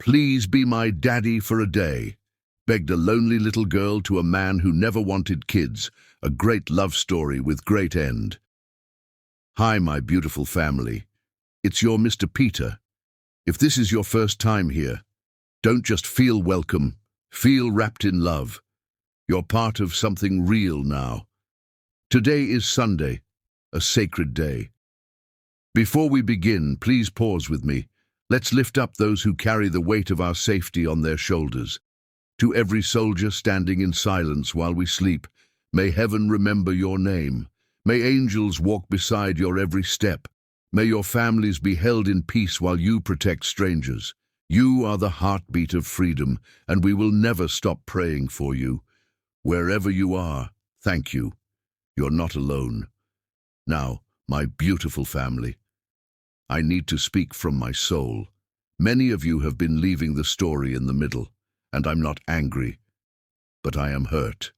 "Please be my daddy for a day," begged a lonely little girl to a man who never wanted kids, a great love story with great end. Hi, my beautiful family. It's your Mr. Peter. If this is your first time here, don't just feel welcome, feel wrapped in love. You're part of something real now. Today is Sunday, a sacred day. Before we begin, please pause with me. Let's lift up those who carry the weight of our safety on their shoulders. To every soldier standing in silence while we sleep, may heaven remember your name. May angels walk beside your every step. May your families be held in peace while you protect strangers. You are the heartbeat of freedom, and we will never stop praying for you. Wherever you are, thank you. You're not alone. Now, my beautiful family, I need to speak from my soul. Many of you have been leaving the story in the middle, and I'm not angry, but I am hurt.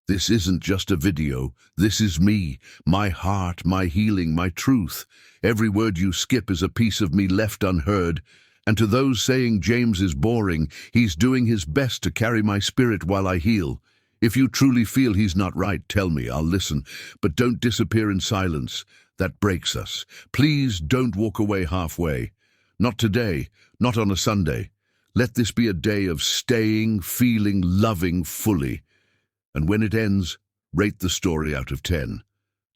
This isn't just a video. This is me, my heart, my healing, my truth. Every word you skip is a piece of me left unheard. And to those saying James is boring, he's doing his best to carry my spirit while I heal. If you truly feel he's not right, tell me, I'll listen. But don't disappear in silence. That breaks us. Please don't walk away halfway. Not today, not on a Sunday. Let this be a day of staying, feeling, loving fully. And when it ends, rate the story out of 10.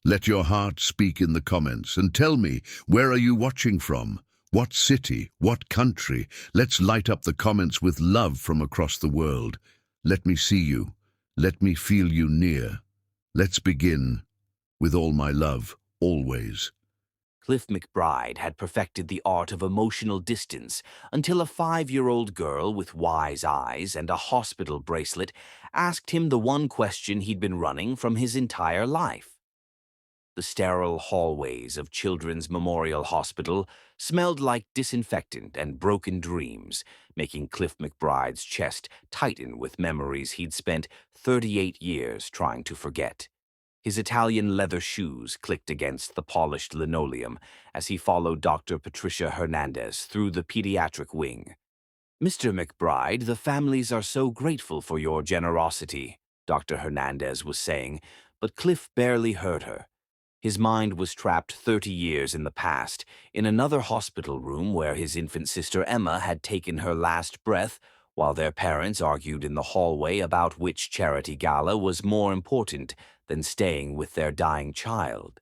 Let your heart speak in the comments and tell me, where are you watching from? What city? What country? Let's light up the comments with love from across the world. Let me see you. Let me feel you near. Let's begin with all my love, always. Cliff McBride had perfected the art of emotional distance until a 5-year-old girl with wise eyes and a hospital bracelet asked him the one question he'd been running from his entire life. The sterile hallways of Children's Memorial Hospital smelled like disinfectant and broken dreams, making Cliff McBride's chest tighten with memories he'd spent 38 years trying to forget. His Italian leather shoes clicked against the polished linoleum as he followed Dr. Patricia Hernandez through the pediatric wing. "Mr. McBride, the families are so grateful for your generosity," Dr. Hernandez was saying, but Cliff barely heard her. His mind was trapped 30 years in the past, in another hospital room where his infant sister Emma had taken her last breath, while their parents argued in the hallway about which charity gala was more important than staying with their dying child.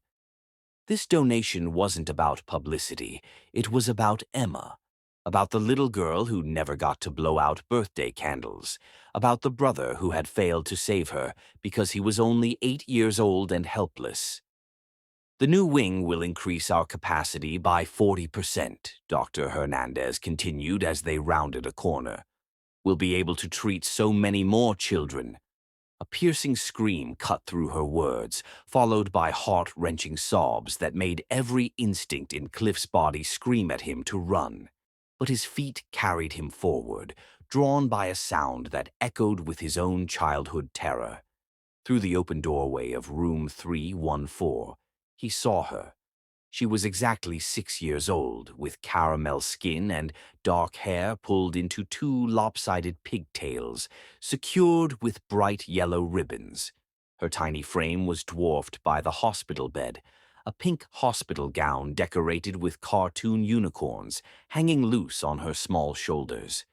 This donation wasn't about publicity. It was about Emma, about the little girl who never got to blow out birthday candles, about the brother who had failed to save her because he was only 8 years old and helpless. "The new wing will increase our capacity by 40%, Dr. Hernandez continued as they rounded a corner. "We'll be able to treat so many more children." A piercing scream cut through her words, followed by heart-wrenching sobs that made every instinct in Cliff's body scream at him to run. But his feet carried him forward, drawn by a sound that echoed with his own childhood terror. Through the open doorway of room 314, he saw her. She was exactly 6 years old, with caramel skin and dark hair pulled into 2 lopsided pigtails, secured with bright yellow ribbons. Her tiny frame was dwarfed by the hospital bed, a pink hospital gown decorated with cartoon unicorns hanging loose on her small shoulders.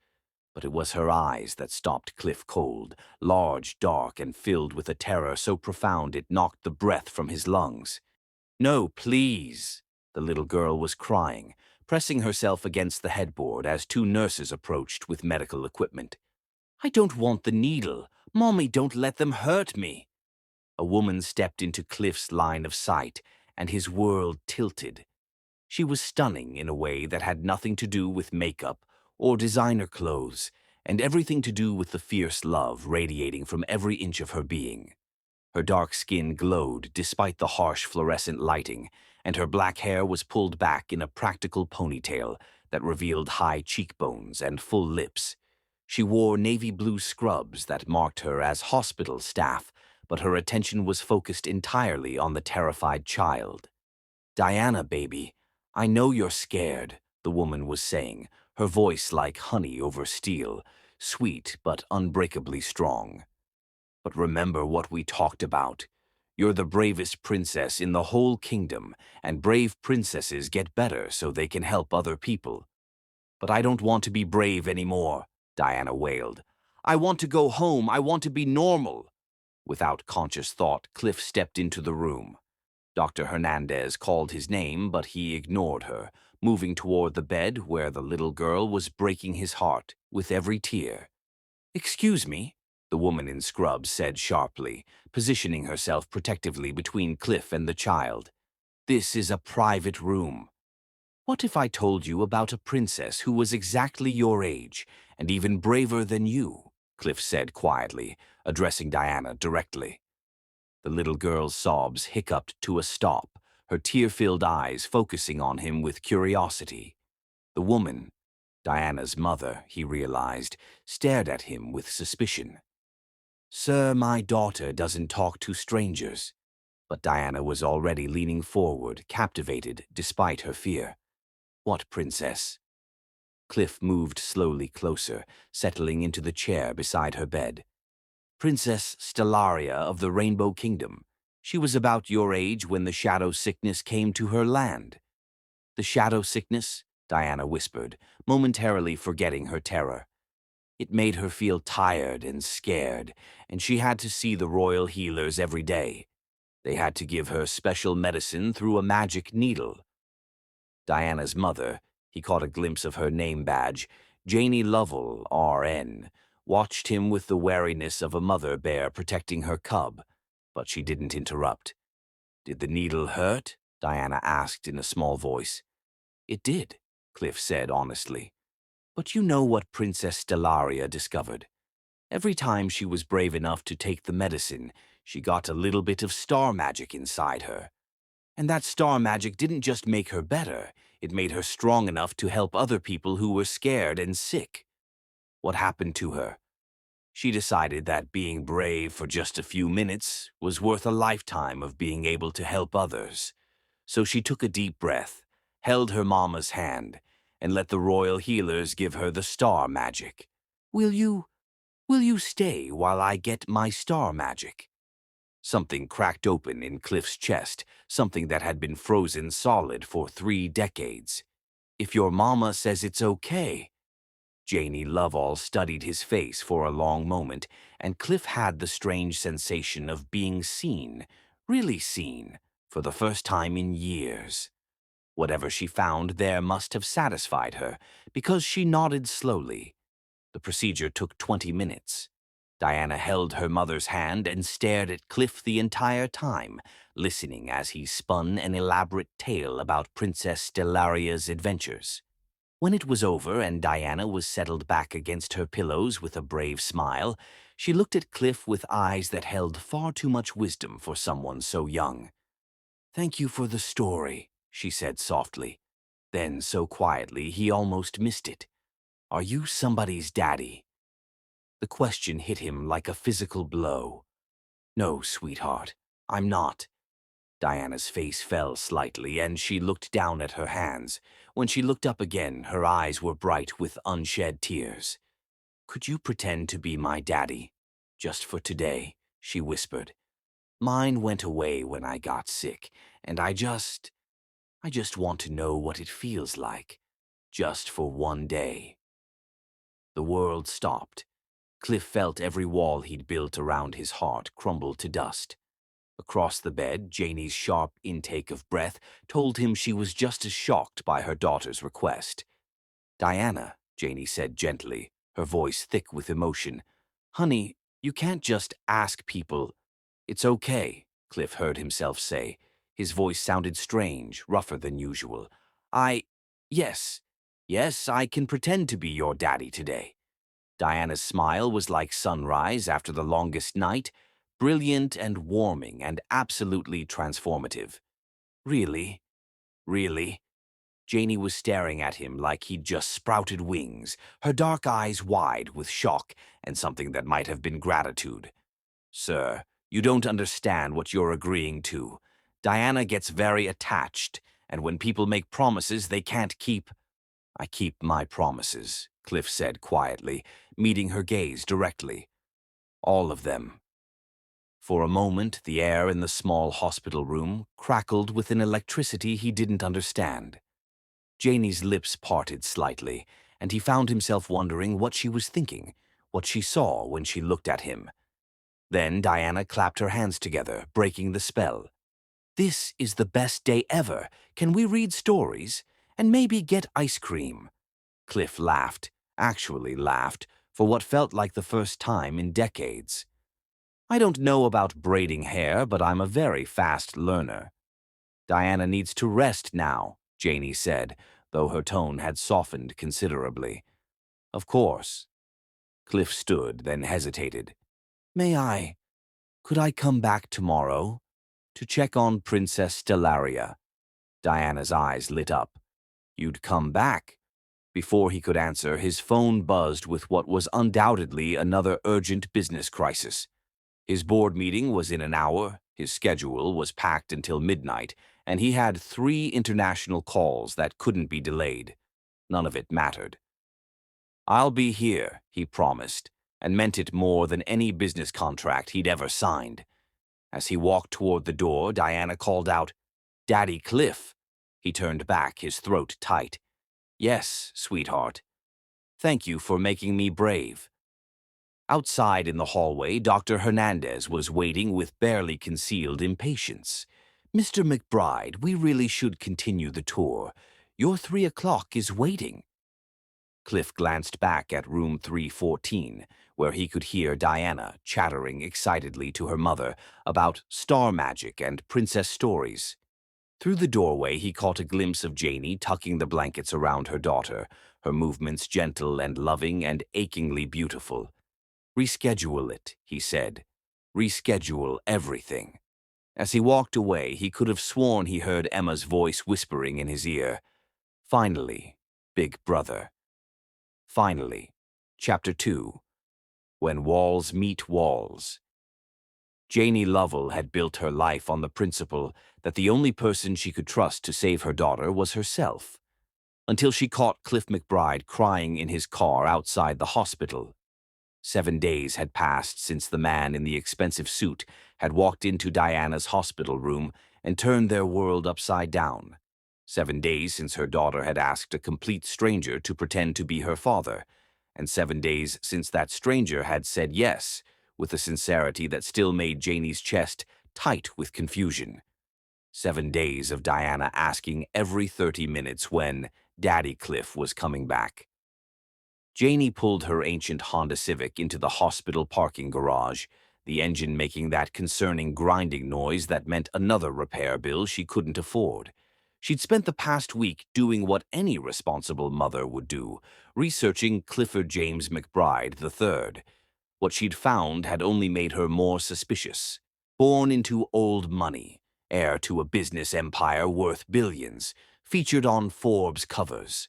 But it was her eyes that stopped Cliff cold, large, dark, and filled with a terror so profound it knocked the breath from his lungs. "No, please," the little girl was crying, pressing herself against the headboard as 2 nurses approached with medical equipment. "I don't want the needle. Mommy, don't let them hurt me." A woman stepped into Cliff's line of sight, and his world tilted. She was stunning in a way that had nothing to do with makeup or designer clothes, and everything to do with the fierce love radiating from every inch of her being. Her dark skin glowed despite the harsh fluorescent lighting, and her black hair was pulled back in a practical ponytail that revealed high cheekbones and full lips. She wore navy blue scrubs that marked her as hospital staff, but her attention was focused entirely on the terrified child. "Diana, baby, I know you're scared," the woman was saying, her voice like honey over steel, sweet but unbreakably strong. "But remember what we talked about. You're the bravest princess in the whole kingdom, and brave princesses get better so they can help other people." "But I don't want to be brave anymore," Diana wailed. "I want to go home. I want to be normal." Without conscious thought, Cliff stepped into the room. Dr. Hernandez called his name, but he ignored her, moving toward the bed where the little girl was breaking his heart with every tear. "Excuse me," the woman in scrubs said sharply, positioning herself protectively between Cliff and the child. "This is a private room." "What if I told you about a princess who was exactly your age, and even braver than you?" Cliff said quietly, addressing Diana directly. The little girl's sobs hiccuped to a stop, her tear-filled eyes focusing on him with curiosity. The woman, Diana's mother, he realized, stared at him with suspicion. "Sir, my daughter doesn't talk to strangers." But Diana was already leaning forward, captivated despite her fear. "What princess?" Cliff moved slowly closer, settling into the chair beside her bed. "Princess Stellaria of the Rainbow Kingdom. She was about your age when the shadow sickness came to her land." "The shadow sickness?" Diana whispered, momentarily forgetting her terror. It made her feel tired and scared, and she had to see the royal healers every day. They had to give her special medicine through a magic needle. Diana's mother, he caught a glimpse of her name badge, Janie Lovell, RN, watched him with the wariness of a mother bear protecting her cub, but she didn't interrupt. "Did the needle hurt?" Diana asked in a small voice. "It did," Cliff said honestly. "But you know what Princess Stellaria discovered? Every time she was brave enough to take the medicine, she got a little bit of star magic inside her. And that star magic didn't just make her better, it made her strong enough to help other people who were scared and sick." "What happened to her?" "She decided that being brave for just a few minutes was worth a lifetime of being able to help others. So she took a deep breath, held her mama's hand, and let the royal healers give her the star magic. Will you stay while I get my star magic?" Something cracked open in Cliff's chest, something that had been frozen solid for 3 decades. "If your mama says it's okay." Janie Lovell studied his face for a long moment, and Cliff had the strange sensation of being seen, really seen, for the first time in years. Whatever she found there must have satisfied her, because she nodded slowly. The procedure took 20 minutes. Diana held her mother's hand and stared at Cliff the entire time, listening as he spun an elaborate tale about Princess Stellaria's adventures. When it was over and Diana was settled back against her pillows with a brave smile, she looked at Cliff with eyes that held far too much wisdom for someone so young. "Thank you for the story," she said softly. Then, so quietly, he almost missed it. "Are you somebody's daddy?" The question hit him like a physical blow. "No, sweetheart, I'm not." Diana's face fell slightly, and she looked down at her hands. When she looked up again, her eyes were bright with unshed tears. "Could you pretend to be my daddy? Just for today," she whispered. "Mine went away when I got sick, and I just want to know what it feels like. Just for one day." The world stopped. Cliff felt every wall he'd built around his heart crumble to dust. Across the bed, Janie's sharp intake of breath told him she was just as shocked by her daughter's request. "Diana," Janie said gently, her voice thick with emotion. "Honey, you can't just ask people." "It's okay," Cliff heard himself say. His voice sounded strange, rougher than usual. Yes, yes, I can pretend to be your daddy today." Diana's smile was like sunrise after the longest night, brilliant and warming and absolutely transformative. "Really? Really?" Janie was staring at him like he'd just sprouted wings, her dark eyes wide with shock and something that might have been gratitude. "Sir, you don't understand what you're agreeing to. Diana gets very attached, and when people make promises they can't keep." I keep my promises, Cliff said quietly, meeting her gaze directly. All of them. For a moment, the air in the small hospital room crackled with an electricity he didn't understand. Janie's lips parted slightly, and he found himself wondering what she was thinking, what she saw when she looked at him. Then Diana clapped her hands together, breaking the spell. This is the best day ever. Can we read stories? And maybe get ice cream? Cliff laughed, actually laughed, for what felt like the first time in decades. I don't know about braiding hair, but I'm a very fast learner. Diana needs to rest now, Janie said, though her tone had softened considerably. Of course. Cliff stood, then hesitated. Could I come back tomorrow? To check on Princess Stellaria. Diana's eyes lit up. You'd come back? Before he could answer, his phone buzzed with what was undoubtedly another urgent business crisis. His board meeting was in an hour, his schedule was packed until midnight, and he had 3 international calls that couldn't be delayed. None of it mattered. I'll be here, he promised, and meant it more than any business contract he'd ever signed. As he walked toward the door, Diana called out, "Daddy Cliff." He turned back, his throat tight. "Yes, sweetheart. Thank you for making me brave." Outside in the hallway, Dr. Hernandez was waiting with barely concealed impatience. "Mr. McBride, we really should continue the tour. Your 3 o'clock is waiting." Cliff glanced back at room 314, where he could hear Diana chattering excitedly to her mother about star magic and princess stories. Through the doorway, he caught a glimpse of Janie tucking the blankets around her daughter, her movements gentle and loving and achingly beautiful. "Reschedule it," he said. "Reschedule everything." As he walked away, he could have sworn he heard Emma's voice whispering in his ear, "Finally, big brother." Finally. Chapter 2. When Walls Meet Walls. Janie Lovell had built her life on the principle that the only person she could trust to save her daughter was herself, until she caught Cliff McBride crying in his car outside the hospital. 7 days had passed since the man in the expensive suit had walked into Diana's hospital room and turned their world upside down. 7 days since her daughter had asked a complete stranger to pretend to be her father, and 7 days since that stranger had said yes, with a sincerity that still made Janie's chest tight with confusion. 7 days of Diana asking every 30 minutes when Daddy Cliff was coming back. Janie pulled her ancient Honda Civic into the hospital parking garage, the engine making that concerning grinding noise that meant another repair bill she couldn't afford. She'd spent the past week doing what any responsible mother would do, researching Clifford James McBride III. What she'd found had only made her more suspicious. Born into old money, heir to a business empire worth billions, featured on Forbes covers.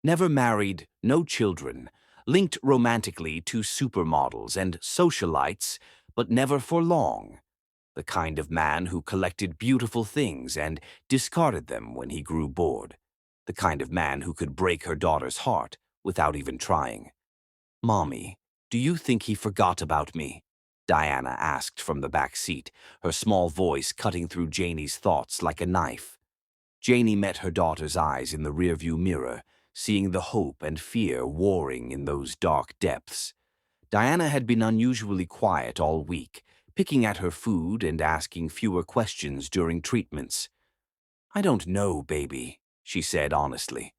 Never married, no children, linked romantically to supermodels and socialites, but never for long. The kind of man who collected beautiful things and discarded them when he grew bored. The kind of man who could break her daughter's heart without even trying. "Mommy, do you think he forgot about me?" Diana asked from the back seat, her small voice cutting through Janie's thoughts like a knife. Janie met her daughter's eyes in the rearview mirror, seeing the hope and fear warring in those dark depths. Diana had been unusually quiet all week, picking at her food and asking fewer questions during treatments. "I don't know, baby," she said honestly.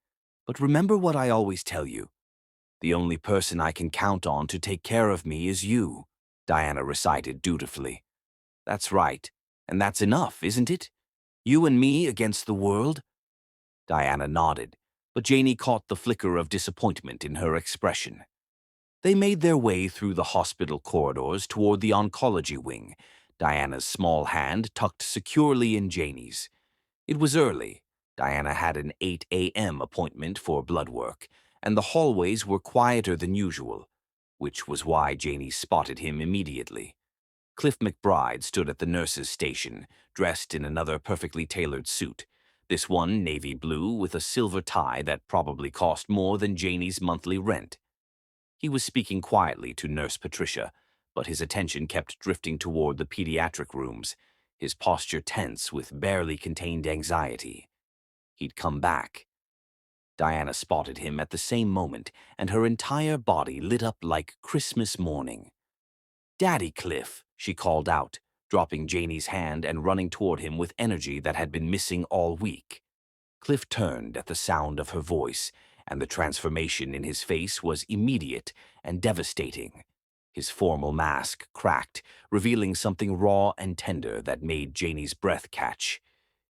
"But remember what I always tell you. The only person I can count on to take care of me is you," Diana recited dutifully. "That's right, and that's enough, isn't it? You and me against the world?" Diana nodded, but Janie caught the flicker of disappointment in her expression. They made their way through the hospital corridors toward the oncology wing, Diana's small hand tucked securely in Janie's. It was early. Diana had an 8 a.m. appointment for blood work, and the hallways were quieter than usual, which was why Janie spotted him immediately. Cliff McBride stood at the nurse's station, dressed in another perfectly tailored suit, This one navy blue with a silver tie that probably cost more than Janie's monthly rent. He was speaking quietly to Nurse Patricia, but his attention kept drifting toward the pediatric rooms, his posture tense with barely contained anxiety. He'd come back. Diana spotted him at the same moment, and her entire body lit up like Christmas morning. "Daddy Cliff," she called out, dropping Janie's hand and running toward him with energy that had been missing all week. Cliff turned at the sound of her voice, and the transformation in his face was immediate and devastating. His formal mask cracked, revealing something raw and tender that made Janie's breath catch.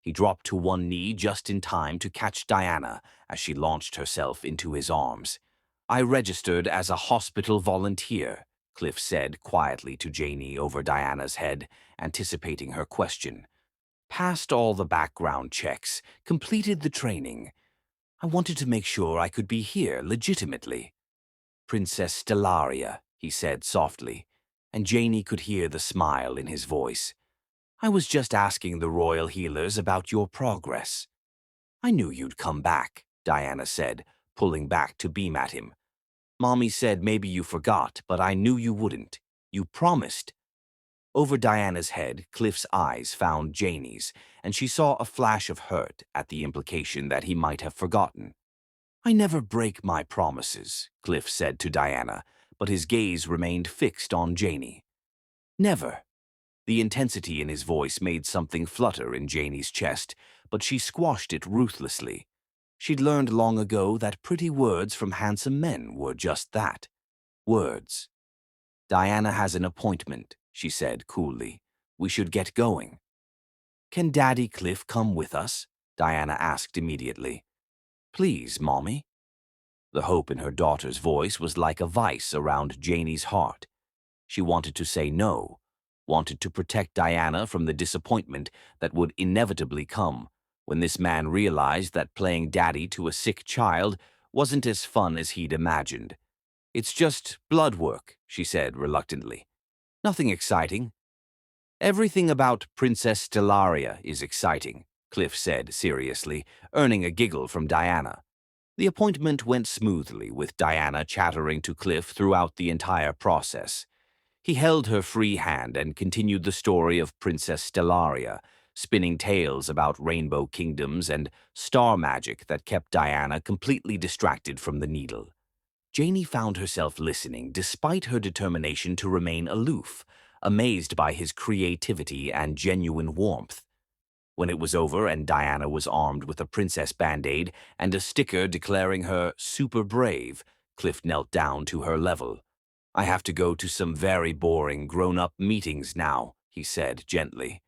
He dropped to one knee just in time to catch Diana as she launched herself into his arms. "I registered as a hospital volunteer," Cliff said quietly to Janie over Diana's head, anticipating her question. "Passed all the background checks, completed the training. I wanted to make sure I could be here legitimately." "Princess Stellaria," he said softly, and Janie could hear the smile in his voice. "I was just asking the royal healers about your progress." "I knew you'd come back," Diana said, pulling back to beam at him. "Mommy said maybe you forgot, but I knew you wouldn't. You promised." Over Diana's head, Cliff's eyes found Janie's, and she saw a flash of hurt at the implication that he might have forgotten. "I never break my promises," Cliff said to Diana, but his gaze remained fixed on Janie. "Never." The intensity in his voice made something flutter in Janie's chest, but she squashed it ruthlessly. She'd learned long ago that pretty words from handsome men were just that. Words. "Diana has an appointment," she said coolly. "We should get going." "Can Daddy Cliff come with us?" Diana asked immediately. "Please, Mommy." The hope in her daughter's voice was like a vice around Janie's heart. She wanted to say no, wanted to protect Diana from the disappointment that would inevitably come when this man realized that playing daddy to a sick child wasn't as fun as he'd imagined. "It's just blood work," she said reluctantly. "Nothing exciting." "Everything about Princess Stellaria is exciting," Cliff said seriously, earning a giggle from Diana. The appointment went smoothly, with Diana chattering to Cliff throughout the entire process. He held her free hand and continued the story of Princess Stellaria, spinning tales about rainbow kingdoms and star magic that kept Diana completely distracted from the needle. Janie found herself listening despite her determination to remain aloof, amazed by his creativity and genuine warmth. When it was over and Diana was armed with a princess band-aid and a sticker declaring her super brave, Cliff knelt down to her level. "I have to go to some very boring grown-up meetings now," he said gently.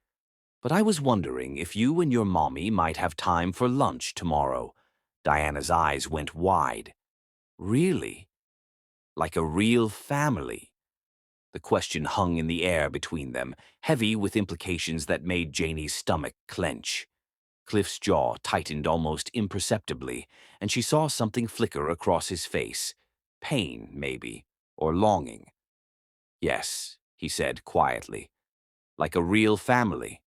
"But I was wondering if you and your mommy might have time for lunch tomorrow." Diana's eyes went wide. "Really? Like a real family?" The question hung in the air between them, heavy with implications that made Janie's stomach clench. Cliff's jaw tightened almost imperceptibly, and she saw something flicker across his face. Pain, maybe, or longing. "Yes," he said quietly. "Like a real family."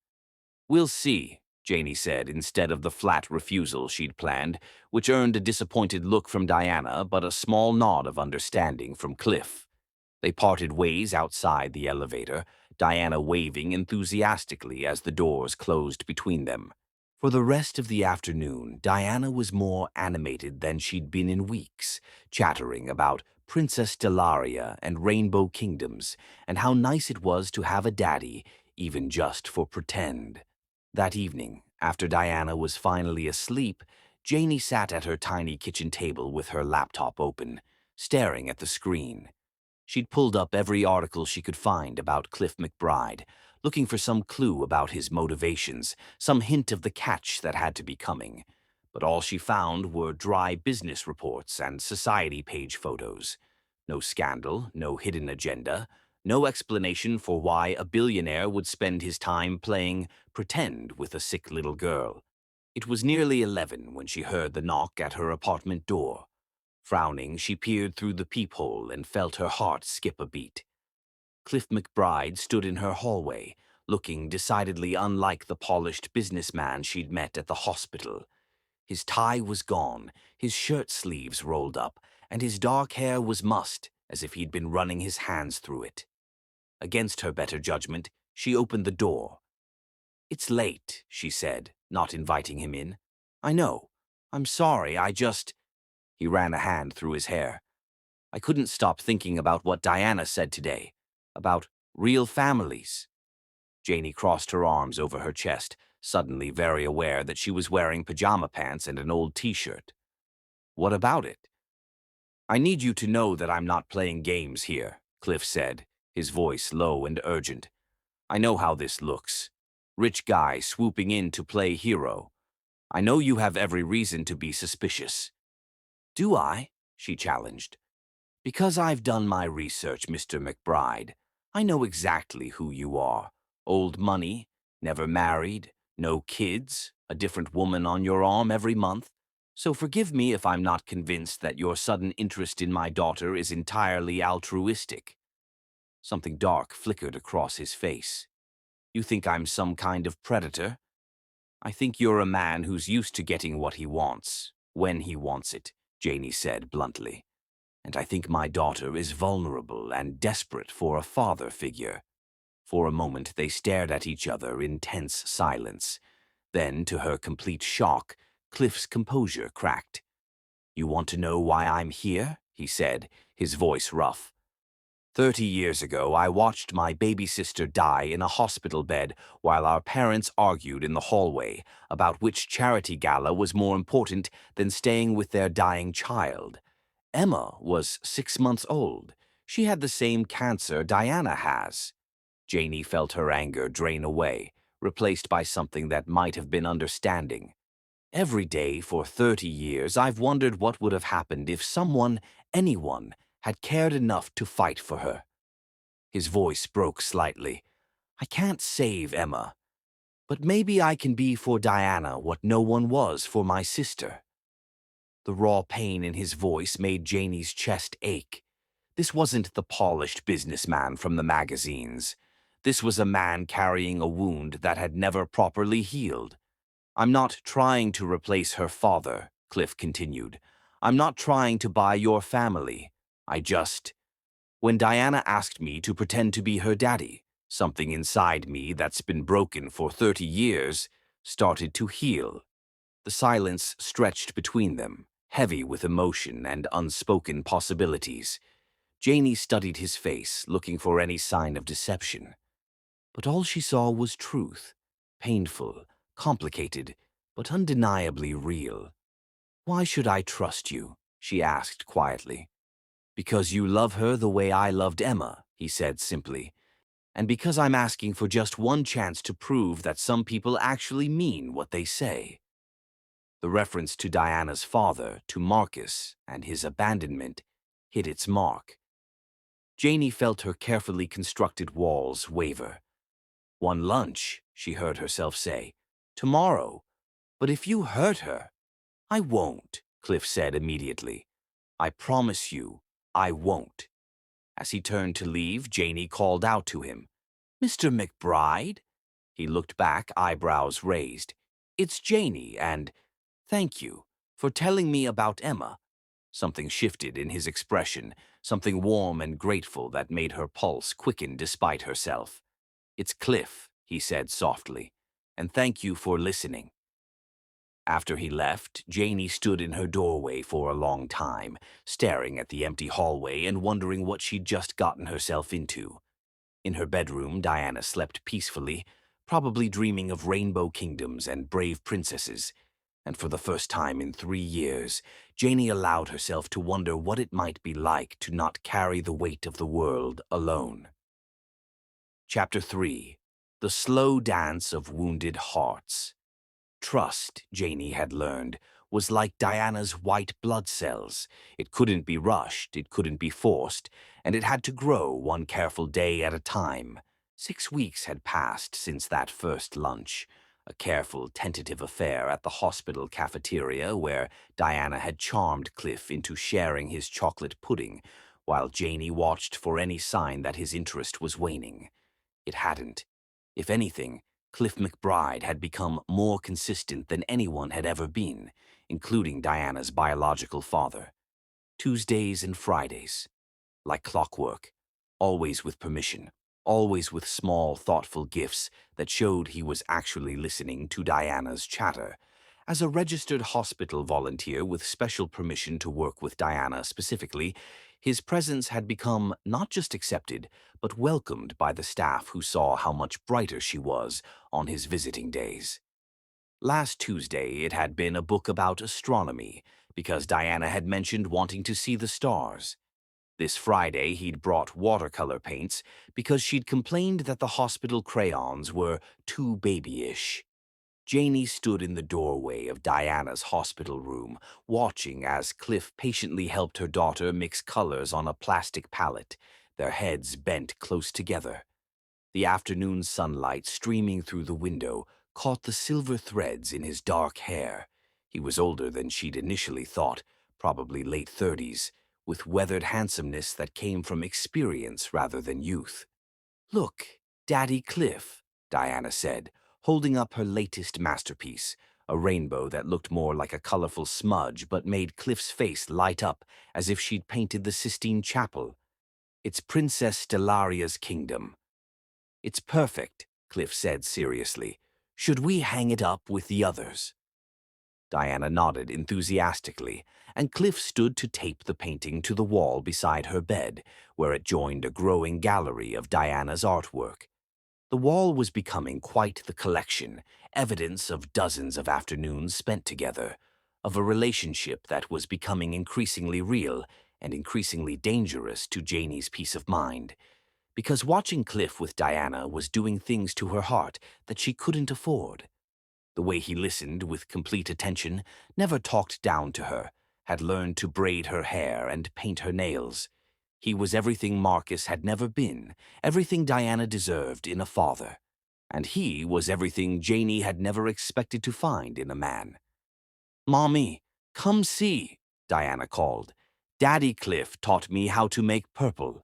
"We'll see," Janie said instead of the flat refusal she'd planned, which earned a disappointed look from Diana but a small nod of understanding from Cliff. They parted ways outside the elevator, Diana waving enthusiastically as the doors closed between them. For the rest of the afternoon, Diana was more animated than she'd been in weeks, chattering about Princess Stellaria and Rainbow Kingdoms, and how nice it was to have a daddy, even just for pretend. That evening, after Diana was finally asleep, Janie sat at her tiny kitchen table with her laptop open, staring at the screen. She'd pulled up every article she could find about Cliff McBride, looking for some clue about his motivations, some hint of the catch that had to be coming. But all she found were dry business reports and society page photos. No scandal, no hidden agenda, no explanation for why a billionaire would spend his time playing pretend with a sick little girl. It was nearly 11 when she heard the knock at her apartment door. Frowning, she peered through the peephole and felt her heart skip a beat. Cliff McBride stood in her hallway, looking decidedly unlike the polished businessman she'd met at the hospital. His tie was gone, his shirt sleeves rolled up, and his dark hair was mussed, as if he'd been running his hands through it. Against her better judgment, she opened the door. "It's late," she said, not inviting him in. "I know. I'm sorry, I just—" He ran a hand through his hair. "I couldn't stop thinking about what Diana said today, about real families." Janie crossed her arms over her chest, suddenly very aware that she was wearing pajama pants and an old t-shirt. "What about it?" "I need you to know that I'm not playing games here," Cliff said, his voice low and urgent. "I know how this looks. Rich guy swooping in to play hero. I know you have every reason to be suspicious." "Do I?" she challenged. "Because I've done my research, Mr. McBride. I know exactly who you are. Old money, never married, no kids, a different woman on your arm every month. So forgive me if I'm not convinced that your sudden interest in my daughter is entirely altruistic." Something dark flickered across his face. "You think I'm some kind of predator? I think you're a man who's used to getting what he wants, when he wants it," Janie said bluntly. "And I think my daughter is vulnerable and desperate for a father figure." For a moment they stared at each other in tense silence. Then, to her complete shock, Cliff's composure cracked. "You want to know why I'm here?" he said, his voice rough. 30 years ago, I watched my baby sister die in a hospital bed while our parents argued in the hallway about which charity gala was more important than staying with their dying child. Emma was 6 months old. She had the same cancer Diana has. Janie felt her anger drain away, replaced by something that might have been understanding. "Every day for 30 years, I've wondered what would have happened if someone, anyone, had cared enough to fight for her." His voice broke slightly. "I can't save Emma, but maybe I can be for Diana what no one was for my sister." The raw pain in his voice made Janie's chest ache. This wasn't the polished businessman from the magazines. This was a man carrying a wound that had never properly healed. "I'm not trying to replace her father," Cliff continued. "I'm not trying to buy your family. When Diana asked me to pretend to be her daddy, something inside me that's been broken for 30 years started to heal." The silence stretched between them, heavy with emotion and unspoken possibilities. Janie studied his face, looking for any sign of deception. But all she saw was truth, painful, complicated, but undeniably real. "Why should I trust you?" she asked quietly. "Because you love her the way I loved Emma," he said simply. "And because I'm asking for just one chance to prove that some people actually mean what they say." The reference to Diana's father, to Marcus, and his abandonment hit its mark. Janie felt her carefully constructed walls waver. "One lunch," she heard herself say. "Tomorrow. But if you hurt her—" "I won't," Cliff said immediately. "I promise you, I won't." As he turned to leave, Janie called out to him. "Mr. McBride?" He looked back, eyebrows raised. "It's Janie, and thank you for telling me about Emma." Something shifted in his expression, something warm and grateful that made her pulse quicken despite herself. "It's Cliff," he said softly, "and thank you for listening." After he left, Janie stood in her doorway for a long time, staring at the empty hallway and wondering what she'd just gotten herself into. In her bedroom, Diana slept peacefully, probably dreaming of rainbow kingdoms and brave princesses. And for the first time in 3 years, Janie allowed herself to wonder what it might be like to not carry the weight of the world alone. Chapter 3. The Slow Dance of Wounded Hearts. Trust, Janie had learned, was like Diana's white blood cells. It couldn't be rushed, it couldn't be forced, and it had to grow one careful day at a time. 6 weeks had passed since that first lunch, a careful, tentative affair at the hospital cafeteria where Diana had charmed Cliff into sharing his chocolate pudding, while Janie watched for any sign that his interest was waning. It hadn't. If anything, Cliff McBride had become more consistent than anyone had ever been, including Diana's biological father. Tuesdays and Fridays, like clockwork, always with permission, always with small, thoughtful gifts that showed he was actually listening to Diana's chatter. As a registered hospital volunteer with special permission to work with Diana specifically, his presence had become not just accepted, but welcomed by the staff who saw how much brighter she was on his visiting days. Last Tuesday, it had been a book about astronomy, because Diana had mentioned wanting to see the stars. This Friday, he'd brought watercolor paints because she'd complained that the hospital crayons were too babyish. Janie stood in the doorway of Diana's hospital room, watching as Cliff patiently helped her daughter mix colors on a plastic palette, their heads bent close together. The afternoon sunlight streaming through the window caught the silver threads in his dark hair. He was older than she'd initially thought, probably late 30s, with weathered handsomeness that came from experience rather than youth. "Look, Daddy Cliff," Diana said, holding up her latest masterpiece, a rainbow that looked more like a colorful smudge but made Cliff's face light up as if she'd painted the Sistine Chapel. "It's Princess Stellaria's kingdom." "It's perfect," Cliff said seriously. "Should we hang it up with the others?" Diana nodded enthusiastically, and Cliff stood to tape the painting to the wall beside her bed, where it joined a growing gallery of Diana's artwork. The wall was becoming quite the collection, evidence of dozens of afternoons spent together, of a relationship that was becoming increasingly real and increasingly dangerous to Janie's peace of mind. Because watching Cliff with Diana was doing things to her heart that she couldn't afford. The way he listened with complete attention, never talked down to her, had learned to braid her hair and paint her nails. He was everything Marcus had never been, everything Diana deserved in a father. And he was everything Janie had never expected to find in a man. "Mommy, come see," Diana called. "Daddy Cliff taught me how to make purple."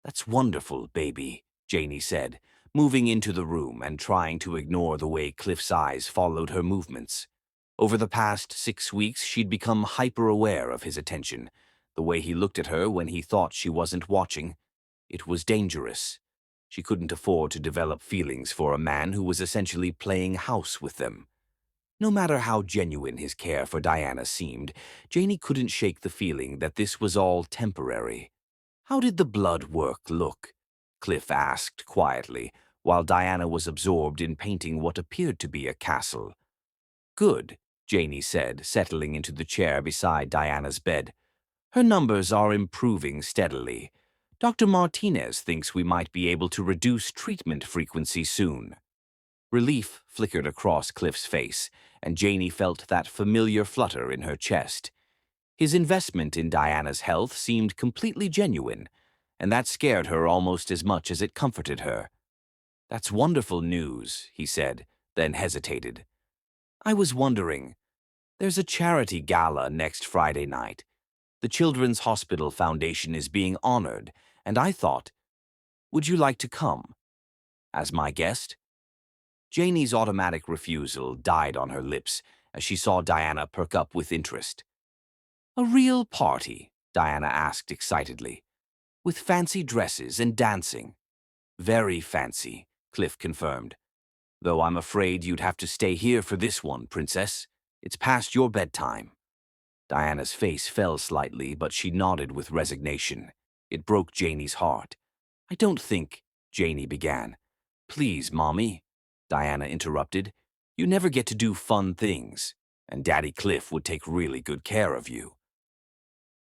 "That's wonderful, baby," Janie said, moving into the room and trying to ignore the way Cliff's eyes followed her movements. Over the past 6 weeks, she'd become hyper-aware of his attention, the way he looked at her when he thought she wasn't watching. It was dangerous. She couldn't afford to develop feelings for a man who was essentially playing house with them. No matter how genuine his care for Diana seemed, Janie couldn't shake the feeling that this was all temporary. "How did the blood work look?" Cliff asked quietly, while Diana was absorbed in painting what appeared to be a castle. "Good," Janie said, settling into the chair beside Diana's bed. "Her numbers are improving steadily. Dr. Martinez thinks we might be able to reduce treatment frequency soon." Relief flickered across Cliff's face, and Janie felt that familiar flutter in her chest. His investment in Diana's health seemed completely genuine, and that scared her almost as much as it comforted her. "That's wonderful news," he said, then hesitated. "I was wondering, there's a charity gala next Friday night. The Children's Hospital Foundation is being honored, and I thought, would you like to come? As my guest?" Janie's automatic refusal died on her lips as she saw Diana perk up with interest. "A real party?" Diana asked excitedly. "With fancy dresses and dancing?" "Very fancy," Cliff confirmed. "Though I'm afraid you'd have to stay here for this one, Princess. It's past your bedtime." Diana's face fell slightly, but she nodded with resignation. It broke Janie's heart. "I don't think," Janie began. "Please, Mommy," Diana interrupted. "You never get to do fun things, and Daddy Cliff would take really good care of you."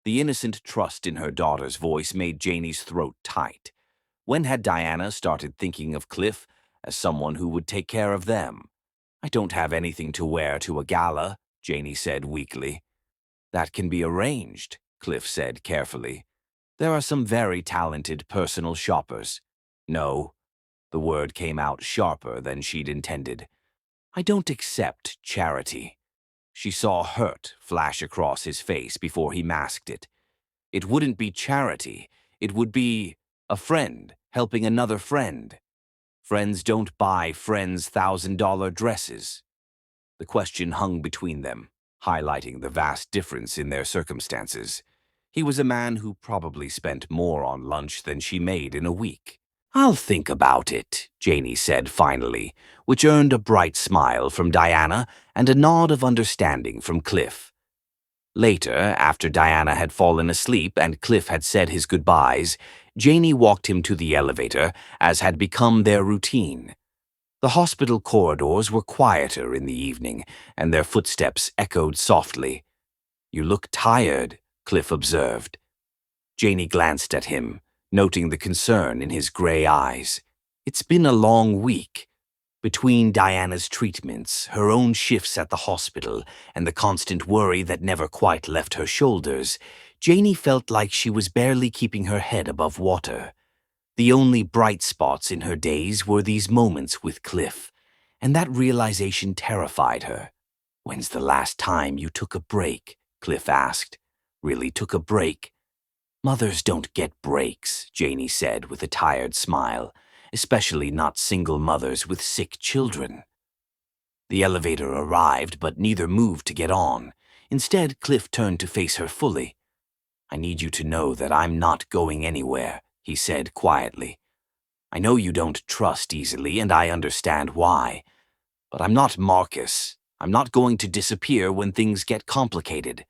The innocent trust in her daughter's voice made Janie's throat tight. When had Diana started thinking of Cliff as someone who would take care of them? "I don't have anything to wear to a gala," Janie said weakly. "That can be arranged," Cliff said carefully. "There are some very talented personal shoppers." "No." The word came out sharper than she'd intended. "I don't accept charity." She saw hurt flash across his face before he masked it. "It wouldn't be charity. It would be a friend helping another friend." Friends don't buy friends' $1,000 dresses. The question hung between them, highlighting the vast difference in their circumstances. He was a man who probably spent more on lunch than she made in a week. "I'll think about it," Janie said finally, which earned a bright smile from Diana and a nod of understanding from Cliff. Later, after Diana had fallen asleep and Cliff had said his goodbyes, Janie walked him to the elevator, as had become their routine. The hospital corridors were quieter in the evening, and their footsteps echoed softly. "You look tired," Cliff observed. Janie glanced at him, noting the concern in his gray eyes. "It's been a long week." Between Diana's treatments, her own shifts at the hospital, and the constant worry that never quite left her shoulders, Janie felt like she was barely keeping her head above water. The only bright spots in her days were these moments with Cliff, and that realization terrified her. "When's the last time you took a break?" Cliff asked. "Really took a break?" "Mothers don't get breaks," Janie said with a tired smile, especially not single mothers with sick children. The elevator arrived, but neither moved to get on. Instead, Cliff turned to face her fully. "I need you to know that I'm not going anywhere," he said quietly. "I know you don't trust easily, and I understand why. But I'm not Marcus. I'm not going to disappear when things get complicated."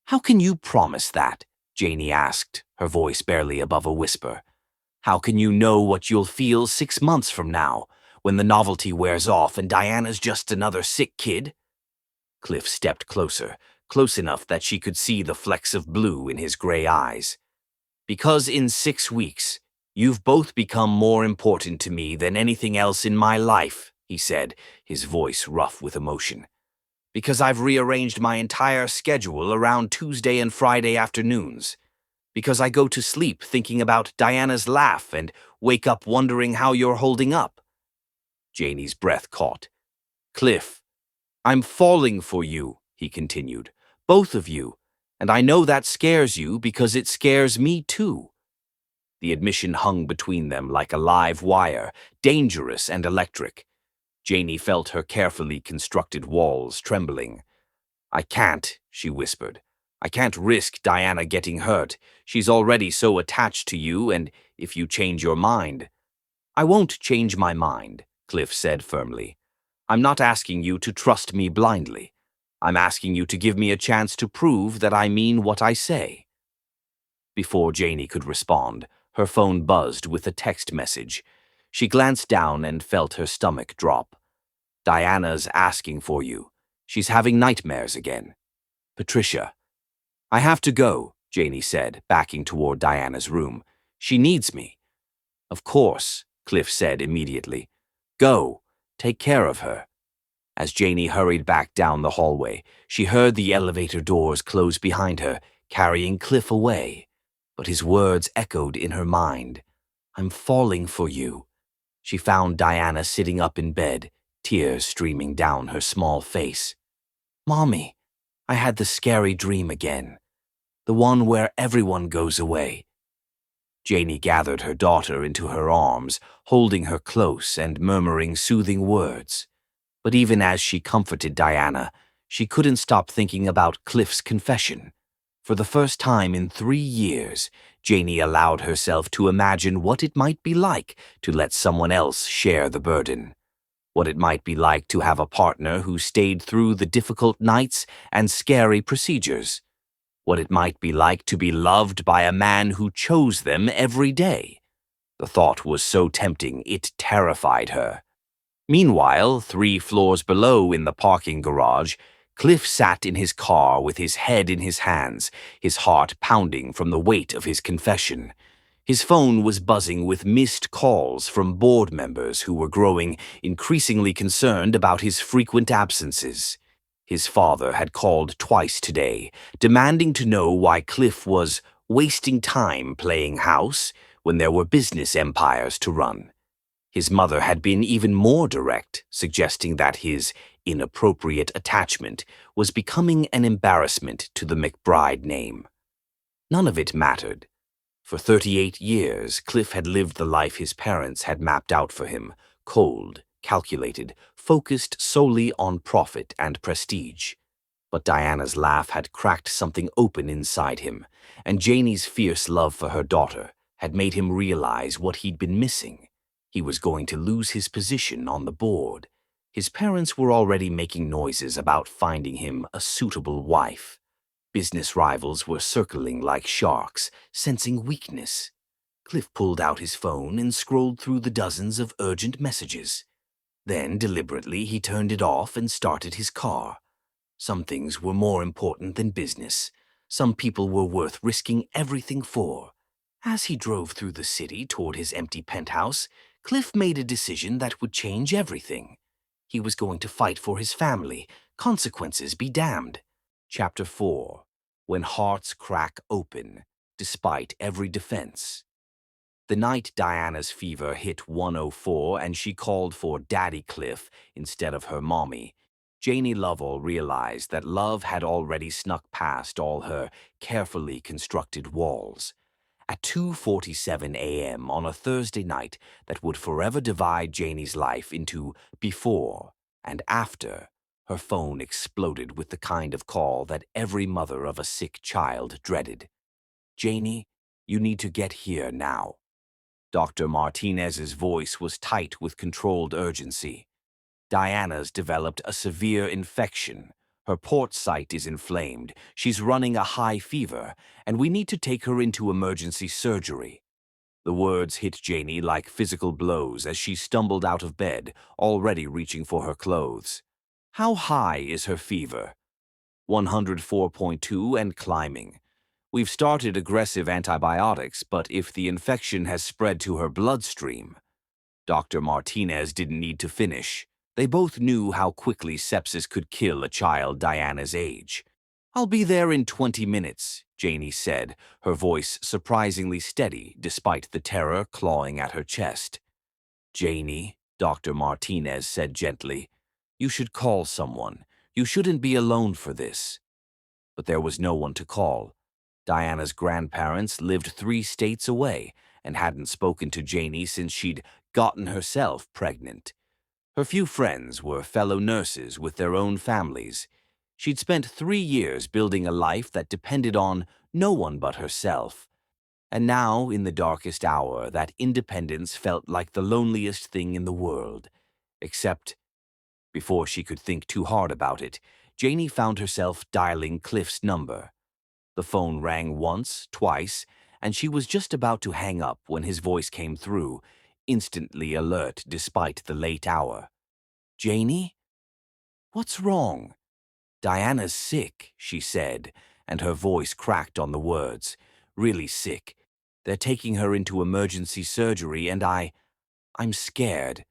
"How can you promise that?" Janie asked, her voice barely above a whisper. "How can you know what you'll feel 6 months from now, when the novelty wears off and Diana's just another sick kid?" Cliff stepped closer, close enough that she could see the flecks of blue in his gray eyes. "Because in 6 weeks, you've both become more important to me than anything else in my life," he said, his voice rough with emotion. "Because I've rearranged my entire schedule around Tuesday and Friday afternoons. Because I go to sleep thinking about Diana's laugh and wake up wondering how you're holding up." Janie's breath caught. "Cliff, I'm falling for you," he continued. "Both of you. And I know that scares you because it scares me too." The admission hung between them like a live wire, dangerous and electric. Janie felt her carefully constructed walls trembling. "I can't," she whispered. "I can't risk Diana getting hurt. She's already so attached to you, and if you change your mind—" "I won't change my mind," Cliff said firmly. "I'm not asking you to trust me blindly. I'm asking you to give me a chance to prove that I mean what I say." Before Janie could respond, her phone buzzed with a text message. She glanced down and felt her stomach drop. "Diana's asking for you. She's having nightmares again. Patricia." "I have to go," Janie said, backing toward Diana's room. "She needs me." "Of course," Cliff said immediately. "Go. Take care of her." As Janie hurried back down the hallway, she heard the elevator doors close behind her, carrying Cliff away. But his words echoed in her mind. "I'm falling for you." She found Diana sitting up in bed, tears streaming down her small face. "Mommy, I had the scary dream again. The one where everyone goes away." Janie gathered her daughter into her arms, holding her close and murmuring soothing words. But even as she comforted Diana, she couldn't stop thinking about Cliff's confession. For the first time in 3 years, Janie allowed herself to imagine what it might be like to let someone else share the burden. What it might be like to have a partner who stayed through the difficult nights and scary procedures. What it might be like to be loved by a man who chose them every day. The thought was so tempting it terrified her. Meanwhile, 3 floors below in the parking garage, Cliff sat in his car with his head in his hands, his heart pounding from the weight of his confession. His phone was buzzing with missed calls from board members who were growing increasingly concerned about his frequent absences. His father had called twice today, demanding to know why Cliff was wasting time playing house when there were business empires to run. His mother had been even more direct, suggesting that his inappropriate attachment was becoming an embarrassment to the McBride name. None of it mattered. For 38 years, Cliff had lived the life his parents had mapped out for him, cold, calculated, focused solely on profit and prestige. But Diana's laugh had cracked something open inside him, and Janie's fierce love for her daughter had made him realize what he'd been missing. He was going to lose his position on the board. His parents were already making noises about finding him a suitable wife. Business rivals were circling like sharks, sensing weakness. Cliff pulled out his phone and scrolled through the dozens of urgent messages. Then, deliberately, he turned it off and started his car. Some things were more important than business. Some people were worth risking everything for. As he drove through the city toward his empty penthouse, Cliff made a decision that would change everything. He was going to fight for his family, consequences be damned. Chapter 4. When Hearts Crack Open, Despite Every Defense. The night Diana's fever hit 104 and she called for Daddy Cliff instead of her mommy, Janie Lovell realized that love had already snuck past all her carefully constructed walls. At 2:47 a.m. on a Thursday night that would forever divide Janie's life into before and after, her phone exploded with the kind of call that every mother of a sick child dreaded. "Janie, you need to get here now." Dr. Martinez's voice was tight with controlled urgency. "Diana's developed a severe infection. Her port site is inflamed, she's running a high fever, and we need to take her into emergency surgery." The words hit Janie like physical blows as she stumbled out of bed, already reaching for her clothes. "How high is her fever?" 104.2 and climbing. "We've started aggressive antibiotics, but if the infection has spread to her bloodstream..." Dr. Martinez didn't need to finish. They both knew how quickly sepsis could kill a child Diana's age. "I'll be there in 20 minutes, Janie said, her voice surprisingly steady despite the terror clawing at her chest. "Janie," Dr. Martinez said gently, "you should call someone. You shouldn't be alone for this." But there was no one to call. Diana's grandparents lived 3 states away and hadn't spoken to Janie since she'd gotten herself pregnant. Her few friends were fellow nurses with their own families. She'd spent 3 years building a life that depended on no one but herself. And now, in the darkest hour, that independence felt like the loneliest thing in the world. Except, before she could think too hard about it, Janie found herself dialing Cliff's number. The phone rang once, twice, and she was just about to hang up when his voice came through, instantly alert despite the late hour. "Janie? What's wrong?" "Diana's sick," she said, and her voice cracked on the words. "Really sick. They're taking her into emergency surgery and I'm scared."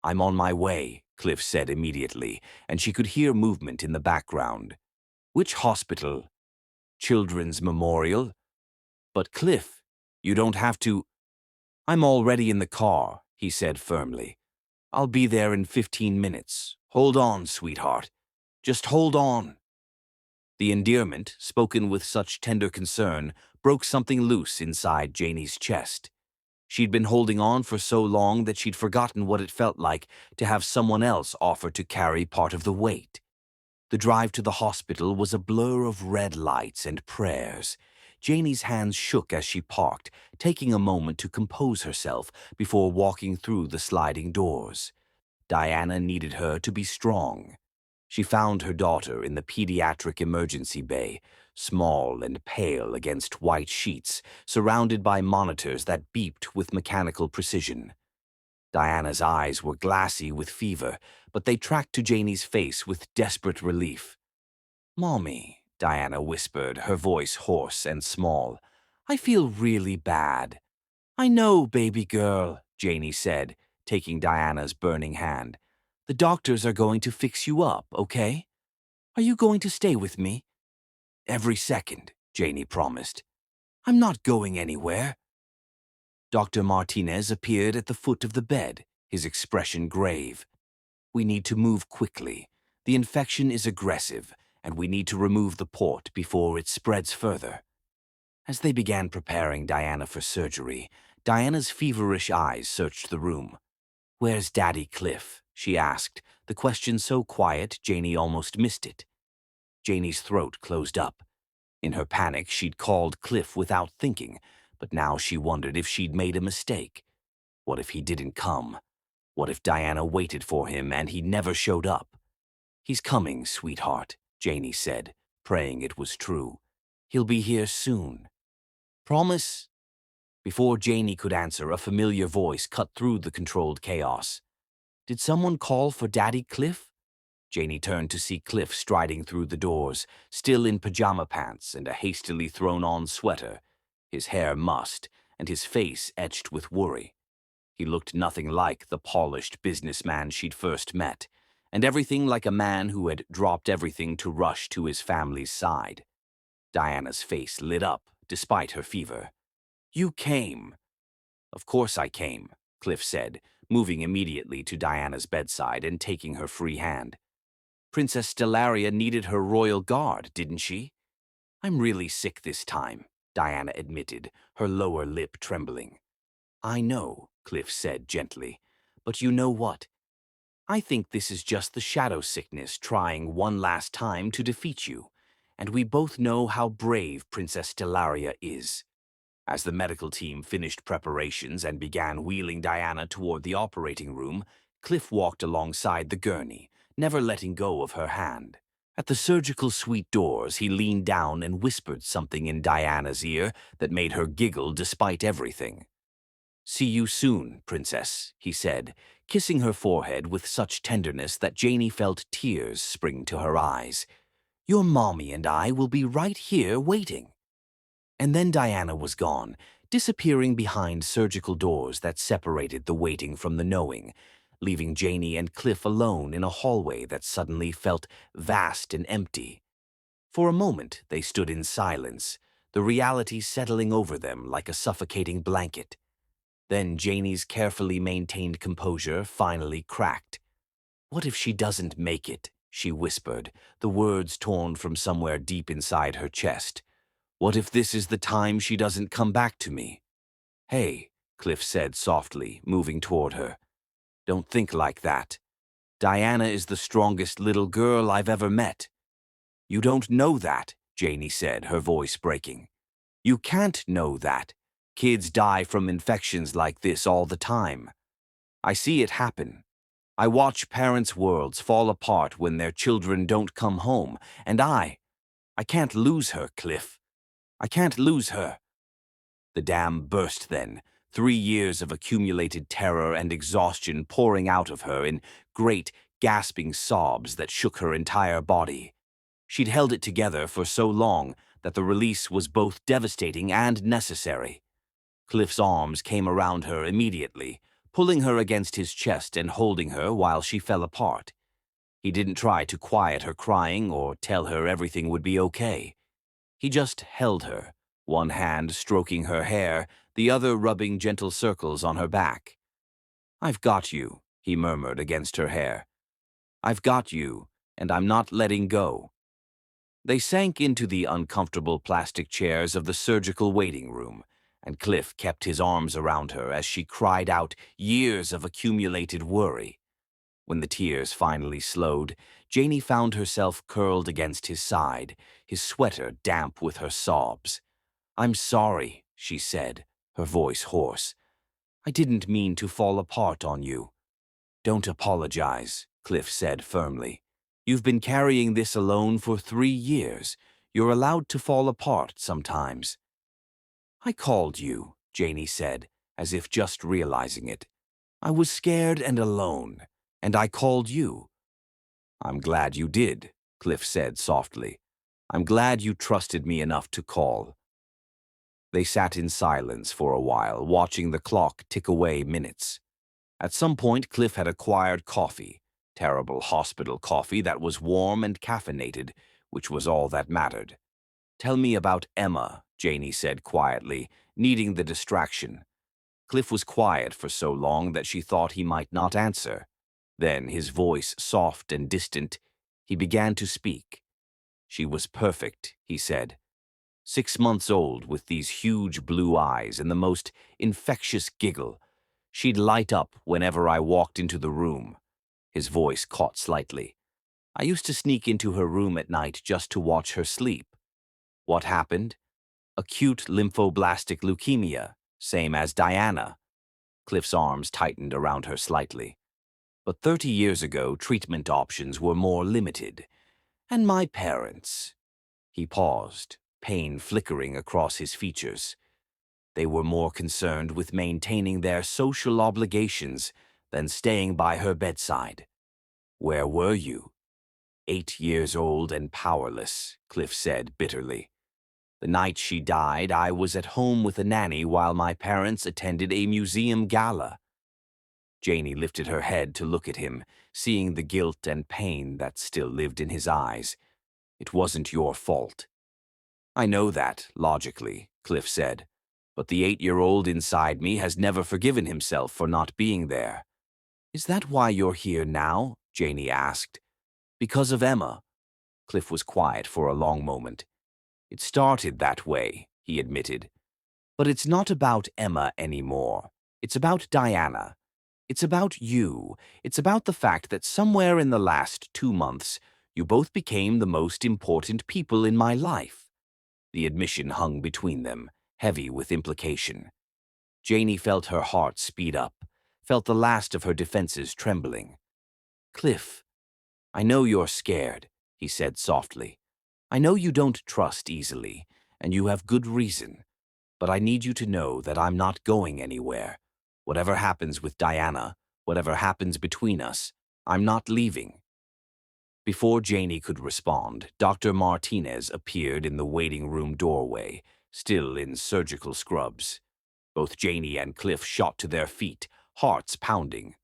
"I'm on my way," Cliff said immediately, and she could hear movement in the background. "Which hospital?" "Children's Memorial." "But Cliff, you don't have to." "I'm already in the car," he said firmly. "I'll be there in 15 minutes. Hold on, sweetheart. Just hold on." The endearment, spoken with such tender concern, broke something loose inside Janie's chest. She'd been holding on for so long that she'd forgotten what it felt like to have someone else offer to carry part of the weight. The drive to the hospital was a blur of red lights and prayers. Janie's hands shook as she parked, taking a moment to compose herself before walking through the sliding doors. Diana needed her to be strong. She found her daughter in the pediatric emergency bay, small and pale against white sheets, surrounded by monitors that beeped with mechanical precision. Diana's eyes were glassy with fever, but they tracked to Janie's face with desperate relief. "Mommy," Diana whispered, her voice hoarse and small, "I feel really bad." "I know, baby girl," Janie said, taking Diana's burning hand. "The doctors are going to fix you up, okay? Are you going to stay with me?" "Every second," Janie promised. "I'm not going anywhere." Dr. Martinez appeared at the foot of the bed, his expression grave. "We need to move quickly. The infection is aggressive, and we need to remove the port before it spreads further." As they began preparing Diana for surgery, Diana's feverish eyes searched the room. "Where's Daddy Cliff?" she asked, the question so quiet Janie almost missed it. Janie's throat closed up. In her panic, she'd called Cliff without thinking, but now she wondered if she'd made a mistake. What if he didn't come? What if Diana waited for him and he never showed up? "He's coming, sweetheart," Janie said, praying it was true. "He'll be here soon. Promise?" Before Janie could answer, a familiar voice cut through the controlled chaos. "Did someone call for Daddy Cliff?" Janie turned to see Cliff striding through the doors, still in pajama pants and a hastily thrown-on sweater, his hair mussed and his face etched with worry. He looked nothing like the polished businessman she'd first met, and everything like a man who had dropped everything to rush to his family's side. Diana's face lit up, despite her fever. "You came." "Of course I came," Cliff said, moving immediately to Diana's bedside and taking her free hand. "Princess Stellaria needed her royal guard, didn't she?" "I'm really sick this time," Diana admitted, her lower lip trembling. "I know," Cliff said gently, "but you know what? I think this is just the shadow sickness trying one last time to defeat you, and we both know how brave Princess Stellaria is." As the medical team finished preparations and began wheeling Diana toward the operating room, Cliff walked alongside the gurney, never letting go of her hand. At the surgical suite doors, he leaned down and whispered something in Diana's ear that made her giggle despite everything. "See you soon, Princess," he said, kissing her forehead with such tenderness that Janie felt tears spring to her eyes. "Your mommy and I will be right here waiting." And then Diana was gone, disappearing behind surgical doors that separated the waiting from the knowing, leaving Janie and Cliff alone in a hallway that suddenly felt vast and empty. For a moment, they stood in silence, the reality settling over them like a suffocating blanket. Then Janie's carefully maintained composure finally cracked. "What if she doesn't make it?" she whispered, the words torn from somewhere deep inside her chest. "What if this is the time she doesn't come back to me?" "Hey," Cliff said softly, moving toward her. "Don't think like that. Diana is the strongest little girl I've ever met." "You don't know that," Janie said, her voice breaking. "You can't know that. Kids die from infections like this all the time. I see it happen. I watch parents' worlds fall apart when their children don't come home, and I can't lose her, Cliff. I can't lose her." The dam burst then, 3 years of accumulated terror and exhaustion pouring out of her in great, gasping sobs that shook her entire body. She'd held it together for so long that the release was both devastating and necessary. Cliff's arms came around her immediately, pulling her against his chest and holding her while she fell apart. He didn't try to quiet her crying or tell her everything would be okay. He just held her, one hand stroking her hair, the other rubbing gentle circles on her back. "I've got you," he murmured against her hair. "I've got you, and I'm not letting go." They sank into the uncomfortable plastic chairs of the surgical waiting room, and Cliff kept his arms around her as she cried out years of accumulated worry. When the tears finally slowed, Janie found herself curled against his side, his sweater damp with her sobs. "I'm sorry," she said, her voice hoarse. "I didn't mean to fall apart on you." "Don't apologize," Cliff said firmly. "You've been carrying this alone for 3 years. You're allowed to fall apart sometimes." "I called you," Janie said, as if just realizing it. "I was scared and alone, and I called you." "I'm glad you did," Cliff said softly. "I'm glad you trusted me enough to call." They sat in silence for a while, watching the clock tick away minutes. At some point, Cliff had acquired coffee, terrible hospital coffee that was warm and caffeinated, which was all that mattered. "Tell me about Emma," Janie said quietly, needing the distraction. Cliff was quiet for so long that she thought he might not answer. Then, his voice soft and distant, he began to speak. "She was perfect," he said. 6 months old with these huge blue eyes and the most infectious giggle. She'd light up whenever I walked into the room. His voice caught slightly. I used to sneak into her room at night just to watch her sleep. What happened? Acute lymphoblastic leukemia, same as Diana. Cliff's arms tightened around her slightly. But 30 years ago, treatment options were more limited. And my parents. He paused, pain flickering across his features. They were more concerned with maintaining their social obligations than staying by her bedside. Where were you? 8 years old and powerless, Cliff said bitterly. The night she died, I was at home with a nanny while my parents attended a museum gala. Janie lifted her head to look at him, seeing the guilt and pain that still lived in his eyes. It wasn't your fault. I know that, logically, Cliff said, but the 8-year-old inside me has never forgiven himself for not being there. Is that why you're here now? Janie asked. Because of Emma. Cliff was quiet for a long moment. It started that way, he admitted. But it's not about Emma anymore. It's about Diana. It's about you. It's about the fact that somewhere in the last 2 months, you both became the most important people in my life. The admission hung between them, heavy with implication. Janie felt her heart speed up, felt the last of her defenses trembling. Cliff, I know you're scared, he said softly. I know you don't trust easily, and you have good reason. But I need you to know that I'm not going anywhere. Whatever happens with Diana, whatever happens between us, I'm not leaving. Before Janie could respond, Dr. Martinez appeared in the waiting room doorway, still in surgical scrubs. Both Janie and Cliff shot to their feet, hearts pounding.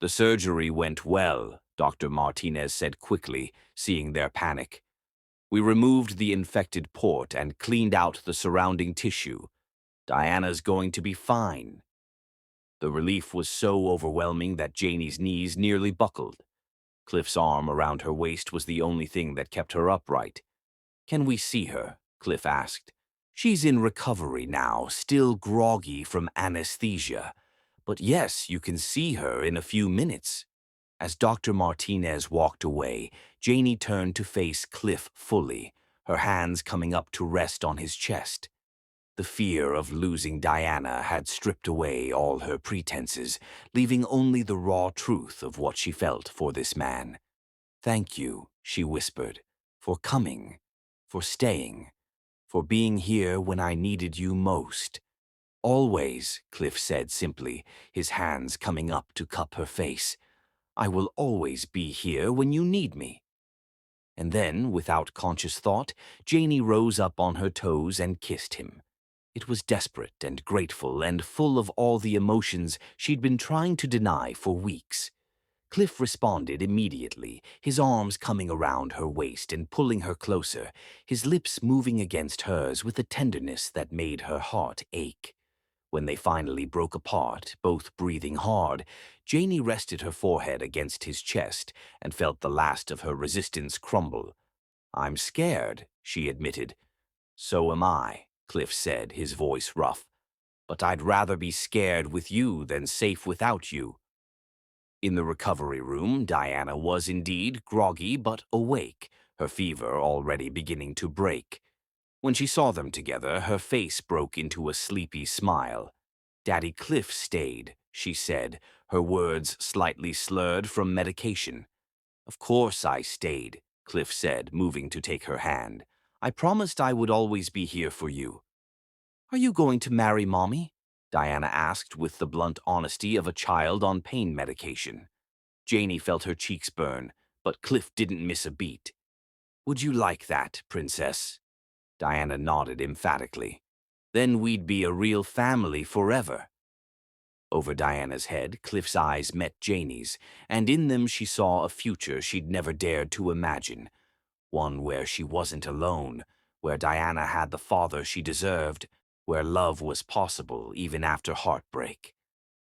The surgery went well, Dr. Martinez said quickly, seeing their panic. We removed the infected port and cleaned out the surrounding tissue. Diana's going to be fine. The relief was so overwhelming that Janie's knees nearly buckled. Cliff's arm around her waist was the only thing that kept her upright. Can we see her? Cliff asked. She's in recovery now, still groggy from anesthesia. But yes, you can see her in a few minutes. As Dr. Martinez walked away, Janie turned to face Cliff fully, her hands coming up to rest on his chest. The fear of losing Diana had stripped away all her pretenses, leaving only the raw truth of what she felt for this man. Thank you, she whispered, for coming, for staying, for being here when I needed you most. Always, Cliff said simply, his hands coming up to cup her face. I will always be here when you need me. And then, without conscious thought, Janie rose up on her toes and kissed him. It was desperate and grateful and full of all the emotions she'd been trying to deny for weeks. Cliff responded immediately, his arms coming around her waist and pulling her closer, his lips moving against hers with a tenderness that made her heart ache. When they finally broke apart, both breathing hard, Janie rested her forehead against his chest and felt the last of her resistance crumble. I'm scared, she admitted. So am I, Cliff said, his voice rough. But I'd rather be scared with you than safe without you. In the recovery room, Diana was indeed groggy but awake, her fever already beginning to break. When she saw them together, her face broke into a sleepy smile. Daddy Cliff stayed, she said, her words slightly slurred from medication. Of course I stayed, Cliff said, moving to take her hand. I promised I would always be here for you. Are you going to marry Mommy? Diana asked with the blunt honesty of a child on pain medication. Janie felt her cheeks burn, but Cliff didn't miss a beat. Would you like that, Princess? Diana nodded emphatically. Then we'd be a real family forever. Over Diana's head, Cliff's eyes met Janie's, and in them she saw a future she'd never dared to imagine. One where she wasn't alone, where Diana had the father she deserved, where love was possible even after heartbreak.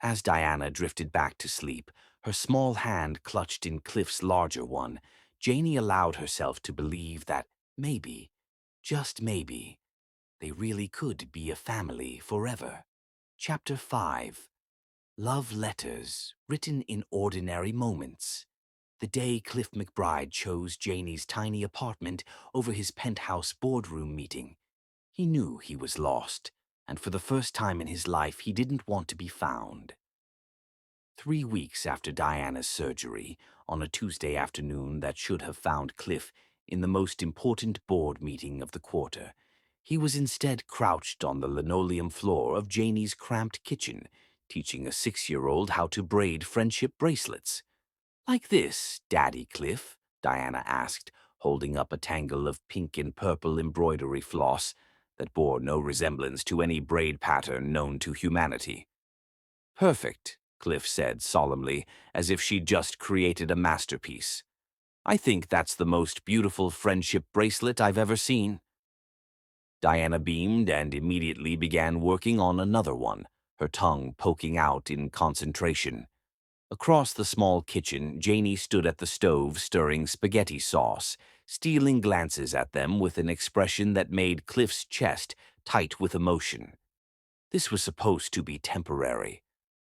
As Diana drifted back to sleep, her small hand clutched in Cliff's larger one, Janie allowed herself to believe that maybe, just maybe, They really could be a family forever. Chapter 5. Love Letters Written in Ordinary Moments. The day Cliff McBride chose Janie's tiny apartment over his penthouse boardroom meeting, he knew he was lost, and for the first time in his life he didn't want to be found. 3 weeks after Diana's surgery, on a Tuesday afternoon that should have found Cliff in the most important board meeting of the quarter, he was instead crouched on the linoleum floor of Janie's cramped kitchen, teaching a 6-year-old how to braid friendship bracelets. "Like this, Daddy Cliff?" Diana asked, holding up a tangle of pink and purple embroidery floss that bore no resemblance to any braid pattern known to humanity. "Perfect," Cliff said solemnly, as if she'd just created a masterpiece. "I think that's the most beautiful friendship bracelet I've ever seen." Diana beamed and immediately began working on another one, her tongue poking out in concentration. Across the small kitchen, Janie stood at the stove stirring spaghetti sauce, stealing glances at them with an expression that made Cliff's chest tight with emotion. This was supposed to be temporary.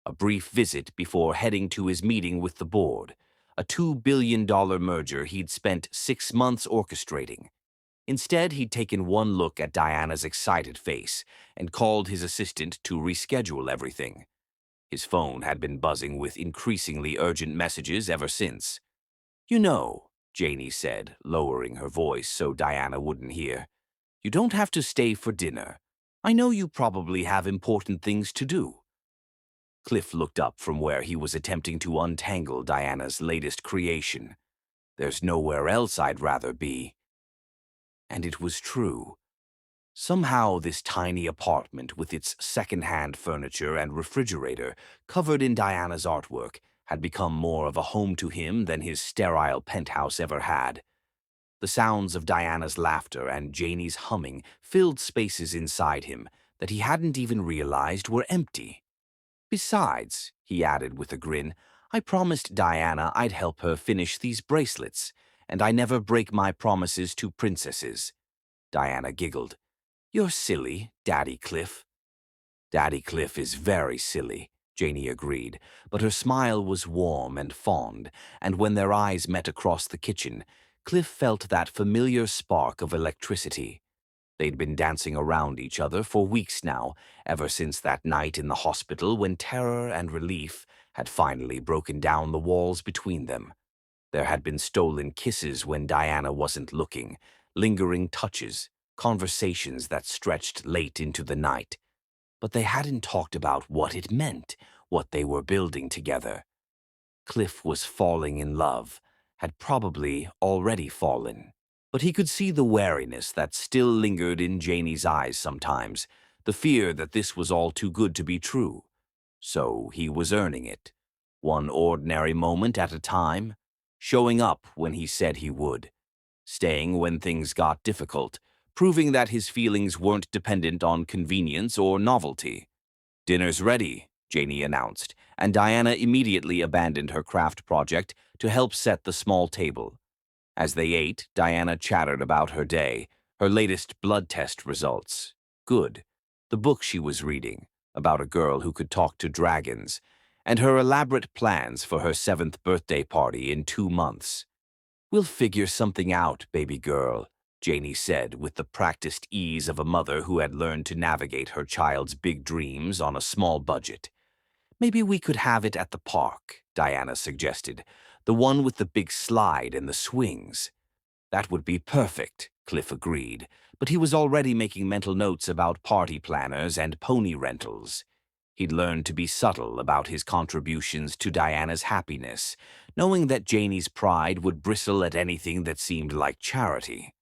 A brief visit before heading to his meeting with the board, a $2 billion merger he'd spent 6 months orchestrating. Instead, he'd taken one look at Diana's excited face and called his assistant to reschedule everything. His phone had been buzzing with increasingly urgent messages ever since. "You know," Janie said, lowering her voice so Diana wouldn't hear, "you don't have to stay for dinner. I know you probably have important things to do." Cliff looked up from where he was attempting to untangle Diana's latest creation. "There's nowhere else I'd rather be." And it was true. Somehow this tiny apartment with its second-hand furniture and refrigerator covered in Diana's artwork had become more of a home to him than his sterile penthouse ever had. The sounds of Diana's laughter and Janie's humming filled spaces inside him that he hadn't even realized were empty. "Besides," he added with a grin, "I promised Diana I'd help her finish these bracelets, and I never break my promises to princesses." Diana giggled. "You're silly, Daddy Cliff." "Daddy Cliff is very silly," Janie agreed, but her smile was warm and fond, and when their eyes met across the kitchen, Cliff felt that familiar spark of electricity. They'd been dancing around each other for weeks now, ever since that night in the hospital when terror and relief had finally broken down the walls between them. There had been stolen kisses when Diana wasn't looking, lingering touches, conversations that stretched late into the night. But they hadn't talked about what it meant, what they were building together. Cliff was falling in love, had probably already fallen. But he could see the wariness that still lingered in Janie's eyes sometimes, the fear that this was all too good to be true. So he was earning it, one ordinary moment at a time, showing up when he said he would, staying when things got difficult, proving that his feelings weren't dependent on convenience or novelty. "Dinner's ready," Janie announced, and Diana immediately abandoned her craft project to help set the small table. As they ate, Diana chattered about her day, her latest blood test results. Good. The book she was reading, about a girl who could talk to dragons, and her elaborate plans for her 7th birthday party in 2 months. "We'll figure something out, baby girl," Janie said with the practiced ease of a mother who had learned to navigate her child's big dreams on a small budget. "Maybe we could have it at the park," Diana suggested, "the one with the big slide and the swings." "That would be perfect," Cliff agreed, but he was already making mental notes about party planners and pony rentals. He'd learned to be subtle about his contributions to Diana's happiness, knowing that Janie's pride would bristle at anything that seemed like charity.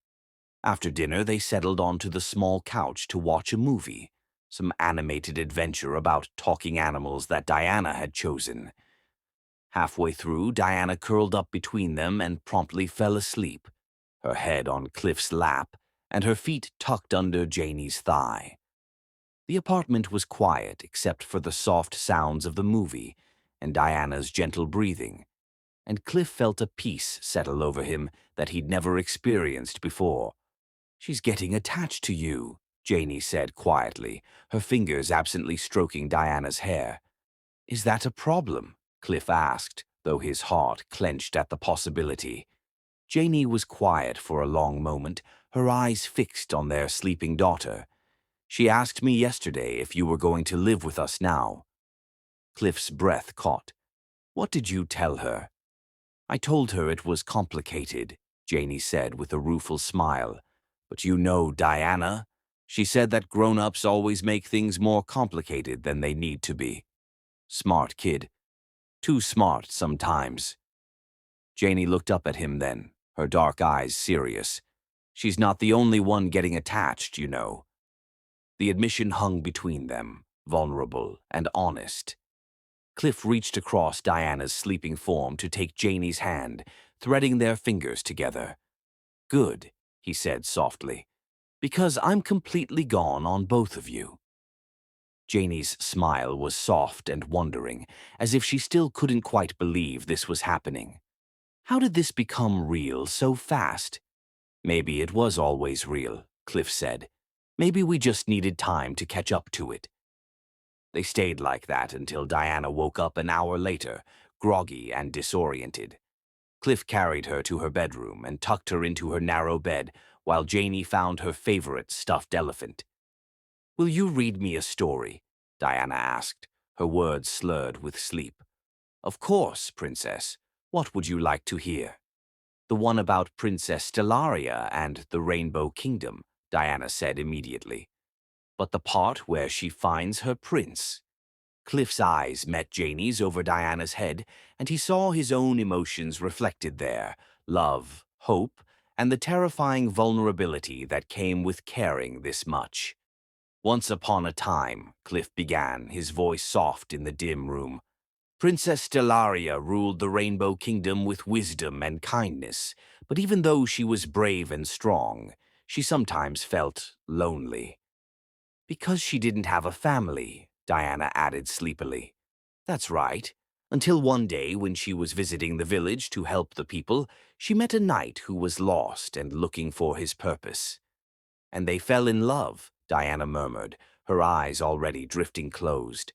After dinner, they settled onto the small couch to watch a movie, some animated adventure about talking animals that Diana had chosen. Halfway through, Diana curled up between them and promptly fell asleep, her head on Cliff's lap and her feet tucked under Janie's thigh. The apartment was quiet except for the soft sounds of the movie and Diana's gentle breathing, and Cliff felt a peace settle over him that he'd never experienced before. "She's getting attached to you," Janie said quietly, her fingers absently stroking Diana's hair. Is that a problem? Cliff asked, though his heart clenched at the possibility. Janie was quiet for a long moment, her eyes fixed on their sleeping daughter. She asked me yesterday if you were going to live with us now. Cliff's breath caught. What did you tell her? I told her it was complicated, Janie said with a rueful smile. But you know Diana. She said that grown-ups always make things more complicated than they need to be. Smart kid. Too smart sometimes. Janie looked up at him then, her dark eyes serious. She's not the only one getting attached, you know. The admission hung between them, vulnerable and honest. Cliff reached across Diana's sleeping form to take Janie's hand, threading their fingers together. Good, he said softly, because I'm completely gone on both of you. Janie's smile was soft and wondering, as if she still couldn't quite believe this was happening. How did this become real so fast? Maybe it was always real, Cliff said. Maybe we just needed time to catch up to it. They stayed like that until Diana woke up an hour later, groggy and disoriented. Cliff carried her to her bedroom and tucked her into her narrow bed while Janie found her favorite stuffed elephant. Will you read me a story? Diana asked, her words slurred with sleep. Of course, Princess. What would you like to hear? The one about Princess Stellaria and the Rainbow Kingdom, Diana said immediately. But the part where she finds her prince. Cliff's eyes met Janie's over Diana's head, and he saw his own emotions reflected there, love, hope, and the terrifying vulnerability that came with caring this much. Once upon a time, Cliff began, his voice soft in the dim room. Princess Stellaria ruled the Rainbow Kingdom with wisdom and kindness, but even though she was brave and strong, she sometimes felt lonely. Because she didn't have a family, Diana added sleepily. That's right. Until one day when she was visiting the village to help the people, she met a knight who was lost and looking for his purpose. And they fell in love, Diana murmured, her eyes already drifting closed.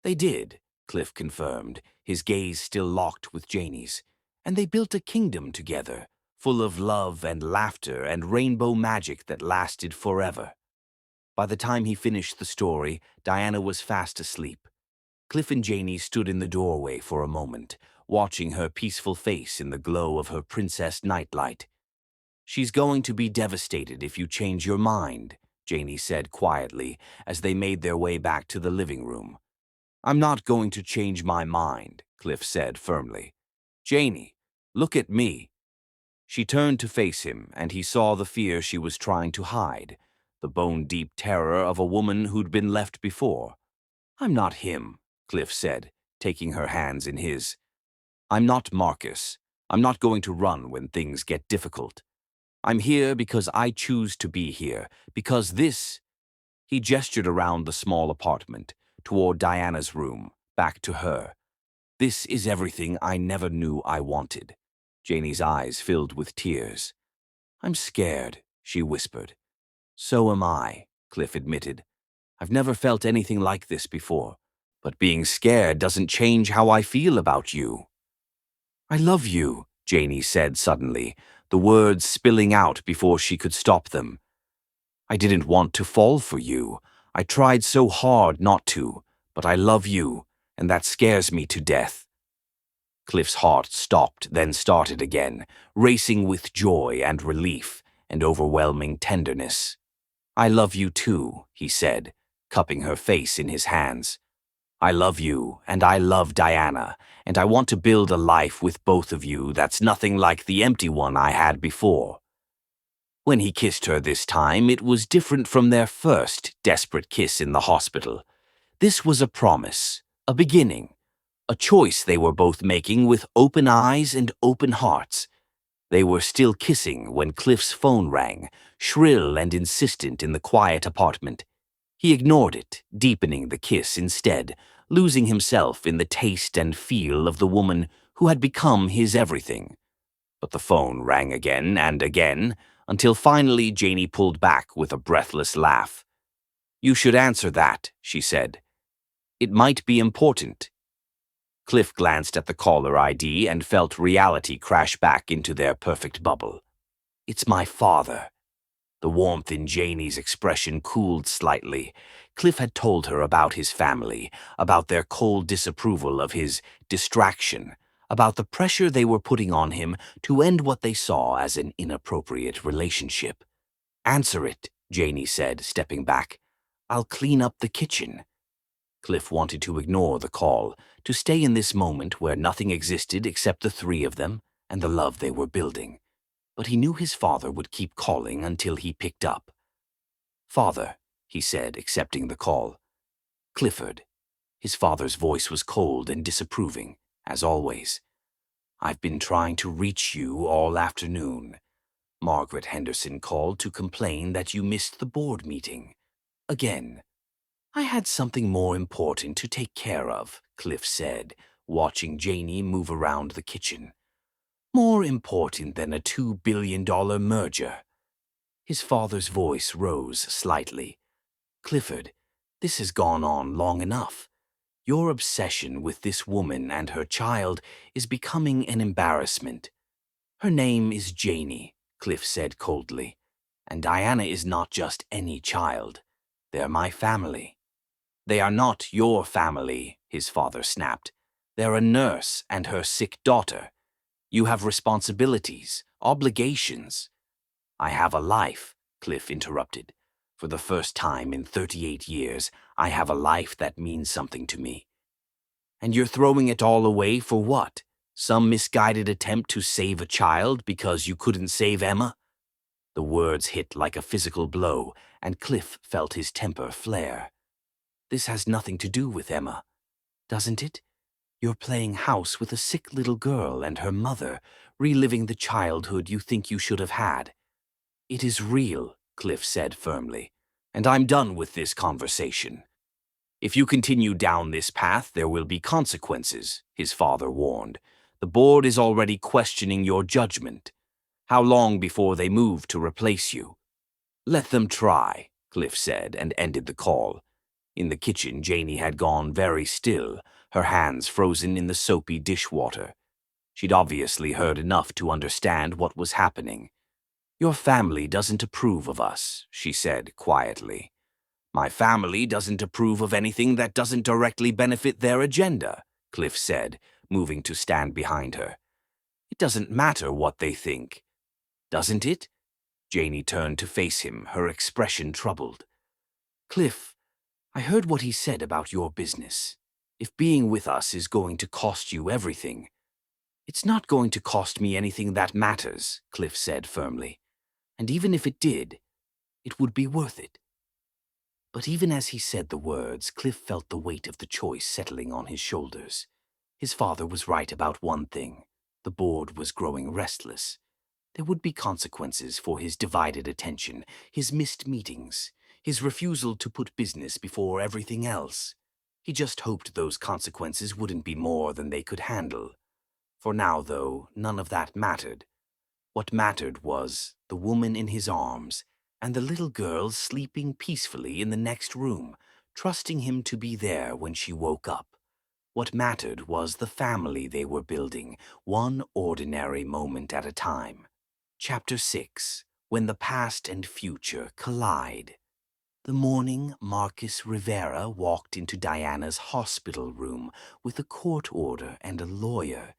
They did, Cliff confirmed, his gaze still locked with Janie's. And they built a kingdom together, full of love and laughter and rainbow magic that lasted forever. By the time he finished the story, Diana was fast asleep. Cliff and Janie stood in the doorway for a moment, watching her peaceful face in the glow of her princess nightlight. She's going to be devastated if you change your mind, Janie said quietly as they made their way back to the living room. I'm not going to change my mind, Cliff said firmly. Janie, look at me. She turned to face him, and he saw the fear she was trying to hide, the bone-deep terror of a woman who'd been left before. I'm not him, Cliff said, taking her hands in his. I'm not Marcus. I'm not going to run when things get difficult. I'm here because I choose to be here, because this... He gestured around the small apartment, toward Diana's room, back to her. This is everything I never knew I wanted. Janie's eyes filled with tears. I'm scared, she whispered. So am I, Cliff admitted. I've never felt anything like this before, but being scared doesn't change how I feel about you. I love you, Janie said suddenly, the words spilling out before she could stop them. I didn't want to fall for you. I tried so hard not to, but I love you, and that scares me to death. Cliff's heart stopped, then started again, racing with joy and relief and overwhelming tenderness. I love you too, he said, cupping her face in his hands. I love you, and I love Diana, and I want to build a life with both of you that's nothing like the empty one I had before. When he kissed her this time, it was different from their first desperate kiss in the hospital. This was a promise, a beginning, a choice they were both making with open eyes and open hearts. They were still kissing when Cliff's phone rang, shrill and insistent in the quiet apartment. He ignored it, deepening the kiss instead, losing himself in the taste and feel of the woman who had become his everything. But the phone rang again and again, until finally Janie pulled back with a breathless laugh. "You should answer that," she said. "It might be important." Cliff glanced at the caller ID and felt reality crash back into their perfect bubble. "It's my father." The warmth in Janie's expression cooled slightly. Cliff had told her about his family, about their cold disapproval of his distraction, about the pressure they were putting on him to end what they saw as an inappropriate relationship. "Answer it," Janie said, stepping back. "I'll clean up the kitchen." Cliff wanted to ignore the call, to stay in this moment where nothing existed except the three of them and the love they were building. But he knew his father would keep calling until he picked up. "Father," he said, accepting the call. "Clifford." His father's voice was cold and disapproving, as always. "I've been trying to reach you all afternoon. Margaret Henderson called to complain that you missed the board meeting. Again." "I had something more important to take care of," Cliff said, watching Janie move around the kitchen. "More important than a $2 billion merger." His father's voice rose slightly. "Clifford, this has gone on long enough. Your obsession with this woman and her child is becoming an embarrassment." "Her name is Janie," Cliff said coldly. "And Diana is not just any child. They're my family." "They are not your family," his father snapped. "They're a nurse and her sick daughter. You have responsibilities, obligations." "I have a life," Cliff interrupted. "For the first time in 38 years, I have a life that means something to me." "And you're throwing it all away for what? Some misguided attempt to save a child because you couldn't save Emma?" The words hit like a physical blow, and Cliff felt his temper flare. "This has nothing to do with Emma, doesn't it? You're playing house with a sick little girl and her mother, reliving the childhood you think you should have had." "It is real," Cliff said firmly, "and I'm done with this conversation." "If you continue down this path, there will be consequences," his father warned. "The board is already questioning your judgment. How long before they move to replace you?" "Let them try," Cliff said, and ended the call. In the kitchen, Janie had gone very still, her hands frozen in the soapy dishwater. She'd obviously heard enough to understand what was happening. "Your family doesn't approve of us," she said quietly. "My family doesn't approve of anything that doesn't directly benefit their agenda," Cliff said, moving to stand behind her. "It doesn't matter what they think." "Doesn't it?" Janie turned to face him, her expression troubled. "Cliff, I heard what he said about your business. If being with us is going to cost you everything—" "It's not going to cost me anything that matters," Cliff said firmly. "And even if it did, it would be worth it." But even as he said the words, Cliff felt the weight of the choice settling on his shoulders. His father was right about one thing. The board was growing restless. There would be consequences for his divided attention, his missed meetings, his refusal to put business before everything else. He just hoped those consequences wouldn't be more than they could handle. For now, though, none of that mattered. What mattered was the woman in his arms and the little girl sleeping peacefully in the next room, trusting him to be there when she woke up. What mattered was the family they were building, one ordinary moment at a time. Chapter 6. When the Past and Future Collide. The morning Marcus Rivera walked into Diana's hospital room with a court order and a lawyer,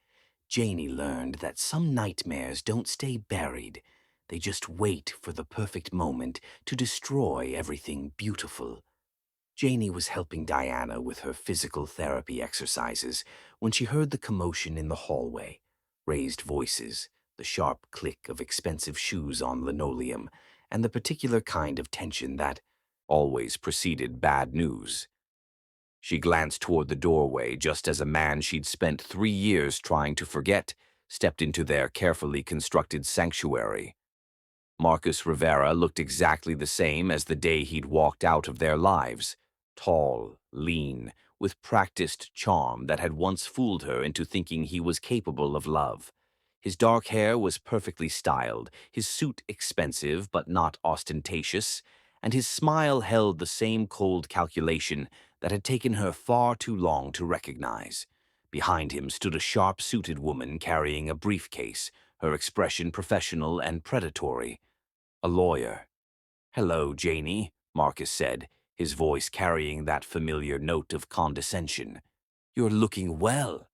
Janie learned that some nightmares don't stay buried. They just wait for the perfect moment to destroy everything beautiful. Janie was helping Diana with her physical therapy exercises when she heard the commotion in the hallway. Raised voices, the sharp click of expensive shoes on linoleum, and the particular kind of tension that always preceded bad news. She glanced toward the doorway just as a man she'd spent 3 years trying to forget stepped into their carefully constructed sanctuary. Marcus Rivera looked exactly the same as the day he'd walked out of their lives. Tall, lean, with practiced charm that had once fooled her into thinking he was capable of love. His dark hair was perfectly styled, his suit expensive but not ostentatious, and his smile held the same cold calculation that had taken her far too long to recognize. Behind him stood a sharp-suited woman carrying a briefcase, her expression professional and predatory. A lawyer. "Hello, Janie," Marcus said, his voice carrying that familiar note of condescension. "You're looking well."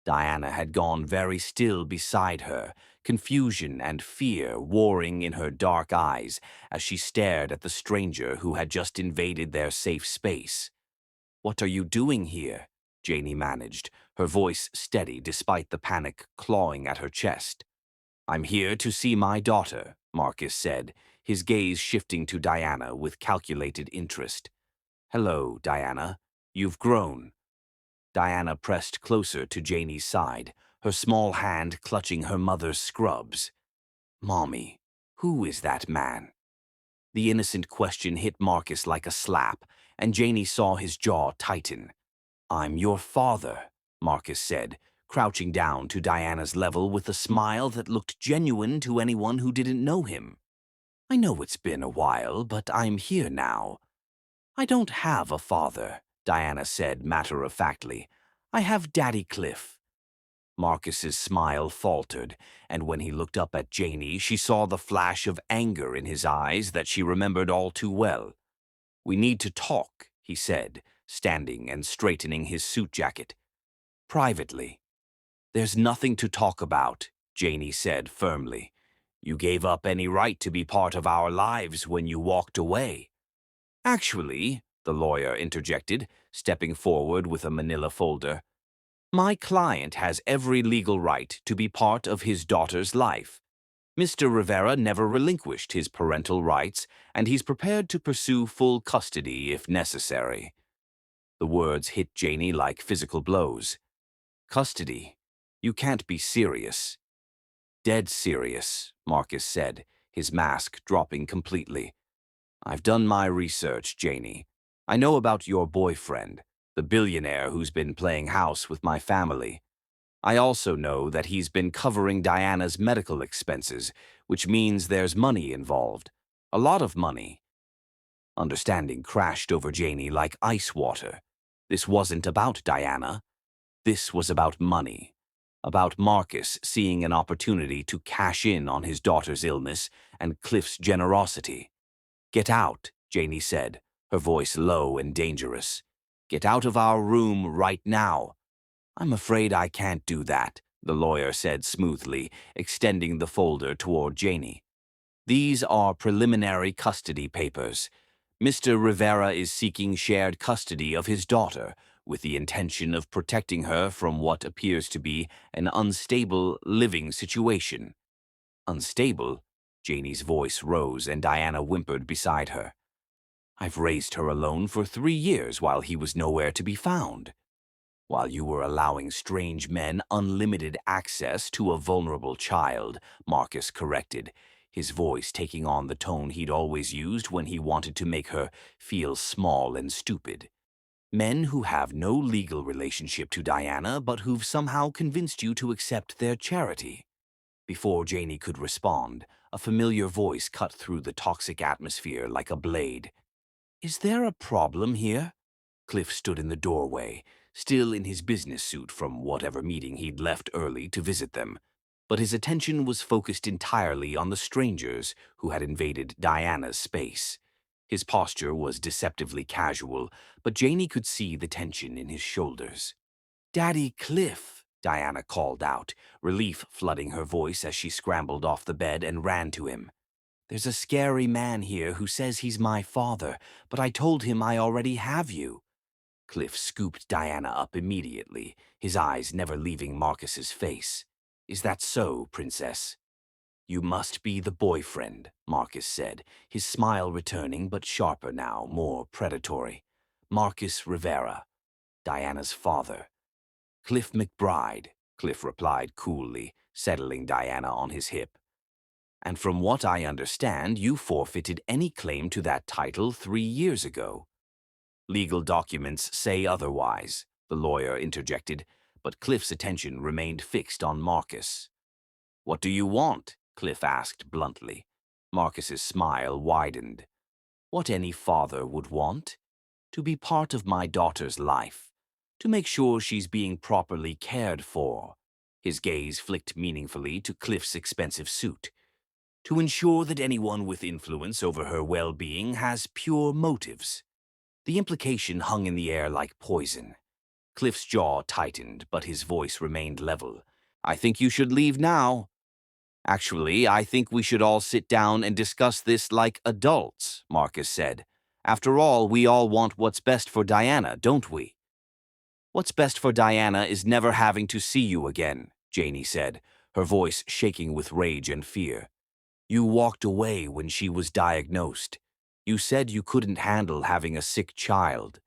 Diana had gone very still beside her, confusion and fear warring in her dark eyes as she stared at the stranger who had just invaded their safe space. "What are you doing here?" Janie managed, her voice steady despite the panic clawing at her chest. "I'm here to see my daughter," Marcus said, his gaze shifting to Diana with calculated interest. "Hello, Diana. You've grown." Diana pressed closer to Janie's side, her small hand clutching her mother's scrubs. "Mommy, who is that man?" The innocent question hit Marcus like a slap, and Janie saw his jaw tighten. "I'm your father," Marcus said, crouching down to Diana's level with a smile that looked genuine to anyone who didn't know him. "I know it's been a while, but I'm here now." "I don't have a father," Diana said matter-of-factly. "I have Daddy Cliff." Marcus's smile faltered, and when he looked up at Janie, she saw the flash of anger in his eyes that she remembered all too well. "We need to talk," he said, standing and straightening his suit jacket. "Privately." "There's nothing to talk about," Janie said firmly. "You gave up any right to be part of our lives when you walked away." "Actually," the lawyer interjected, stepping forward with a manila folder, "my client has every legal right to be part of his daughter's life. Mr. Rivera never relinquished his parental rights, and he's prepared to pursue full custody if necessary." The words hit Janie like physical blows. "Custody? You can't be serious." "Dead serious," Marcus said, his mask dropping completely. "I've done my research, Janie. I know about your boyfriend, the billionaire who's been playing house with my family. I also know that he's been covering Diana's medical expenses, which means there's money involved. A lot of money." Understanding crashed over Janie like ice water. This wasn't about Diana. This was about money. About Marcus seeing an opportunity to cash in on his daughter's illness and Cliff's generosity. "Get out," Janie said, her voice low and dangerous. "Get out of our room right now." "I'm afraid I can't do that," the lawyer said smoothly, extending the folder toward Janie. "These are preliminary custody papers. Mr. Rivera is seeking shared custody of his daughter, with the intention of protecting her from what appears to be an unstable living situation." "Unstable?" Janie's voice rose and Diana whimpered beside her. "I've raised her alone for 3 years while he was nowhere to be found." "While you were allowing strange men unlimited access to a vulnerable child," Marcus corrected, his voice taking on the tone he'd always used when he wanted to make her feel small and stupid. "Men who have no legal relationship to Diana but who've somehow convinced you to accept their charity." Before Janie could respond, a familiar voice cut through the toxic atmosphere like a blade. "Is there a problem here?" Cliff stood in the doorway, still in his business suit from whatever meeting he'd left early to visit them, but his attention was focused entirely on the strangers who had invaded Diana's space. His posture was deceptively casual, but Janie could see the tension in his shoulders. "Daddy Cliff," Diana called out, relief flooding her voice as she scrambled off the bed and ran to him. "There's a scary man here who says he's my father, but I told him I already have you." Cliff scooped Diana up immediately, his eyes never leaving Marcus's face. "Is that so, Princess?" "You must be the boyfriend," Marcus said, his smile returning but sharper now, more predatory. "Marcus Rivera, Diana's father." "Cliff McBride," Cliff replied coolly, settling Diana on his hip. "And from what I understand, you forfeited any claim to that title 3 years ago." "Legal documents say otherwise," the lawyer interjected, but Cliff's attention remained fixed on Marcus. "What do you want?" Cliff asked bluntly. Marcus's smile widened. "What any father would want. To be part of my daughter's life. To make sure she's being properly cared for." His gaze flicked meaningfully to Cliff's expensive suit. "To ensure that anyone with influence over her well-being has pure motives." The implication hung in the air like poison. Cliff's jaw tightened, but his voice remained level. "I think you should leave now." "Actually, I think we should all sit down and discuss this like adults," Marcus said. "After all, we all want what's best for Diana, don't we?" "What's best for Diana is never having to see you again," Janie said, her voice shaking with rage and fear. "You walked away when she was diagnosed. You said you couldn't handle having a sick child."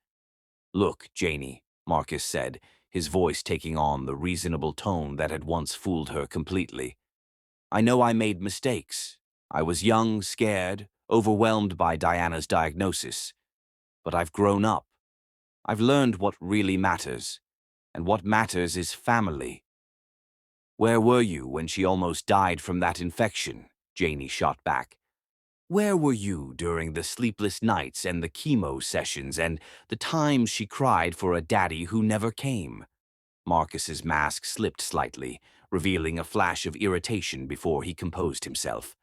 "Look, Janie," Marcus said, his voice taking on the reasonable tone that had once fooled her completely. "I know I made mistakes. I was young, scared, overwhelmed by Diana's diagnosis. But I've grown up. I've learned what really matters. And what matters is family." "Where were you when she almost died from that infection?" Janie shot back. "Where were you during the sleepless nights and the chemo sessions and the times she cried for a daddy who never came?" Marcus's mask slipped slightly, revealing a flash of irritation before he composed himself.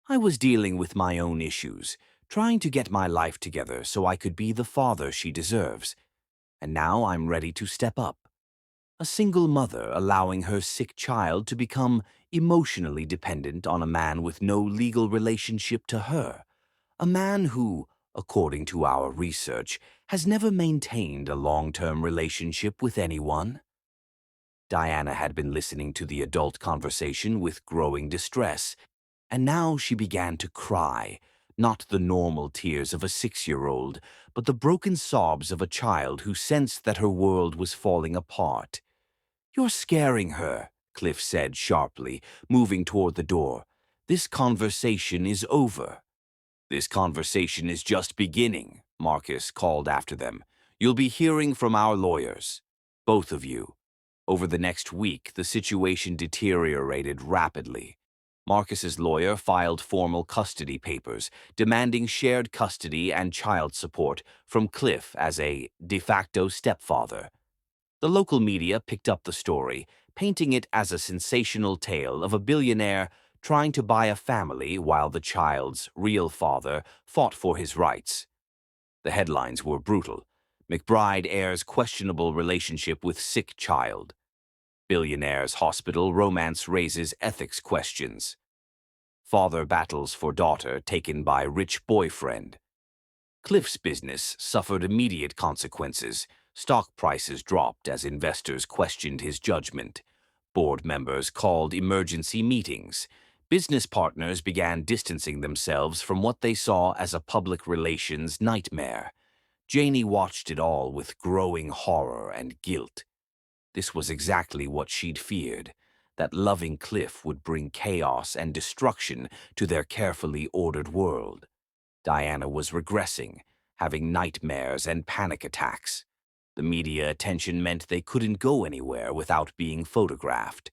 "I was dealing with my own issues, trying to get my life together so I could be the father she deserves. And now I'm ready to step up. A single mother allowing her sick child to become emotionally dependent on a man with no legal relationship to her. A man who, according to our research, has never maintained a long-term relationship with anyone." Diana had been listening to the adult conversation with growing distress, and now she began to cry, not the normal tears of a 6-year-old, but the broken sobs of a child who sensed that her world was falling apart. "You're scaring her," Cliff said sharply, moving toward the door. "This conversation is over." "This conversation is just beginning," Marcus called after them. "You'll be hearing from our lawyers. Both of you." Over the next week, the situation deteriorated rapidly. Marcus's lawyer filed formal custody papers, demanding shared custody and child support from Cliff as a de facto stepfather. The local media picked up the story, painting it as a sensational tale of a billionaire trying to buy a family while the child's real father fought for his rights. The headlines were brutal. McBride airs questionable relationship with sick child. Billionaire's hospital romance raises ethics questions. Father battles for daughter taken by rich boyfriend. Cliff's business suffered immediate consequences. Stock prices dropped as investors questioned his judgment. Board members called emergency meetings. Business partners began distancing themselves from what they saw as a public relations nightmare. Janie watched it all with growing horror and guilt. This was exactly what she'd feared, that loving Cliff would bring chaos and destruction to their carefully ordered world. Diana was regressing, having nightmares and panic attacks. The media attention meant they couldn't go anywhere without being photographed.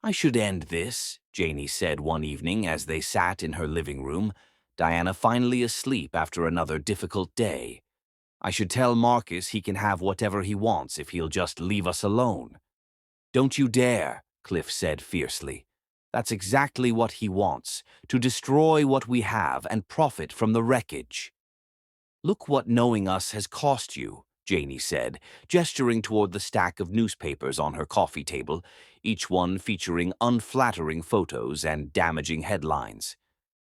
"I should end this," Janie said one evening as they sat in her living room, Diana finally asleep after another difficult day. "I should tell Marcus he can have whatever he wants if he'll just leave us alone." "Don't you dare," Cliff said fiercely. "That's exactly what he wants, to destroy what we have and profit from the wreckage." "Look what knowing us has cost you," Janie said, gesturing toward the stack of newspapers on her coffee table, each one featuring unflattering photos and damaging headlines.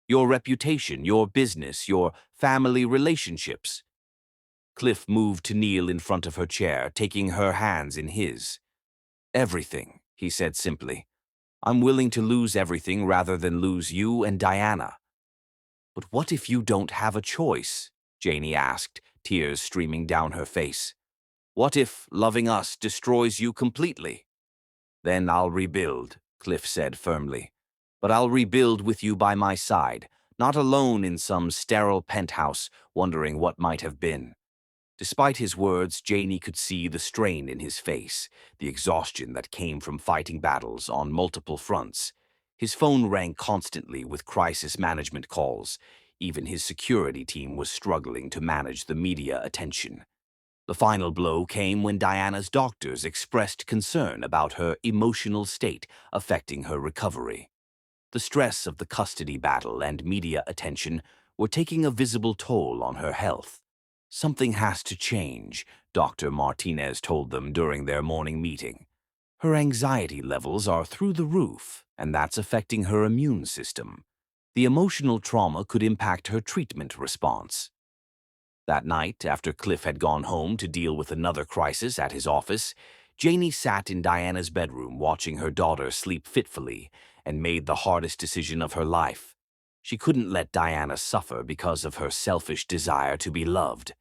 "Your reputation, your business, your family relationships." Cliff moved to kneel in front of her chair, taking her hands in his. "Everything," he said simply. "I'm willing to lose everything rather than lose you and Diana." "But what if you don't have a choice?" Janie asked, tears streaming down her face. "What if loving us destroys you completely?" "Then I'll rebuild," Cliff said firmly. "But I'll rebuild with you by my side, not alone in some sterile penthouse wondering what might have been." Despite his words, Janie could see the strain in his face, the exhaustion that came from fighting battles on multiple fronts. His phone rang constantly with crisis management calls. Even his security team was struggling to manage the media attention. The final blow came when Diana's doctors expressed concern about her emotional state affecting her recovery. The stress of the custody battle and media attention were taking a visible toll on her health. Something has to change, Dr. Martinez told them during their morning meeting. Her anxiety levels are through the roof, and that's affecting her immune system. The emotional trauma could impact her treatment response. That night, after Cliff had gone home to deal with another crisis at his office, Janie sat in Diana's bedroom watching her daughter sleep fitfully and made the hardest decision of her life. She couldn't let Diana suffer because of her selfish desire to be loved.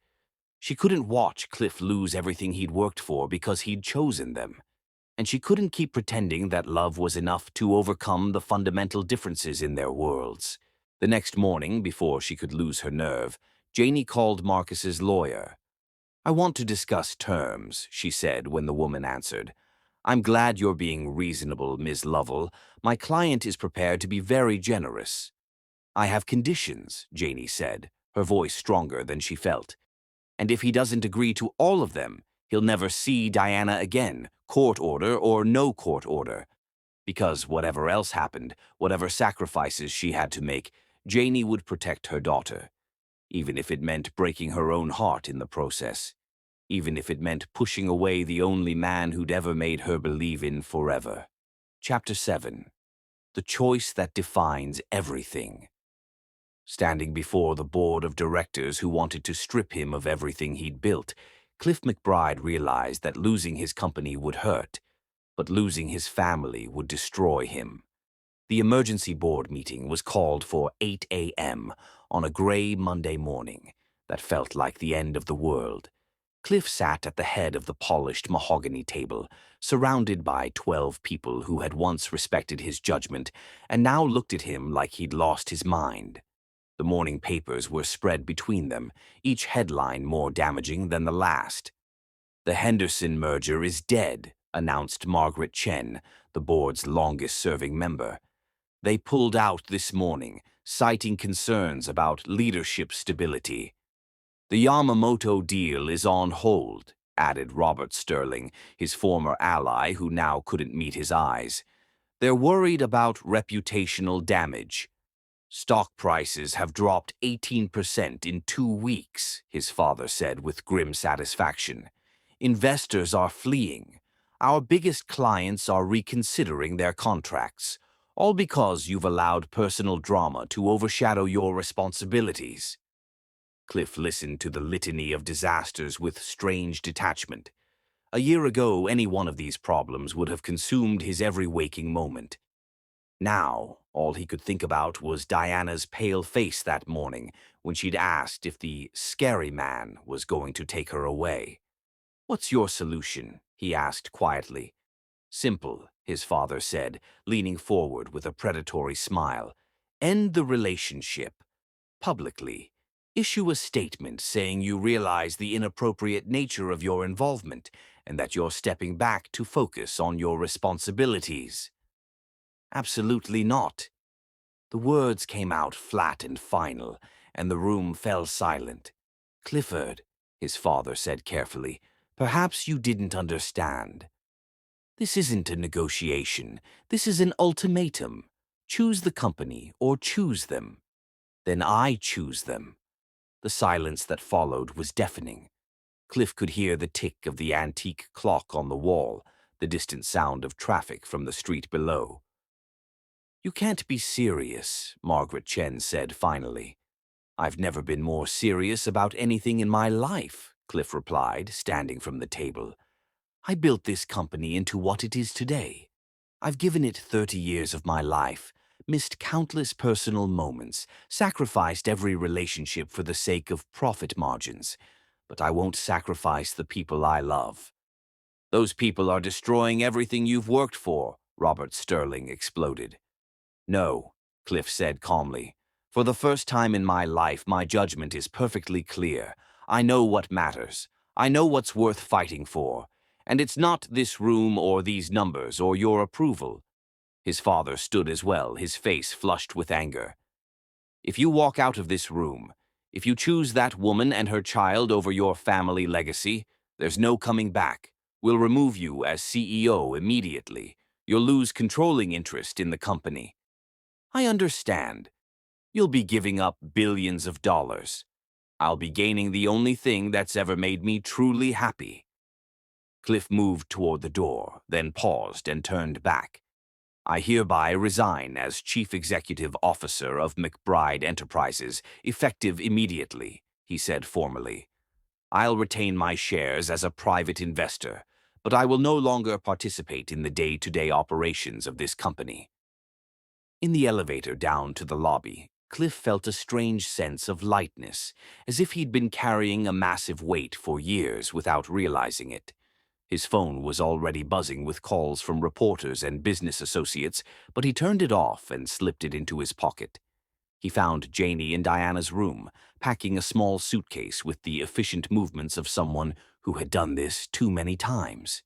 She couldn't watch Cliff lose everything he'd worked for because he'd chosen them. And she couldn't keep pretending that love was enough to overcome the fundamental differences in their worlds. The next morning, before she could lose her nerve, Janie called Marcus's lawyer. "I want to discuss terms," she said when the woman answered. "I'm glad you're being reasonable, Ms. Lovell. My client is prepared to be very generous." "I have conditions," Janie said, her voice stronger than she felt. "And if he doesn't agree to all of them, he'll never see Diana again, court order or no court order. Because whatever else happened, whatever sacrifices she had to make, Janie would protect her daughter. Even if it meant breaking her own heart in the process. Even if it meant pushing away the only man who'd ever made her believe in forever." Chapter 7. The Choice That Defines Everything. Standing before the board of directors who wanted to strip him of everything he'd built, Cliff McBride realized that losing his company would hurt, but losing his family would destroy him. The emergency board meeting was called for 8 a.m. on a gray Monday morning that felt like the end of the world. Cliff sat at the head of the polished mahogany table, surrounded by 12 people who had once respected his judgment and now looked at him like he'd lost his mind. The morning papers were spread between them, each headline more damaging than the last. "The Henderson merger is dead," announced Margaret Chen, the board's longest-serving member. "They pulled out this morning, citing concerns about leadership stability." "The Yamamoto deal is on hold," added Robert Sterling, his former ally who now couldn't meet his eyes. "They're worried about reputational damage." "Stock prices have dropped 18% in 2 weeks," his father said with grim satisfaction. "Investors are fleeing. Our biggest clients are reconsidering their contracts, all because you've allowed personal drama to overshadow your responsibilities." Cliff listened to the litany of disasters with strange detachment. A year ago, any one of these problems would have consumed his every waking moment. Now, all he could think about was Diana's pale face that morning when she'd asked if the scary man was going to take her away. "What's your solution?" he asked quietly. "Simple," his father said, leaning forward with a predatory smile. "End the relationship. Publicly. Issue a statement saying you realize the inappropriate nature of your involvement and that you're stepping back to focus on your responsibilities." "Absolutely not." The words came out flat and final, and the room fell silent. "Clifford," his father said carefully, "perhaps you didn't understand. This isn't a negotiation. This is an ultimatum. Choose the company or choose them. Then I choose them." The silence that followed was deafening. Cliff could hear the tick of the antique clock on the wall, the distant sound of traffic from the street below. "You can't be serious," Margaret Chen said finally. "I've never been more serious about anything in my life," Cliff replied, standing from the table. "I built this company into what it is today. I've given it 30 years of my life, missed countless personal moments, sacrificed every relationship for the sake of profit margins, but I won't sacrifice the people I love." "Those people are destroying everything you've worked for," Robert Sterling exploded. "No," Cliff said calmly. "For the first time in my life, my judgment is perfectly clear. I know what matters. I know what's worth fighting for. And it's not this room or these numbers or your approval. His father stood as well, his face flushed with anger. "If you walk out of this room, if you choose that woman and her child over your family legacy, there's no coming back. We'll remove you as CEO immediately. You'll lose controlling interest in the company." "I understand. You'll be giving up billions of dollars. I'll be gaining the only thing that's ever made me truly happy." Cliff moved toward the door, then paused and turned back. "I hereby resign as Chief Executive Officer of McBride Enterprises, effective immediately," he said formally. "I'll retain my shares as a private investor, but I will no longer participate in the day-to-day operations of this company." In the elevator down to the lobby, Cliff felt a strange sense of lightness, as if he'd been carrying a massive weight for years without realizing it. His phone was already buzzing with calls from reporters and business associates, but he turned it off and slipped it into his pocket. He found Janie in Diana's room, packing a small suitcase with the efficient movements of someone who had done this too many times.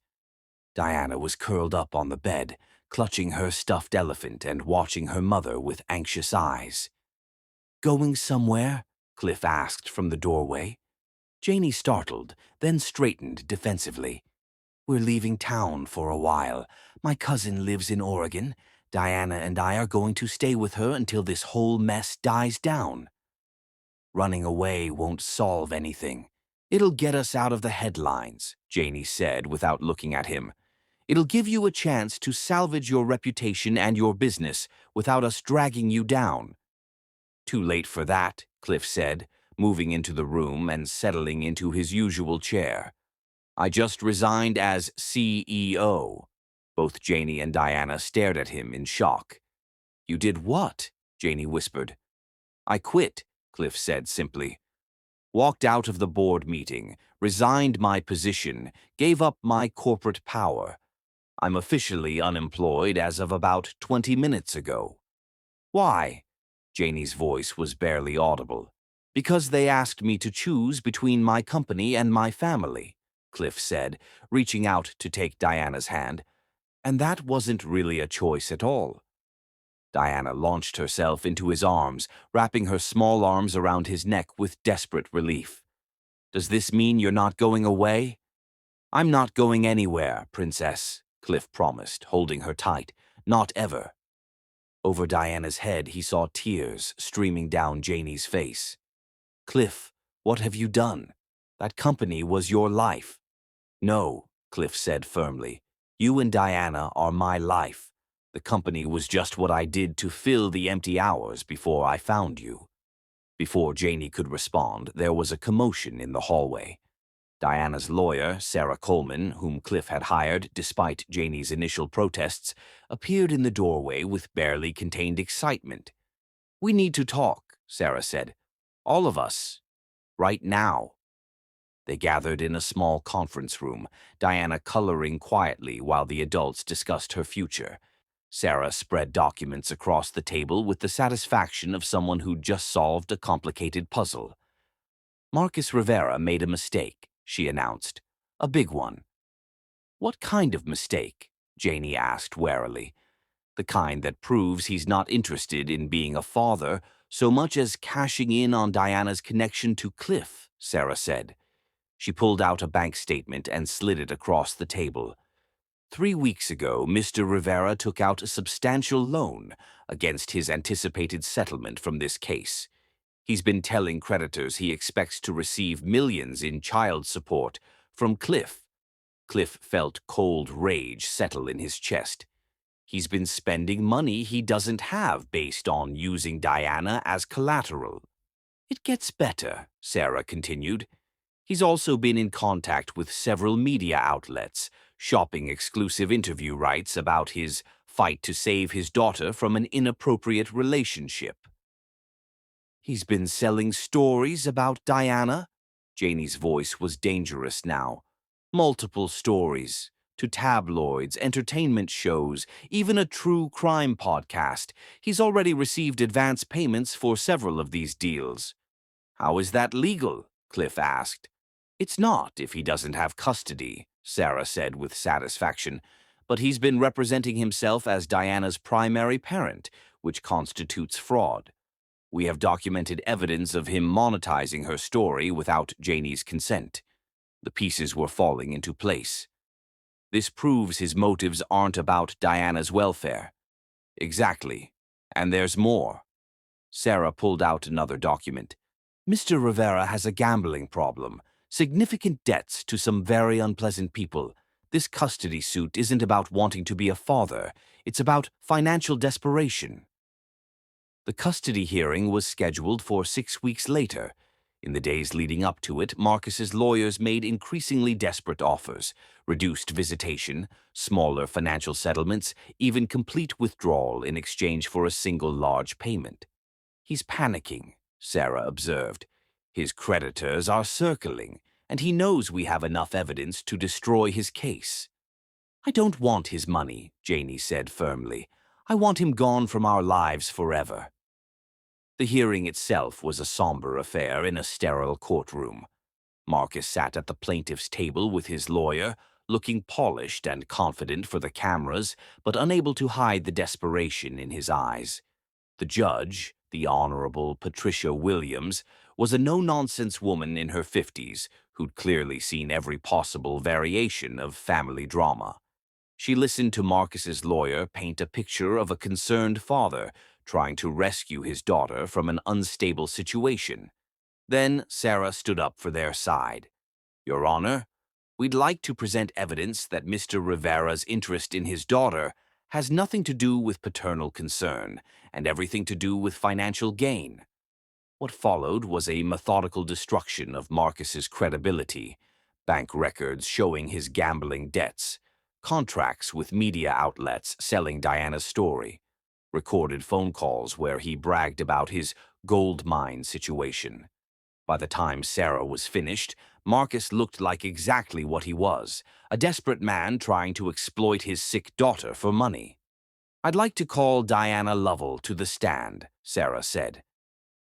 Diana was curled up on the bed, clutching her stuffed elephant and watching her mother with anxious eyes. "Going somewhere?" Cliff asked from the doorway. Janie startled, then straightened defensively. "We're leaving town for a while. My cousin lives in Oregon. Diana and I are going to stay with her until this whole mess dies down." "Running away won't solve anything. It'll get us out of the headlines," Janie said without looking at him. "It'll give you a chance to salvage your reputation and your business without us dragging you down." "Too late for that," Cliff said, moving into the room and settling into his usual chair. "I just resigned as CEO." Both Janie and Diana stared at him in shock. "You did what?" Janie whispered. "I quit," Cliff said simply. "Walked out of the board meeting, resigned my position, gave up my corporate power. I'm officially unemployed as of about 20 minutes ago." "Why?" Janie's voice was barely audible. "Because they asked me to choose between my company and my family," Cliff said, reaching out to take Diana's hand. "And that wasn't really a choice at all." Diana launched herself into his arms, wrapping her small arms around his neck with desperate relief. "Does this mean you're not going away?" "I'm not going anywhere, Princess," Cliff promised, holding her tight. "Not ever." Over Diana's head, he saw tears streaming down Janie's face. "Cliff, what have you done? That company was your life." "No," Cliff said firmly. "You and Diana are my life. The company was just what I did to fill the empty hours before I found you." Before Janie could respond, there was a commotion in the hallway. Diana's lawyer, Sarah Coleman, whom Cliff had hired despite Janie's initial protests, appeared in the doorway with barely contained excitement. "We need to talk," Sarah said. "All of us. Right now." They gathered in a small conference room, Diana coloring quietly while the adults discussed her future. Sarah spread documents across the table with the satisfaction of someone who'd just solved a complicated puzzle. "Marcus Rivera made a mistake," she announced. "A big one." "What kind of mistake?" Janie asked warily. "The kind that proves he's not interested in being a father so much as cashing in on Diana's connection to Cliff," Sarah said. She pulled out a bank statement and slid it across the table. 3 weeks ago, Mr. Rivera took out a substantial loan against his anticipated settlement from this case. He's been telling creditors he expects to receive millions in child support from Cliff. Cliff felt cold rage settle in his chest. He's been spending money he doesn't have based on using Diana as collateral. "It gets better," Sarah continued. "He's also been in contact with several media outlets, shopping exclusive interview rights about his fight to save his daughter from an inappropriate relationship." "He's been selling stories about Diana?" Janie's voice was dangerous now. "Multiple stories. To tabloids, entertainment shows, even a true crime podcast. He's already received advance payments for several of these deals." "How is that legal?" Cliff asked. "It's not if he doesn't have custody," Sarah said with satisfaction. but he's been representing himself as Diana's primary parent, which constitutes fraud. We have documented evidence of him monetizing her story without Janie's consent. The pieces were falling into place. This proves his motives aren't about Diana's welfare. Exactly. And there's more. Sarah pulled out another document. Mr. Rivera has a gambling problem, significant debts to some very unpleasant people. This custody suit isn't about wanting to be a father. It's about financial desperation. The custody hearing was scheduled for 6 weeks later. In the days leading up to it, Marcus's lawyers made increasingly desperate offers: reduced visitation, smaller financial settlements, even complete withdrawal in exchange for a single large payment. "He's panicking," Sarah observed. "His creditors are circling, and he knows we have enough evidence to destroy his case." "I don't want his money," Janie said firmly. "I want him gone from our lives forever." The hearing itself was a somber affair in a sterile courtroom. Marcus sat at the plaintiff's table with his lawyer, looking polished and confident for the cameras, but unable to hide the desperation in his eyes. The judge, the Honorable Patricia Williams, was a no-nonsense woman in her 50s who'd clearly seen every possible variation of family drama. She listened to Marcus's lawyer paint a picture of a concerned father trying to rescue his daughter from an unstable situation. Then Sarah stood up for their side. "Your Honor, we'd like to present evidence that Mr. Rivera's interest in his daughter has nothing to do with paternal concern and everything to do with financial gain." What followed was a methodical destruction of Marcus's credibility: bank records showing his gambling debts, contracts with media outlets selling Diana's story, recorded phone calls where he bragged about his gold mine situation. By the time Sarah was finished, Marcus looked like exactly what he was: a desperate man trying to exploit his sick daughter for money. "I'd like to call Diana Lovell to the stand," Sarah said.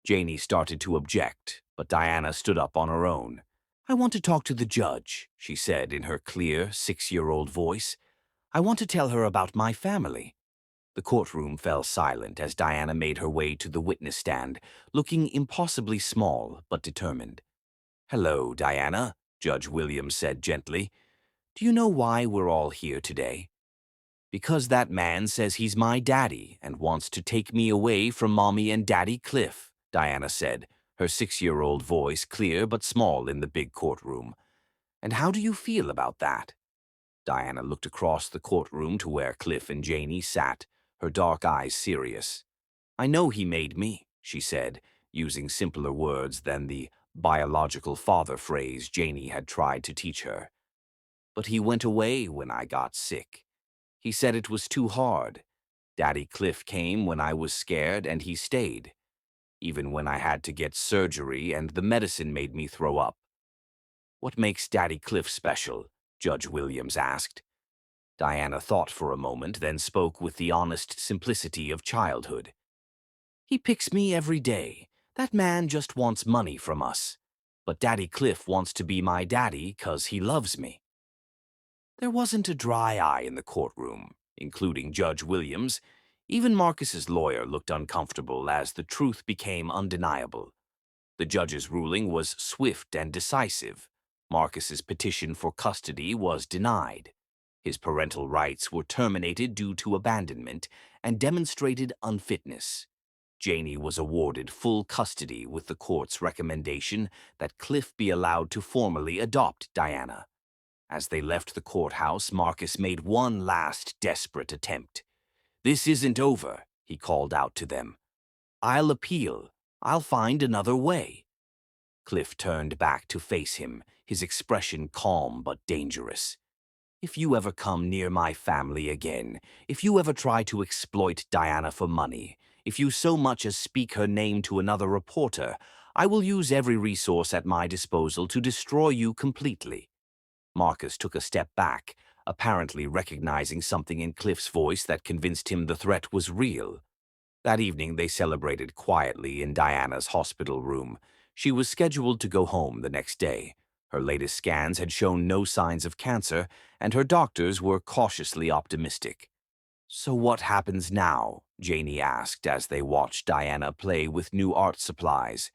Janie started to object, but Diana stood up on her own. "I want to talk to the judge," she said in her clear, 6-year-old voice. "I want to tell her about my family." The courtroom fell silent as Diana made her way to the witness stand, looking impossibly small but determined. "Hello, Diana," Judge Williams said gently. "Do you know why we're all here today?" "Because that man says he's my daddy and wants to take me away from Mommy and Daddy Cliff," Diana said, her 6-year-old voice clear but small in the big courtroom. "And how do you feel about that?" Diana looked across the courtroom to where Cliff and Janie sat, her dark eyes serious. "I know he made me," she said, using simpler words than the biological father phrase Janie had tried to teach her. "But he went away when I got sick. He said it was too hard. Daddy Cliff came when I was scared and he stayed, even when I had to get surgery and the medicine made me throw up." "What makes Daddy Cliff special?" Judge Williams asked. Diana thought for a moment, then spoke with the honest simplicity of childhood. "He picks me every day. That man just wants money from us. But Daddy Cliff wants to be my daddy 'cause he loves me." There wasn't a dry eye in the courtroom, including Judge Williams. Even Marcus's lawyer looked uncomfortable as the truth became undeniable. The judge's ruling was swift and decisive. Marcus's petition for custody was denied. His parental rights were terminated due to abandonment and demonstrated unfitness. Janie was awarded full custody with the court's recommendation that Cliff be allowed to formally adopt Diana. As they left the courthouse, Marcus made one last desperate attempt. "This isn't over," he called out to them. "I'll appeal. I'll find another way." Cliff turned back to face him, his expression calm but dangerous. "If you ever come near my family again, if you ever try to exploit Diana for money, if you so much as speak her name to another reporter, I will use every resource at my disposal to destroy you completely." Marcus took a step back, apparently recognizing something in Cliff's voice that convinced him the threat was real. That evening they celebrated quietly in Diana's hospital room. She was scheduled to go home the next day. Her latest scans had shown no signs of cancer, and her doctors were cautiously optimistic. "So what happens now?" Janie asked as they watched Diana play with new art supplies.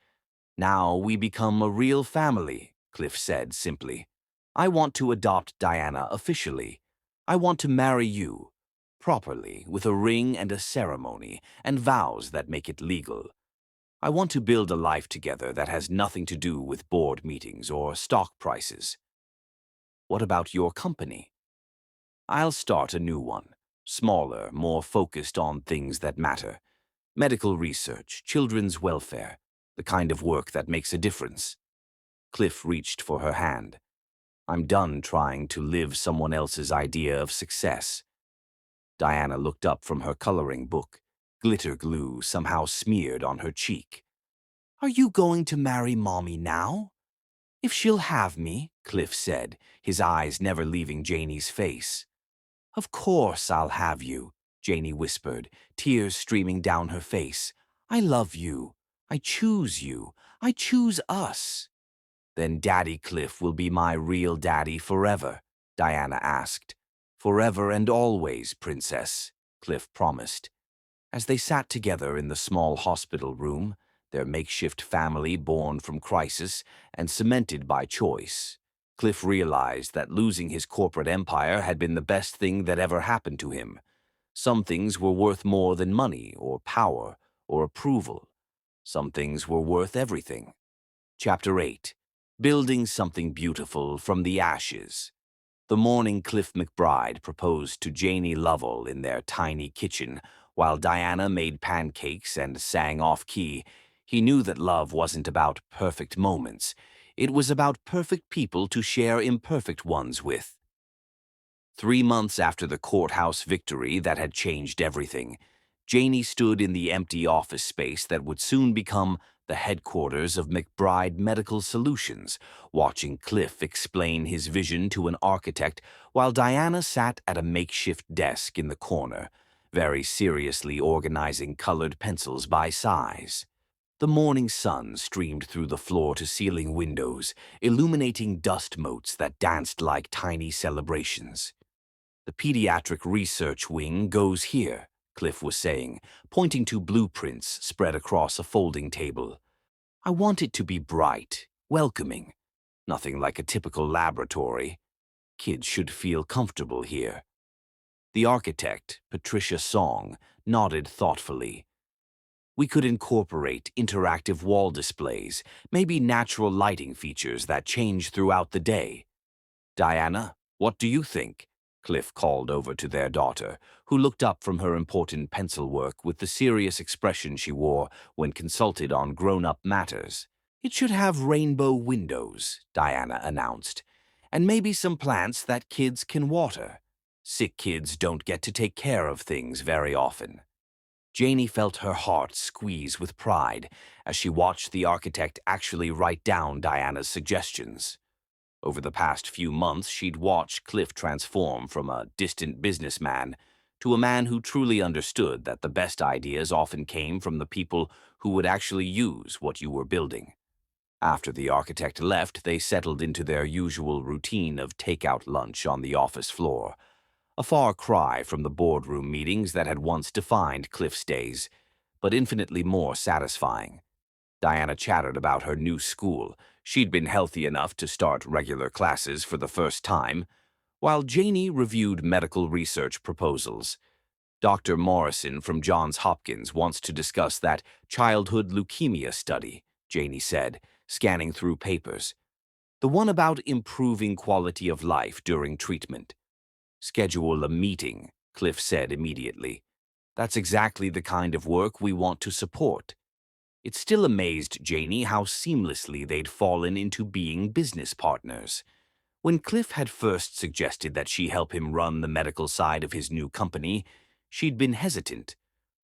"Now we become a real family," Cliff said simply. "I want to adopt Diana officially. I want to marry you, properly, with a ring and a ceremony, and vows that make it legal. I want to build a life together that has nothing to do with board meetings or stock prices." "What about your company?" "I'll start a new one, smaller, more focused on things that matter. Medical research, children's welfare, the kind of work that makes a difference." Cliff reached for her hand. "I'm done trying to live someone else's idea of success." Diana looked up from her coloring book, glitter glue somehow smeared on her cheek. "Are you going to marry Mommy now?" "If she'll have me," Cliff said, his eyes never leaving Janie's face. "Of course I'll have you," Janie whispered, tears streaming down her face. "I love you. I choose you. I choose us." "Then Daddy Cliff will be my real daddy forever?" Diana asked. "Forever and always, Princess," Cliff promised. As they sat together in the small hospital room, their makeshift family born from crisis and cemented by choice, Cliff realized that losing his corporate empire had been the best thing that ever happened to him. Some things were worth more than money or power or approval. Some things were worth everything. Chapter 8. Building Something Beautiful from the Ashes. The morning Cliff McBride proposed to Janie Lovell in their tiny kitchen, while Diana made pancakes and sang off-key, he knew that love wasn't about perfect moments. It was about perfect people to share imperfect ones with. 3 months after the courthouse victory that had changed everything, Janie stood in the empty office space that would soon become the headquarters of McBride Medical Solutions, watching Cliff explain his vision to an architect while Diana sat at a makeshift desk in the corner, very seriously organizing colored pencils by size. The morning sun streamed through the floor-to-ceiling windows, illuminating dust motes that danced like tiny celebrations. "The pediatric research wing goes here," Cliff was saying, pointing to blueprints spread across a folding table. "I want it to be bright, welcoming. Nothing like a typical laboratory. Kids should feel comfortable here." The architect, Patricia Song, nodded thoughtfully. "We could incorporate interactive wall displays, maybe natural lighting features that change throughout the day." "Diana, what do you think?" Cliff called over to their daughter, who looked up from her important pencil work with the serious expression she wore when consulted on grown-up matters. "It should have rainbow windows," Diana announced, "and maybe some plants that kids can water. Sick kids don't get to take care of things very often." Janie felt her heart squeeze with pride as she watched the architect actually write down Diana's suggestions. Over the past few months, she'd watched Cliff transform from a distant businessman to a man who truly understood that the best ideas often came from the people who would actually use what you were building. After the architect left, they settled into their usual routine of takeout lunch on the office floor, a far cry from the boardroom meetings that had once defined Cliff's days, but infinitely more satisfying. Diana chattered about her new school. She'd been healthy enough to start regular classes for the first time, while Janie reviewed medical research proposals. Dr. Morrison from Johns Hopkins wants to discuss that childhood leukemia study, Janie said, scanning through papers. "The one about improving quality of life during treatment." "Schedule a meeting," Cliff said immediately. "That's exactly the kind of work we want to support." It still amazed Janie how seamlessly they'd fallen into being business partners. When Cliff had first suggested that she help him run the medical side of his new company, she'd been hesitant.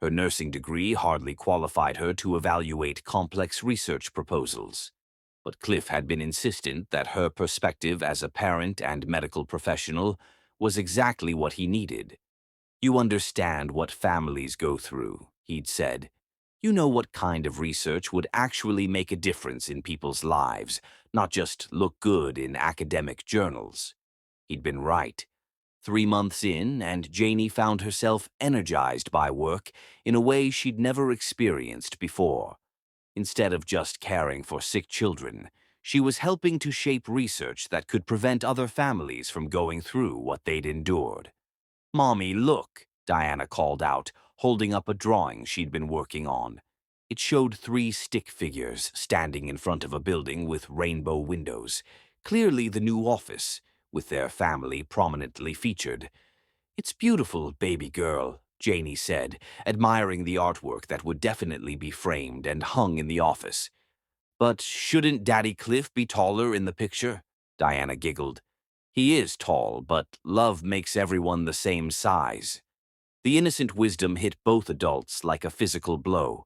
Her nursing degree hardly qualified her to evaluate complex research proposals. But Cliff had been insistent that her perspective as a parent and medical professional was exactly what he needed. "You understand what families go through," he'd said. You know what kind of research would actually make a difference in people's lives, not just look good in academic journals. He'd been right. 3 months in, and Janie found herself energized by work in a way she'd never experienced before. Instead of just caring for sick children, she was helping to shape research that could prevent other families from going through what they'd endured. "Mommy, look," Diana called out, holding up a drawing she'd been working on. It showed 3 stick figures standing in front of a building with rainbow windows, clearly the new office, with their family prominently featured. "It's beautiful, baby girl," Janie said, admiring the artwork that would definitely be framed and hung in the office. "But shouldn't Daddy Cliff be taller in the picture?" Diana giggled. "He is tall, but love makes everyone the same size." The innocent wisdom hit both adults like a physical blow.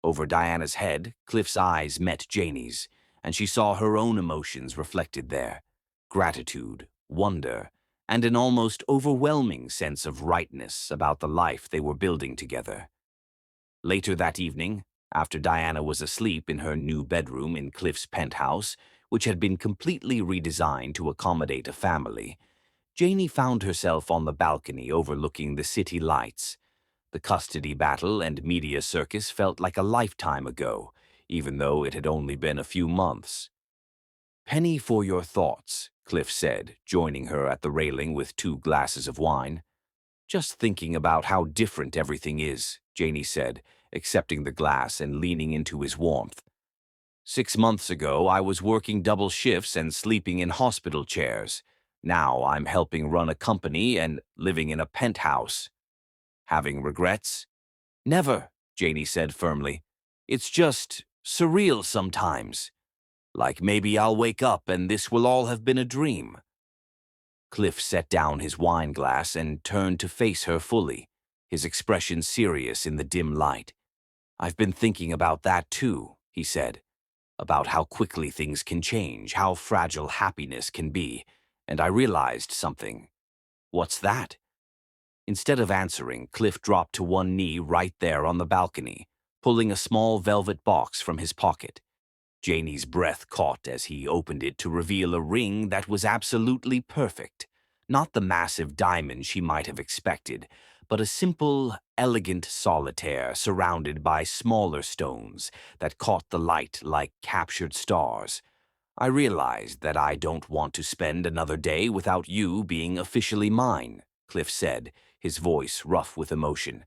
Over Diana's head, Cliff's eyes met Janie's, and she saw her own emotions reflected there: gratitude, wonder, and an almost overwhelming sense of rightness about the life they were building together. Later that evening, after Diana was asleep in her new bedroom in Cliff's penthouse, which had been completely redesigned to accommodate a family, Janie found herself on the balcony overlooking the city lights. The custody battle and media circus felt like a lifetime ago, even though it had only been a few months. "Penny for your thoughts," Cliff said, joining her at the railing with 2 glasses of wine. "Just thinking about how different everything is," Janie said, accepting the glass and leaning into his warmth. "6 months ago, I was working double shifts and sleeping in hospital chairs. Now I'm helping run a company and living in a penthouse. Having regrets?" "Never," Janie said firmly. "It's just surreal sometimes. Like maybe I'll wake up and this will all have been a dream." Cliff set down his wine glass and turned to face her fully, his expression serious in the dim light. "I've been thinking about that too," he said. "About how quickly things can change, how fragile happiness can be, and I realized something." "What's that?" Instead of answering, Cliff dropped to one knee right there on the balcony, pulling a small velvet box from his pocket. Janie's breath caught as he opened it to reveal a ring that was absolutely perfect. Not the massive diamond she might have expected, but a simple, elegant solitaire surrounded by smaller stones that caught the light like captured stars. "I realized that I don't want to spend another day without you being officially mine," Cliff said, his voice rough with emotion.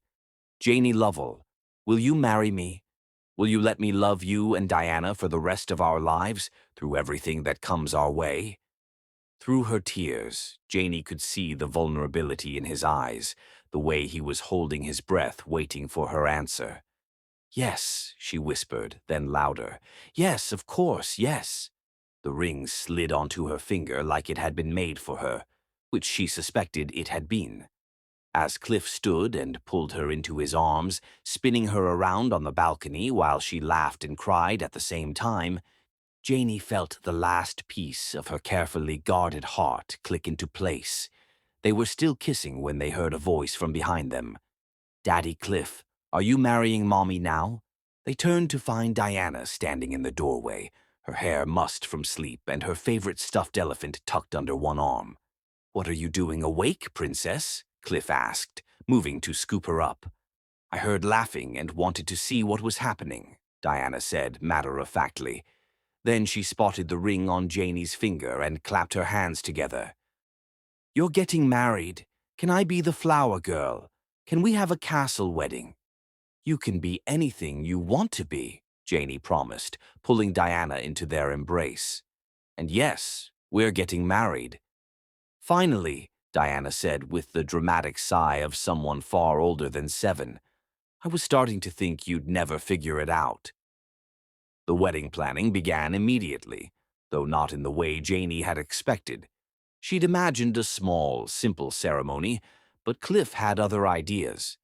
"Janie Lovell, will you marry me? Will you let me love you and Diana for the rest of our lives, through everything that comes our way?" Through her tears, Janie could see the vulnerability in his eyes, the way he was holding his breath waiting for her answer. "Yes," she whispered, then louder. "Yes, of course, yes." The ring slid onto her finger like it had been made for her, which she suspected it had been. As Cliff stood and pulled her into his arms, spinning her around on the balcony while she laughed and cried at the same time, Janie felt the last piece of her carefully guarded heart click into place. They were still kissing when they heard a voice from behind them. "Daddy Cliff, are you marrying Mommy now?" They turned to find Diana standing in the doorway, her hair mussed from sleep and her favorite stuffed elephant tucked under one arm. "What are you doing awake, princess?" Cliff asked, moving to scoop her up. "I heard laughing and wanted to see what was happening," Diana said matter-of-factly. Then she spotted the ring on Janie's finger and clapped her hands together. "You're getting married. Can I be the flower girl? Can we have a castle wedding?" "You can be anything you want to be," Janie promised, pulling Diana into their embrace. "And yes, we're getting married." "Finally," Diana said with the dramatic sigh of someone far older than 7. "I was starting to think you'd never figure it out." The wedding planning began immediately, though not in the way Janie had expected. She'd imagined a small, simple ceremony, but Cliff had other ideas.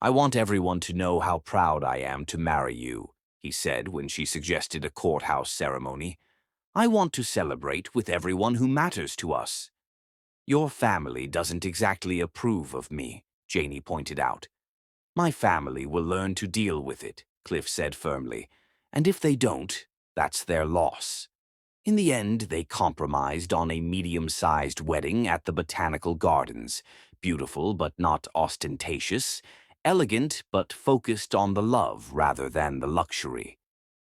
"I want everyone to know how proud I am to marry you," he said when she suggested a courthouse ceremony. "I want to celebrate with everyone who matters to us." "Your family doesn't exactly approve of me," Janie pointed out. My family will learn to deal with it, Cliff said firmly. And if they don't, that's their loss. In the end, they compromised on a medium-sized wedding at the Botanical Gardens, beautiful but not ostentatious, elegant but focused on the love rather than the luxury.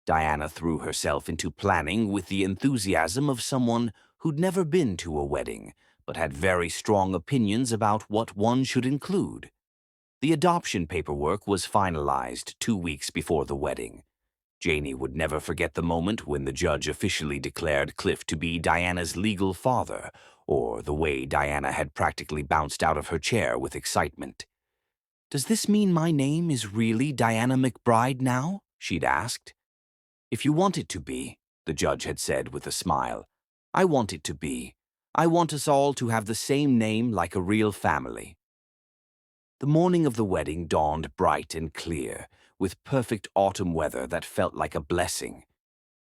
Diana threw herself into planning with the enthusiasm of someone who'd never been to a wedding, but had very strong opinions about what one should include. The adoption paperwork was finalized 2 weeks before the wedding. Janie would never forget the moment when the judge officially declared Cliff to be Diana's legal father, or the way Diana had practically bounced out of her chair with excitement. "Does this mean my name is really Diana McBride now?" she'd asked. "If you want it to be," the judge had said with a smile. "I want it to be. I want us all to have the same name like a real family." The morning of the wedding dawned bright and clear, with perfect autumn weather that felt like a blessing.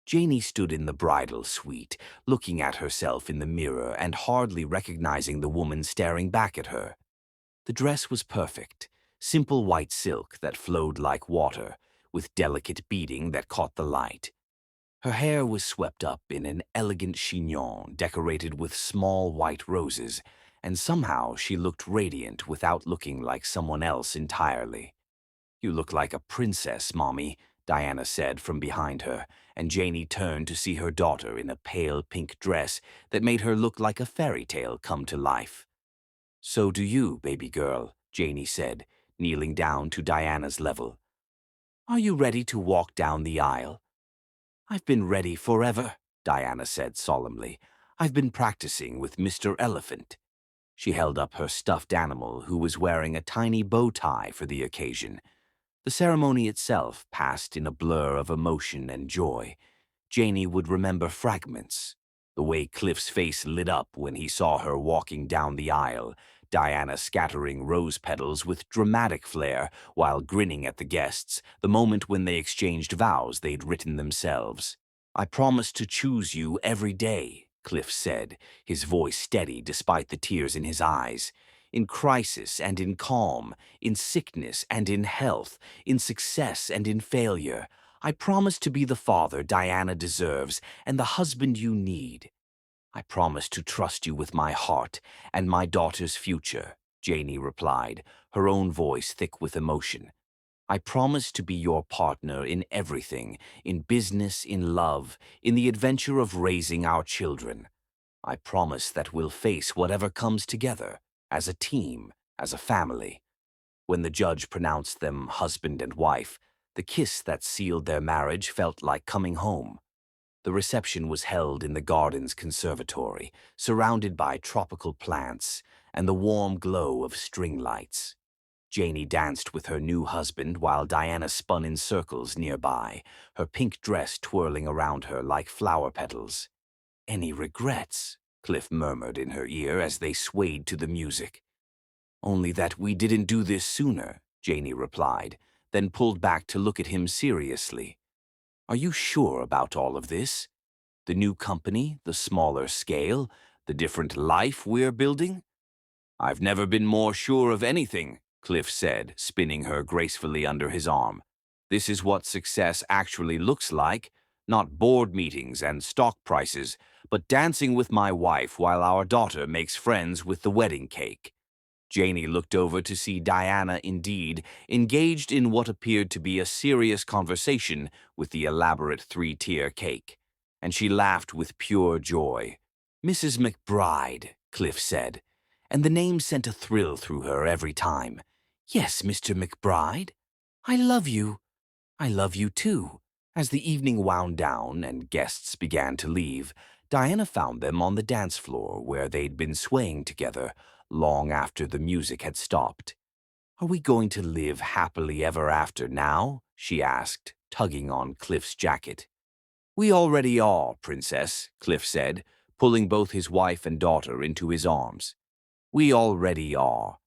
Janie stood in the bridal suite, looking at herself in the mirror and hardly recognizing the woman staring back at her. The dress was perfect, simple white silk that flowed like water, with delicate beading that caught the light. Her hair was swept up in an elegant chignon decorated with small white roses, and somehow she looked radiant without looking like someone else entirely. "You look like a princess, Mommy," Diana said from behind her, and Janie turned to see her daughter in a pale pink dress that made her look like a fairy tale come to life. "So do you, baby girl," Janie said, kneeling down to Diana's level. "Are you ready to walk down the aisle?" "I've been ready forever," Diana said solemnly. "I've been practicing with Mr. Elephant." She held up her stuffed animal, who was wearing a tiny bow tie for the occasion. The ceremony itself passed in a blur of emotion and joy. Janie would remember fragments. The way Cliff's face lit up when he saw her walking down the aisle, Diana scattering rose petals with dramatic flair while grinning at the guests, the moment when they exchanged vows they'd written themselves. "I promise to choose you every day," Cliff said, his voice steady despite the tears in his eyes. "In crisis and in calm, in sickness and in health, in success and in failure. I promise to be the father Diana deserves and the husband you need. I promise to trust you with my heart and my daughter's future," Janie replied, her own voice thick with emotion. "I promise to be your partner in everything, in business, in love, in the adventure of raising our children. I promise that we'll face whatever comes together, as a team, as a family." When the judge pronounced them husband and wife, the kiss that sealed their marriage felt like coming home. The reception was held in the garden's conservatory, surrounded by tropical plants and the warm glow of string lights. Janie danced with her new husband while Diana spun in circles nearby, her pink dress twirling around her like flower petals. "Any regrets?" Cliff murmured in her ear as they swayed to the music. "Only that we didn't do this sooner," Janie replied, then pulled back to look at him seriously. "Are you sure about all of this? The new company, the smaller scale, the different life we're building?" "I've never been more sure of anything," Cliff said, spinning her gracefully under his arm. "This is what success actually looks like, not board meetings and stock prices, but dancing with my wife while our daughter makes friends with the wedding cake." Janie looked over to see Diana, indeed, engaged in what appeared to be a serious conversation with the elaborate three-tier cake, and she laughed with pure joy. "Mrs. McBride," Cliff said, and the name sent a thrill through her every time. "Yes, Mr. McBride. I love you. I love you too." As the evening wound down and guests began to leave, Diana found them on the dance floor where they'd been swaying together long after the music had stopped. "Are we going to live happily ever after now?" she asked, tugging on Cliff's jacket. "We already are, Princess," Cliff said, pulling both his wife and daughter into his arms. "We already are."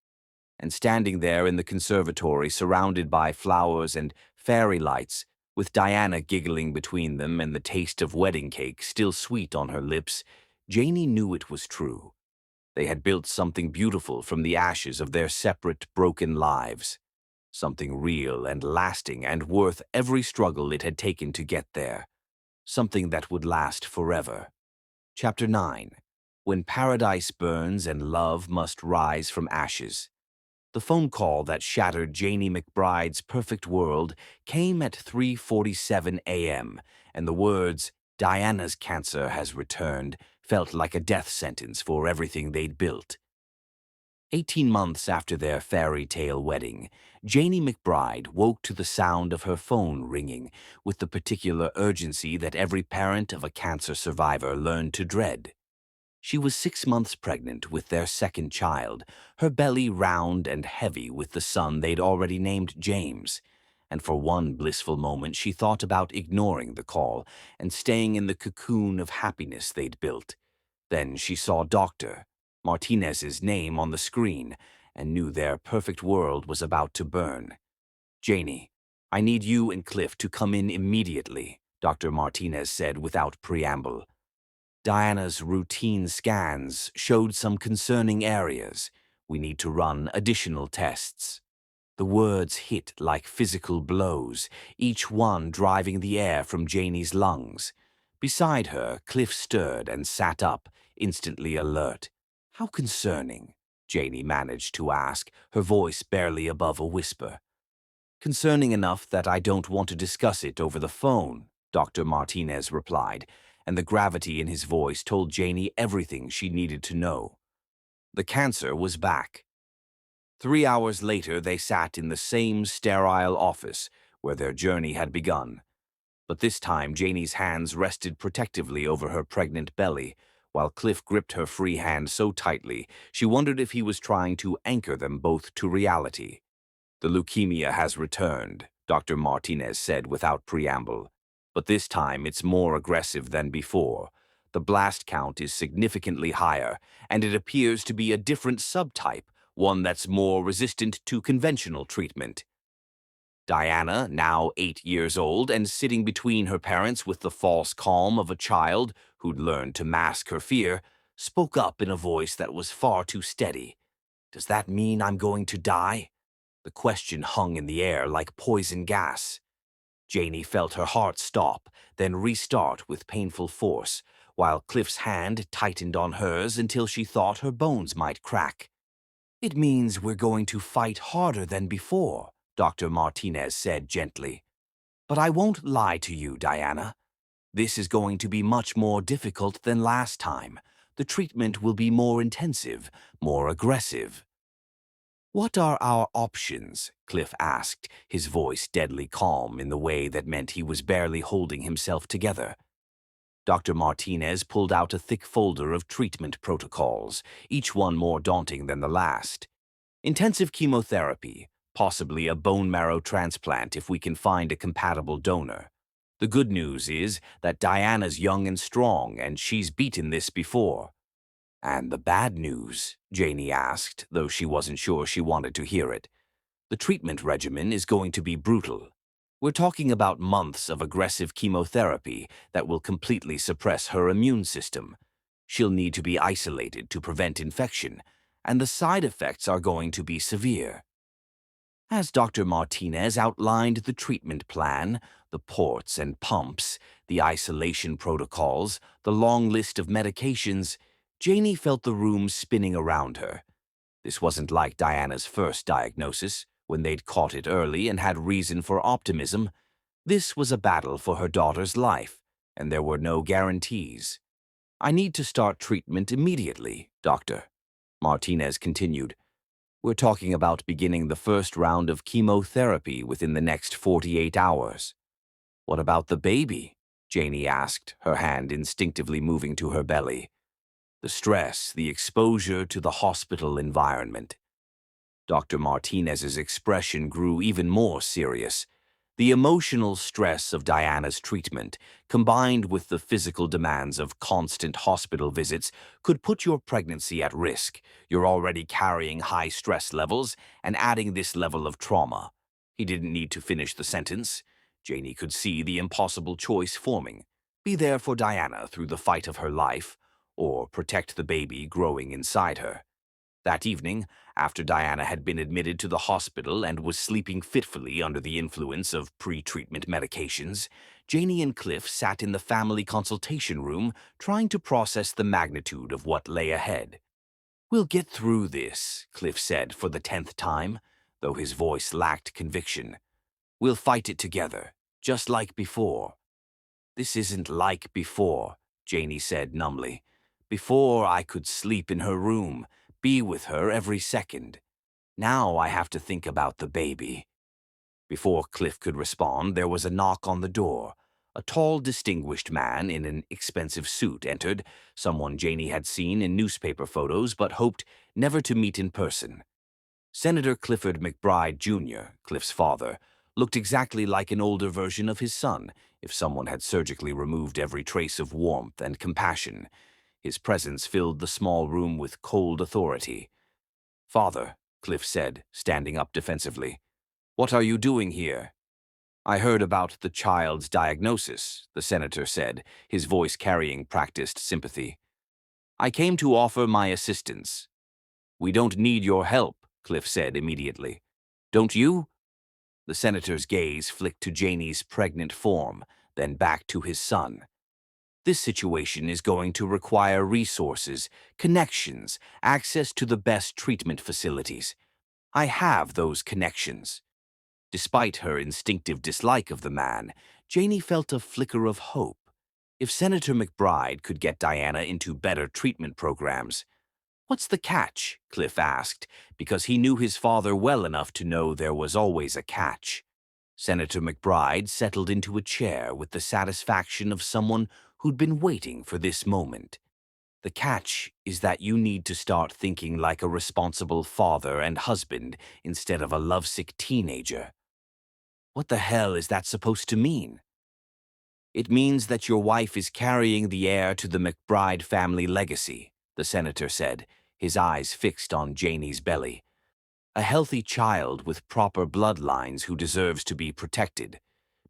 And standing there in the conservatory surrounded by flowers and fairy lights, with Diana giggling between them and the taste of wedding cake still sweet on her lips, Janie knew it was true. They had built something beautiful from the ashes of their separate, broken lives. Something real and lasting and worth every struggle it had taken to get there. Something that would last forever. Chapter 9. When Paradise Burns and Love Must Rise from Ashes. The phone call that shattered Janie McBride's perfect world came at 3:47 a.m., and the words, "Diana's cancer has returned," felt like a death sentence for everything they'd built. 18 months after their fairy tale wedding, Janie McBride woke to the sound of her phone ringing with the particular urgency that every parent of a cancer survivor learned to dread. She was 6 months pregnant with their second child, her belly round and heavy with the son they'd already named James. And for one blissful moment she thought about ignoring the call and staying in the cocoon of happiness they'd built. Then she saw Dr. Martinez's name on the screen and knew their perfect world was about to burn. "Janie, I need you and Cliff to come in immediately," Dr. Martinez said without preamble. "Diana's routine scans showed some concerning areas. We need to run additional tests." The words hit like physical blows, each one driving the air from Janie's lungs. Beside her, Cliff stirred and sat up, instantly alert. "How concerning?" Janie managed to ask, her voice barely above a whisper. "Concerning enough that I don't want to discuss it over the phone," Dr. Martinez replied, and the gravity in his voice told Janie everything she needed to know. The cancer was back. 3 hours later, they sat in the same sterile office where their journey had begun. But this time, Janie's hands rested protectively over her pregnant belly, while Cliff gripped her free hand so tightly she wondered if he was trying to anchor them both to reality. "The leukemia has returned," Dr. Martinez said without preamble. "But this time it's more aggressive than before. The blast count is significantly higher, and it appears to be a different subtype, one that's more resistant to conventional treatment." Diana, now 8 years old and sitting between her parents with the false calm of a child who'd learned to mask her fear, spoke up in a voice that was far too steady. "Does that mean I'm going to die?" The question hung in the air like poison gas. Janie felt her heart stop, then restart with painful force, while Cliff's hand tightened on hers until she thought her bones might crack. "It means we're going to fight harder than before," Dr. Martinez said gently. "But I won't lie to you, Diana. This is going to be much more difficult than last time. The treatment will be more intensive, more aggressive." "What are our options?" Cliff asked, his voice deadly calm in the way that meant he was barely holding himself together. Dr. Martinez pulled out a thick folder of treatment protocols, each one more daunting than the last. "Intensive chemotherapy, possibly a bone marrow transplant if we can find a compatible donor. The good news is that Diana's young and strong, and she's beaten this before." "And the bad news?" Janie asked, though she wasn't sure she wanted to hear it. "The treatment regimen is going to be brutal. We're talking about months of aggressive chemotherapy that will completely suppress her immune system. She'll need to be isolated to prevent infection, and the side effects are going to be severe." As Dr. Martinez outlined the treatment plan, the ports and pumps, the isolation protocols, the long list of medications, Janie felt the room spinning around her. This wasn't like Diana's first diagnosis, when they'd caught it early and had reason for optimism. This was a battle for her daughter's life, and there were no guarantees. "I need to start treatment immediately, Doctor," Martinez continued. "We're talking about beginning the first round of chemotherapy within the next 48 hours. "What about the baby?" Janie asked, her hand instinctively moving to her belly. "The stress, the exposure to the hospital environment." Dr. Martinez's expression grew even more serious. The emotional stress of Diana's treatment, combined with the physical demands of constant hospital visits, could put your pregnancy at risk. You're already carrying high stress levels, and adding this level of trauma. He didn't need to finish the sentence. Janie could see the impossible choice forming. Be there for Diana through the fight of her life, or protect the baby growing inside her. That evening, after Diana had been admitted to the hospital and was sleeping fitfully under the influence of pre-treatment medications, Janie and Cliff sat in the family consultation room trying to process the magnitude of what lay ahead. "We'll get through this," Cliff said for the 10th time, though his voice lacked conviction. "We'll fight it together, just like before." "This isn't like before," Janie said numbly. "Before I could sleep in her room, be with her every second. Now I have to think about the baby." Before Cliff could respond, there was a knock on the door. A tall, distinguished man in an expensive suit entered, someone Janie had seen in newspaper photos but hoped never to meet in person. Senator Clifford McBride, Jr., Cliff's father, looked exactly like an older version of his son if someone had surgically removed every trace of warmth and compassion. His presence filled the small room with cold authority. "Father," Cliff said, standing up defensively, "what are you doing here?" "I heard about the child's diagnosis," the senator said, his voice carrying practiced sympathy. "I came to offer my assistance." "We don't need your help," Cliff said immediately. "Don't you?" The senator's gaze flicked to Janie's pregnant form, then back to his son. "This situation is going to require resources, connections, access to the best treatment facilities. I have those connections." Despite her instinctive dislike of the man, Janie felt a flicker of hope. If Senator McBride could get Diana into better treatment programs. "What's the catch?" Cliff asked, because he knew his father well enough to know there was always a catch. Senator McBride settled into a chair with the satisfaction of someone who'd been waiting for this moment. "The catch is that you need to start thinking like a responsible father and husband instead of a lovesick teenager." "What the hell is that supposed to mean?" "It means that your wife is carrying the heir to the McBride family legacy," the senator said, his eyes fixed on Janie's belly. "A healthy child with proper bloodlines who deserves to be protected.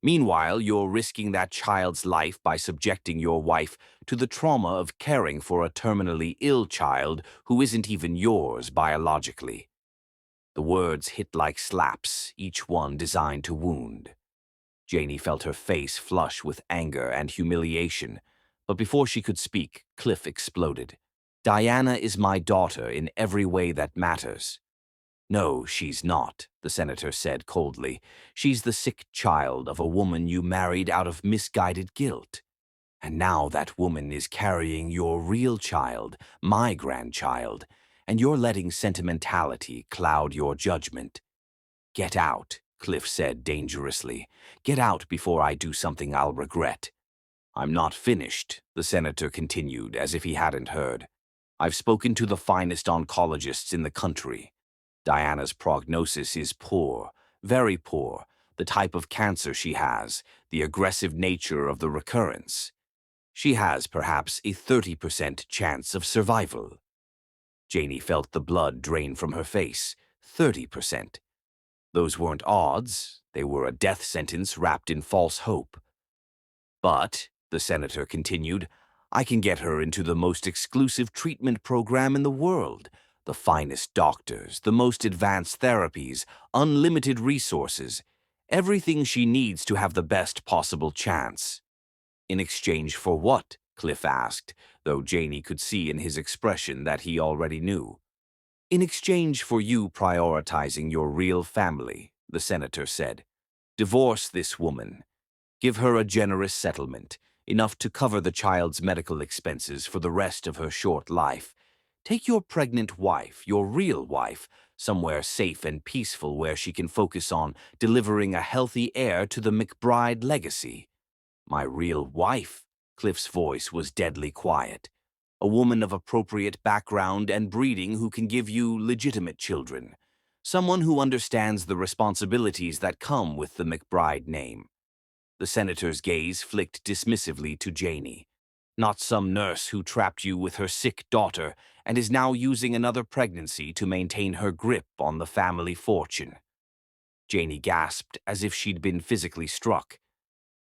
Meanwhile, you're risking that child's life by subjecting your wife to the trauma of caring for a terminally ill child who isn't even yours biologically." The words hit like slaps, each one designed to wound. Janie felt her face flush with anger and humiliation, but before she could speak, Cliff exploded. "Diana is my daughter in every way that matters." "No, she's not," the senator said coldly. "She's the sick child of a woman you married out of misguided guilt. And now that woman is carrying your real child, my grandchild, and you're letting sentimentality cloud your judgment." "Get out," Cliff said dangerously. "Get out before I do something I'll regret." "I'm not finished," the senator continued as if he hadn't heard. "I've spoken to the finest oncologists in the country. Diana's prognosis is poor, very poor, the type of cancer she has, the aggressive nature of the recurrence. She has perhaps a 30% chance of survival." Janie felt the blood drain from her face. 30%. Those weren't odds, they were a death sentence wrapped in false hope. "But," the senator continued, "I can get her into the most exclusive treatment program in the world. The finest doctors, the most advanced therapies, unlimited resources, everything she needs to have the best possible chance." "In exchange for what?" Cliff asked, though Janie could see in his expression that he already knew. "In exchange for you prioritizing your real family," the senator said. "Divorce this woman. Give her a generous settlement, enough to cover the child's medical expenses for the rest of her short life. Take your pregnant wife, your real wife, somewhere safe and peaceful where she can focus on delivering a healthy heir to the McBride legacy." "My real wife?" Cliff's voice was deadly quiet. "A woman of appropriate background and breeding who can give you legitimate children. Someone who understands the responsibilities that come with the McBride name." The senator's gaze flicked dismissively to Janie. "Not some nurse who trapped you with her sick daughter and is now using another pregnancy to maintain her grip on the family fortune." Janie gasped as if she'd been physically struck.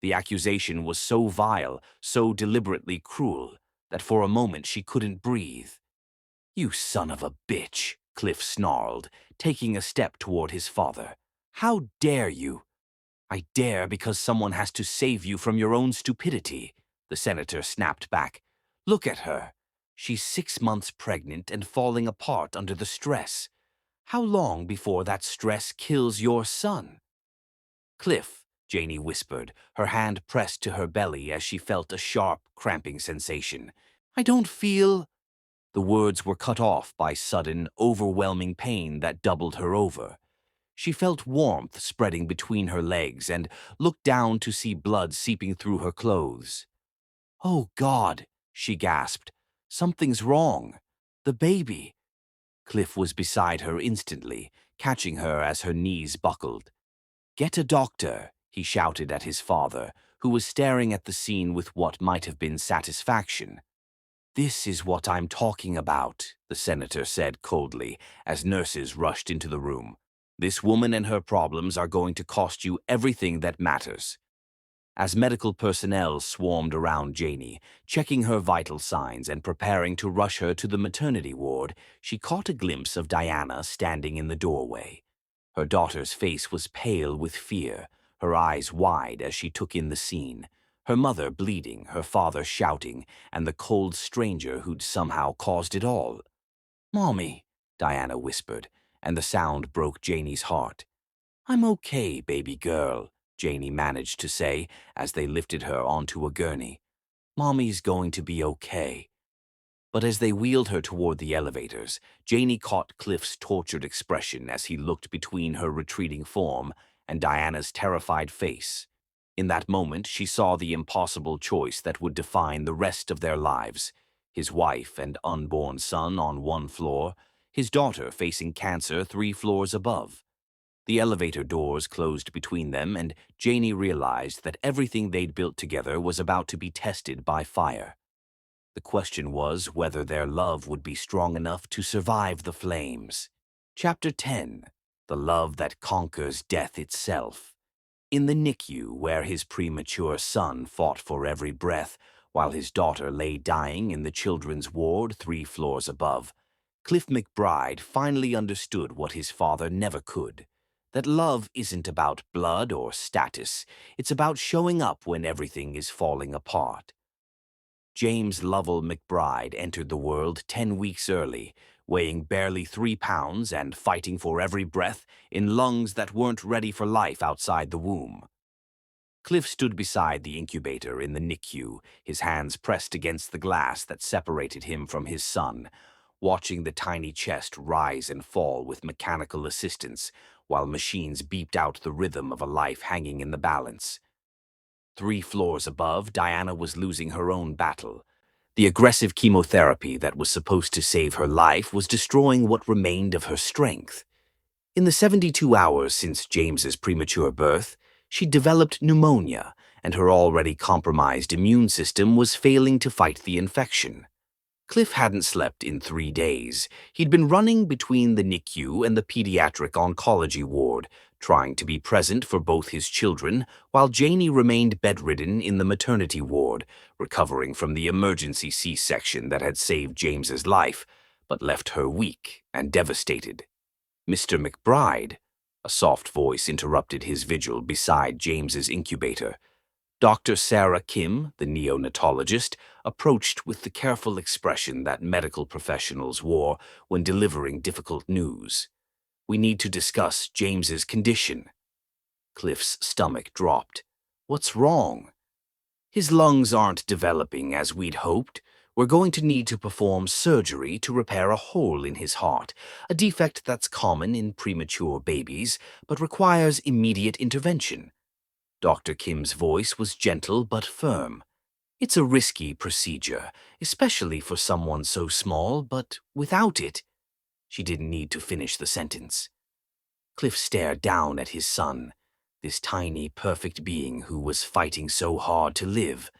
The accusation was so vile, so deliberately cruel, that for a moment she couldn't breathe. "You son of a bitch," Cliff snarled, taking a step toward his father. "How dare you?" "I dare because someone has to save you from your own stupidity," the senator snapped back. "Look at her. She's 6 months pregnant and falling apart under the stress. How long before that stress kills your son?" "Cliff," Janie whispered, her hand pressed to her belly as she felt a sharp, cramping sensation. "I don't feel—" The words were cut off by sudden, overwhelming pain that doubled her over. She felt warmth spreading between her legs and looked down to see blood seeping through her clothes. "Oh, God," she gasped. "Something's wrong. The baby." Cliff was beside her instantly, catching her as her knees buckled. "Get a doctor," he shouted at his father, who was staring at the scene with what might have been satisfaction. "This is what I'm talking about," the senator said coldly as nurses rushed into the room. "This woman and her problems are going to cost you everything that matters." As medical personnel swarmed around Janie, checking her vital signs and preparing to rush her to the maternity ward, she caught a glimpse of Diana standing in the doorway. Her daughter's face was pale with fear, her eyes wide as she took in the scene. Her mother bleeding, her father shouting, and the cold stranger who'd somehow caused it all. "Mommy," Diana whispered, and the sound broke Janie's heart. "I'm okay, baby girl," Janie managed to say as they lifted her onto a gurney. "Mommy's going to be okay." But as they wheeled her toward the elevators, Janie caught Cliff's tortured expression as he looked between her retreating form and Diana's terrified face. In that moment, she saw the impossible choice that would define the rest of their lives: his wife and unborn son on one floor, his daughter facing cancer 3 floors above. The elevator doors closed between them, and Janie realized that everything they'd built together was about to be tested by fire. The question was whether their love would be strong enough to survive the flames. Chapter 10: The Love That Conquers Death Itself. In the NICU, where his premature son fought for every breath, while his daughter lay dying in the children's ward 3 floors above, Cliff McBride finally understood what his father never could: that love isn't about blood or status, it's about showing up when everything is falling apart. James Lovell McBride entered the world 10 weeks early, weighing barely 3 pounds and fighting for every breath in lungs that weren't ready for life outside the womb. Cliff stood beside the incubator in the NICU, his hands pressed against the glass that separated him from his son, watching the tiny chest rise and fall with mechanical assistance while machines beeped out the rhythm of a life hanging in the balance. 3 floors above, Diana was losing her own battle. The aggressive chemotherapy that was supposed to save her life was destroying what remained of her strength. In the 72 hours since James's premature birth, she'd developed pneumonia, and her already compromised immune system was failing to fight the infection. Cliff hadn't slept in 3 days. He'd been running between the NICU and the pediatric oncology ward, trying to be present for both his children, while Janie remained bedridden in the maternity ward, recovering from the emergency C-section that had saved James's life, but left her weak and devastated. "Mr. McBride," a soft voice interrupted his vigil beside James's incubator. Dr. Sarah Kim, the neonatologist, approached with the careful expression that medical professionals wore when delivering difficult news. "We need to discuss James's condition." Cliff's stomach dropped. "What's wrong?" "His lungs aren't developing as we'd hoped. We're going to need to perform surgery to repair a hole in his heart, a defect that's common in premature babies, but requires immediate intervention." Dr. Kim's voice was gentle but firm. "It's a risky procedure, especially for someone so small, but without it—" She didn't need to finish the sentence. Cliff stared down at his son, this tiny, perfect being who was fighting so hard to live,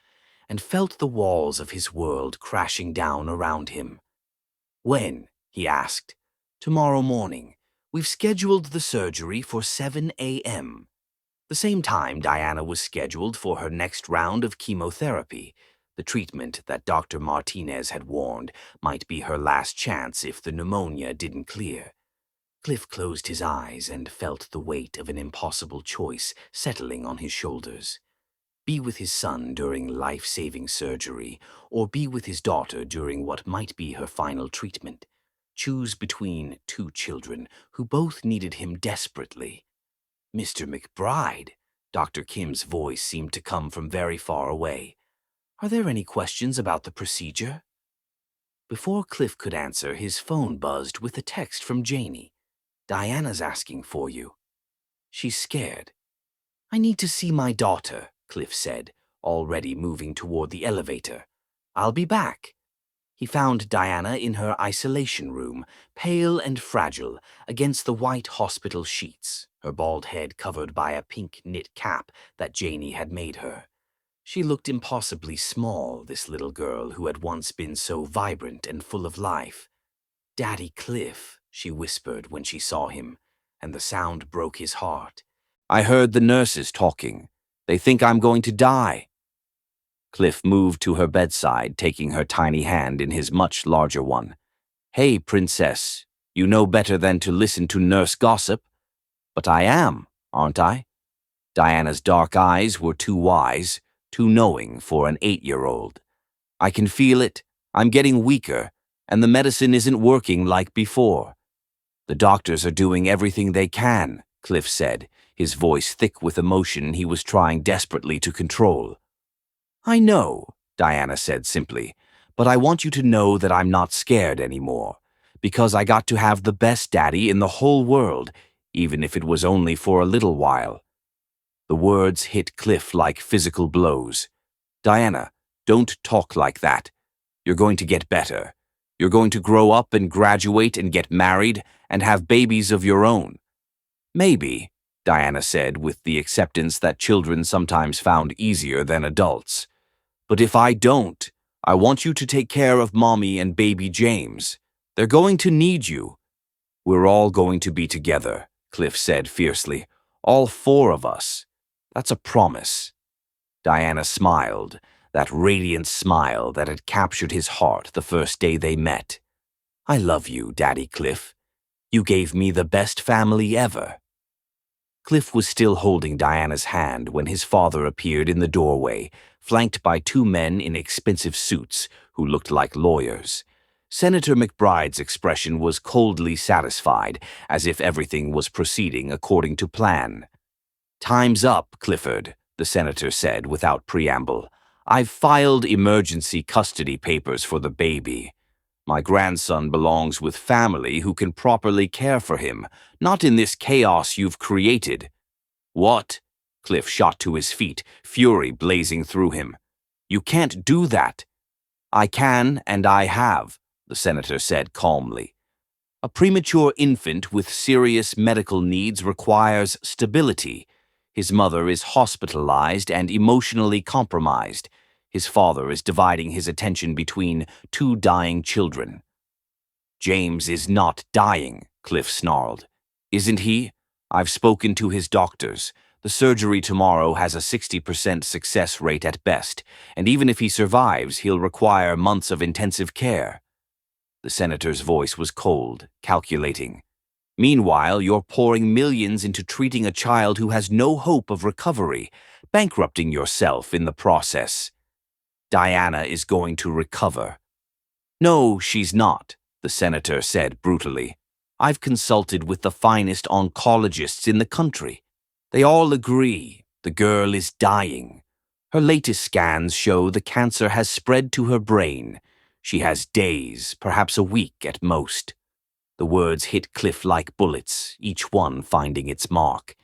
and felt the walls of his world crashing down around him. "When?" he asked. "Tomorrow morning. We've scheduled the surgery for 7 a.m. The same time Diana was scheduled for her next round of chemotherapy. The treatment that Dr. Martinez had warned might be her last chance if the pneumonia didn't clear. Cliff closed his eyes and felt the weight of an impossible choice settling on his shoulders. Be with his son during life-saving surgery, or be with his daughter during what might be her final treatment. Choose between two children who both needed him desperately. Mr. McBride, Dr. Kim's voice seemed to come from very far away. Are there any questions about the procedure? Before Cliff could answer, his phone buzzed with a text from Janie. Diana's asking for you. She's scared. I need to see my daughter, Cliff said, already moving toward the elevator. I'll be back. He found Diana in her isolation room, pale and fragile, against the white hospital sheets, her bald head covered by a pink knit cap that Janie had made her. She looked impossibly small, this little girl who had once been so vibrant and full of life. Daddy Cliff, she whispered when she saw him, and the sound broke his heart. I heard the nurses talking. They think I'm going to die. Cliff moved to her bedside, taking her tiny hand in his much larger one. Hey, princess, you know better than to listen to nurse gossip. But I am, aren't I? Diana's dark eyes were too wise, too knowing for an 8-year-old. I can feel it. I'm getting weaker, and the medicine isn't working like before. The doctors are doing everything they can, Cliff said, his voice thick with emotion he was trying desperately to control. I know, Diana said simply, but I want you to know that I'm not scared anymore, because I got to have the best daddy in the whole world, even if it was only for a little while. The words hit Cliff like physical blows. Diana, don't talk like that. You're going to get better. You're going to grow up and graduate and get married and have babies of your own. Maybe, Diana said with the acceptance that children sometimes found easier than adults. But if I don't, I want you to take care of Mommy and baby James. They're going to need you. We're all going to be together, Cliff said fiercely. All 4 of us. That's a promise. Diana smiled, that radiant smile that had captured his heart the first day they met. I love you, Daddy Cliff. You gave me the best family ever. Cliff was still holding Diana's hand when his father appeared in the doorway, flanked by 2 men in expensive suits who looked like lawyers. Senator McBride's expression was coldly satisfied, as if everything was proceeding according to plan. Time's up, Clifford, the senator said without preamble. I've filed emergency custody papers for the baby. My grandson belongs with family who can properly care for him, not in this chaos you've created. What? Cliff shot to his feet, fury blazing through him. You can't do that. I can, and I have, the senator said calmly. A premature infant with serious medical needs requires stability. His mother is hospitalized and emotionally compromised. His father is dividing his attention between 2 dying children. James is not dying, Cliff snarled. Isn't he? I've spoken to his doctors. The surgery tomorrow has a 60% success rate at best, and even if he survives, he'll require months of intensive care. The senator's voice was cold, calculating. Meanwhile, you're pouring millions into treating a child who has no hope of recovery, bankrupting yourself in the process. Diana is going to recover. No, she's not, the senator said brutally. I've consulted with the finest oncologists in the country. They all agree the girl is dying. Her latest scans show the cancer has spread to her brain. She has days, perhaps a week at most. The words hit Cliff like bullets, each one finding its mark.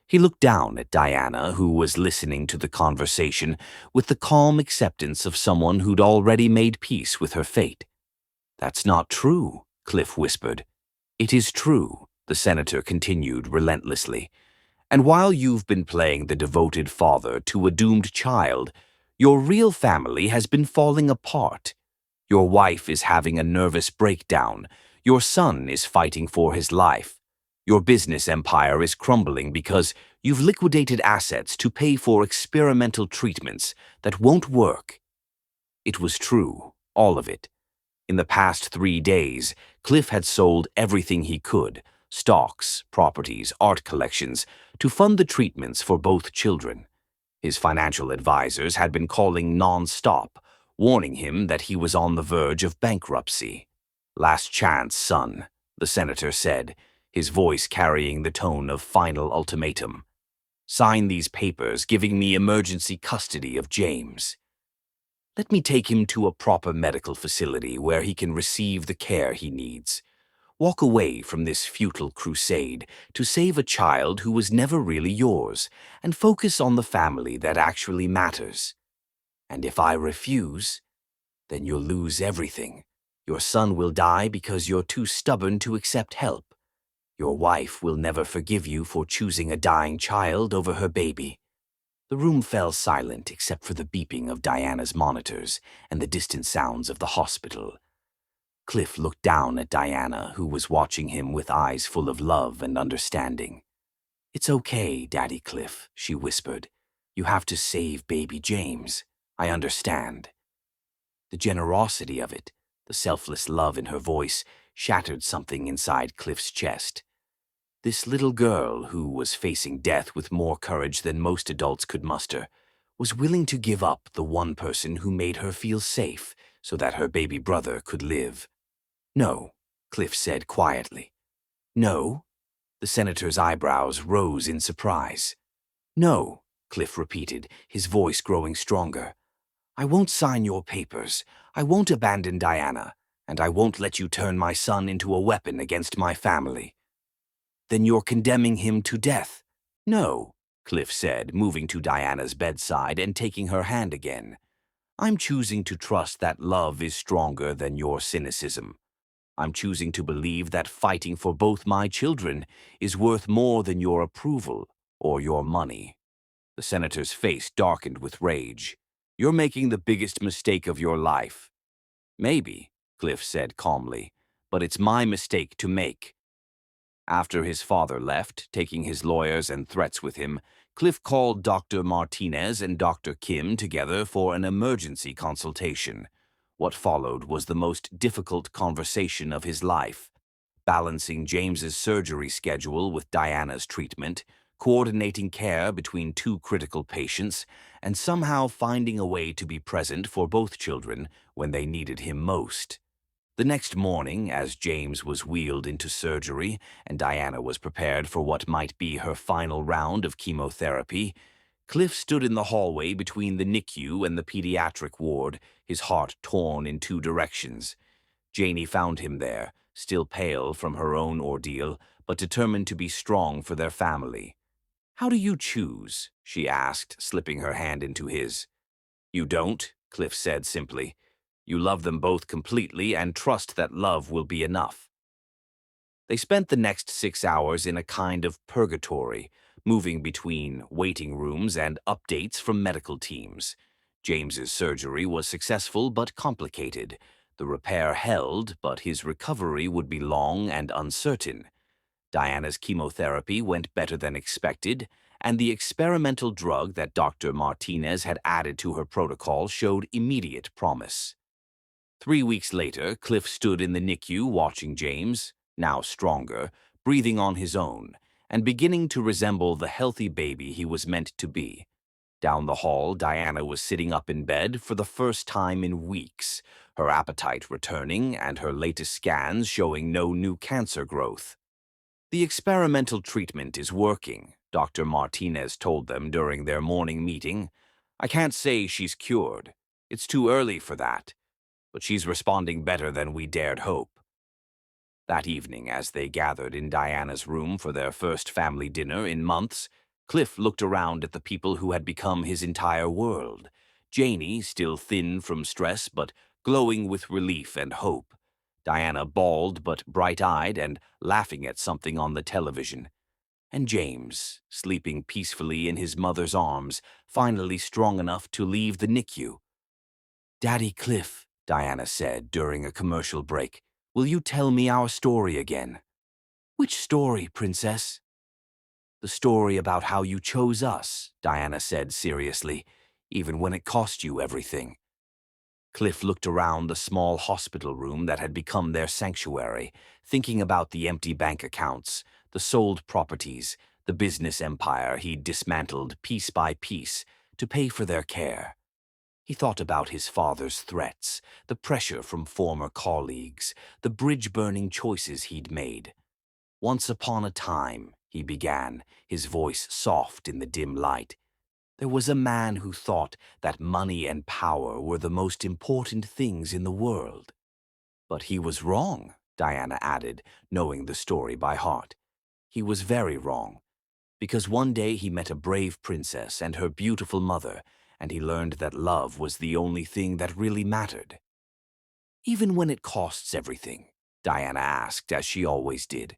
He looked down at Diana, who was listening to the conversation with the calm acceptance of someone who'd already made peace with her fate. That's not true, Cliff whispered. It is true, the senator continued relentlessly. And while you've been playing the devoted father to a doomed child, your real family has been falling apart. Your wife is having a nervous breakdown. Your son is fighting for his life. Your business empire is crumbling because you've liquidated assets to pay for experimental treatments that won't work. It was true, all of it. In the past 3 days, Cliff had sold everything he could, stocks, properties, art collections, to fund the treatments for both children. His financial advisors had been calling non-stop, warning him that he was on the verge of bankruptcy. "Last chance, son," the senator said, his voice carrying the tone of final ultimatum. "Sign these papers giving me emergency custody of James. Let me take him to a proper medical facility where he can receive the care he needs. Walk away from this futile crusade to save a child who was never really yours, and focus on the family that actually matters. And if I refuse, then you'll lose everything. Your son will die because you're too stubborn to accept help. Your wife will never forgive you for choosing a dying child over her baby." The room fell silent except for the beeping of Diana's monitors and the distant sounds of the hospital. Cliff looked down at Diana, who was watching him with eyes full of love and understanding. "It's okay, Daddy Cliff," she whispered. "You have to save baby James. I understand." The generosity of it, the selfless love in her voice, shattered something inside Cliff's chest. This little girl, who was facing death with more courage than most adults could muster, was willing to give up the one person who made her feel safe so that her baby brother could live. "No," Cliff said quietly. "No?" The senator's eyebrows rose in surprise. "No," Cliff repeated, his voice growing stronger. "I won't sign your papers. I won't abandon Diana, and I won't let you turn my son into a weapon against my family." "Then you're condemning him to death?" "No," Cliff said, moving to Diana's bedside and taking her hand again. "I'm choosing to trust that love is stronger than your cynicism. I'm choosing to believe that fighting for both my children is worth more than your approval or your money." The senator's face darkened with rage. "You're making the biggest mistake of your life." "Maybe," Cliff said calmly, "but it's my mistake to make." After his father left, taking his lawyers and threats with him, Cliff called Dr. Martinez and Dr. Kim together for an emergency consultation. What followed was the most difficult conversation of his life, balancing James's surgery schedule with Diana's treatment, coordinating care between two critical patients, and somehow finding a way to be present for both children when they needed him most. The next morning, as James was wheeled into surgery and Diana was prepared for what might be her final round of chemotherapy, Cliff stood in the hallway between the NICU and the pediatric ward, his heart torn in two directions. Janie found him there, still pale from her own ordeal, but determined to be strong for their family. "How do you choose?" she asked, slipping her hand into his. "You don't," Cliff said simply. "You love them both completely and trust that love will be enough." They spent the next 6 hours in a kind of purgatory, moving between waiting rooms and updates from medical teams. James's surgery was successful but complicated. The repair held, but his recovery would be long and uncertain. Diana's chemotherapy went better than expected, and the experimental drug that Dr. Martinez had added to her protocol showed immediate promise. 3 weeks later, Cliff stood in the NICU watching James, now stronger, breathing on his own, and beginning to resemble the healthy baby he was meant to be. Down the hall, Diana was sitting up in bed for the first time in weeks, her appetite returning and her latest scans showing no new cancer growth. "The experimental treatment is working," Dr. Martinez told them during their morning meeting. "I can't say she's cured. It's too early for that. But she's responding better than we dared hope." That evening, as they gathered in Diana's room for their first family dinner in months, Cliff looked around at the people who had become his entire world. Janie, still thin from stress but glowing with relief and hope. Diana, bald but bright-eyed and laughing at something on the television. And James, sleeping peacefully in his mother's arms, finally strong enough to leave the NICU. "Daddy Cliff," Diana said during a commercial break, "will you tell me our story again?" "Which story, Princess?" "The story about how you chose us," Diana said seriously, "even when it cost you everything." Cliff looked around the small hospital room that had become their sanctuary, thinking about the empty bank accounts, the sold properties, the business empire he'd dismantled piece by piece to pay for their care. He thought about his father's threats, the pressure from former colleagues, the bridge-burning choices he'd made. "Once upon a time," he began, his voice soft in the dim light, "there was a man who thought that money and power were the most important things in the world." "But he was wrong," Diana added, knowing the story by heart. "He was very wrong, because one day he met a brave princess and her beautiful mother, and he learned that love was the only thing that really mattered." "Even when it costs everything?" Diana asked, as she always did.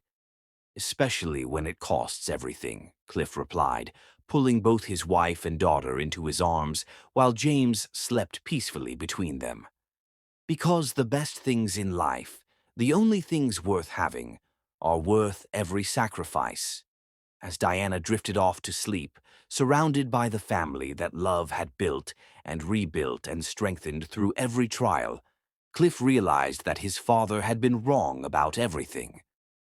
"Especially when it costs everything," Cliff replied, pulling both his wife and daughter into his arms while James slept peacefully between them. "Because the best things in life, the only things worth having, are worth every sacrifice." As Diana drifted off to sleep, surrounded by the family that love had built and rebuilt and strengthened through every trial, Cliff realized that his father had been wrong about everything.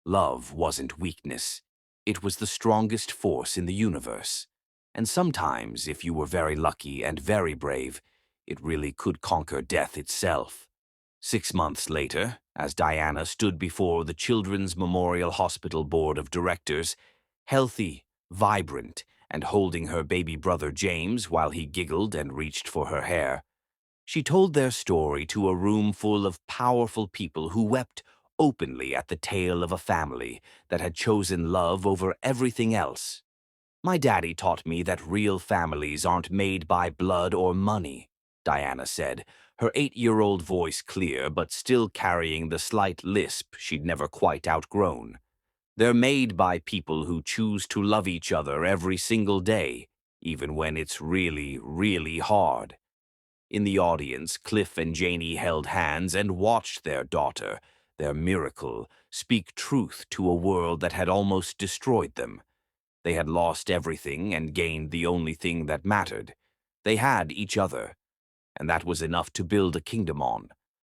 Love wasn't weakness. It was the strongest force in the universe. And sometimes, if you were very lucky and very brave, it really could conquer death itself. 6 months later, as Diana stood before the Children's Memorial Hospital Board of Directors, healthy, vibrant, and holding her baby brother James while he giggled and reached for her hair, she told their story to a room full of powerful people who wept openly at the tale of a family that had chosen love over everything else. "My daddy taught me that real families aren't made by blood or money," Diana said, her 8-year-old voice clear but still carrying the slight lisp she'd never quite outgrown. "They're made by people who choose to love each other every single day, even when it's really, really hard." In the audience, Cliff and Janie held hands and watched their daughter, their miracle, speak truth to a world that had almost destroyed them. They had lost everything and gained the only thing that mattered. They had each other, and that was enough to build a kingdom on.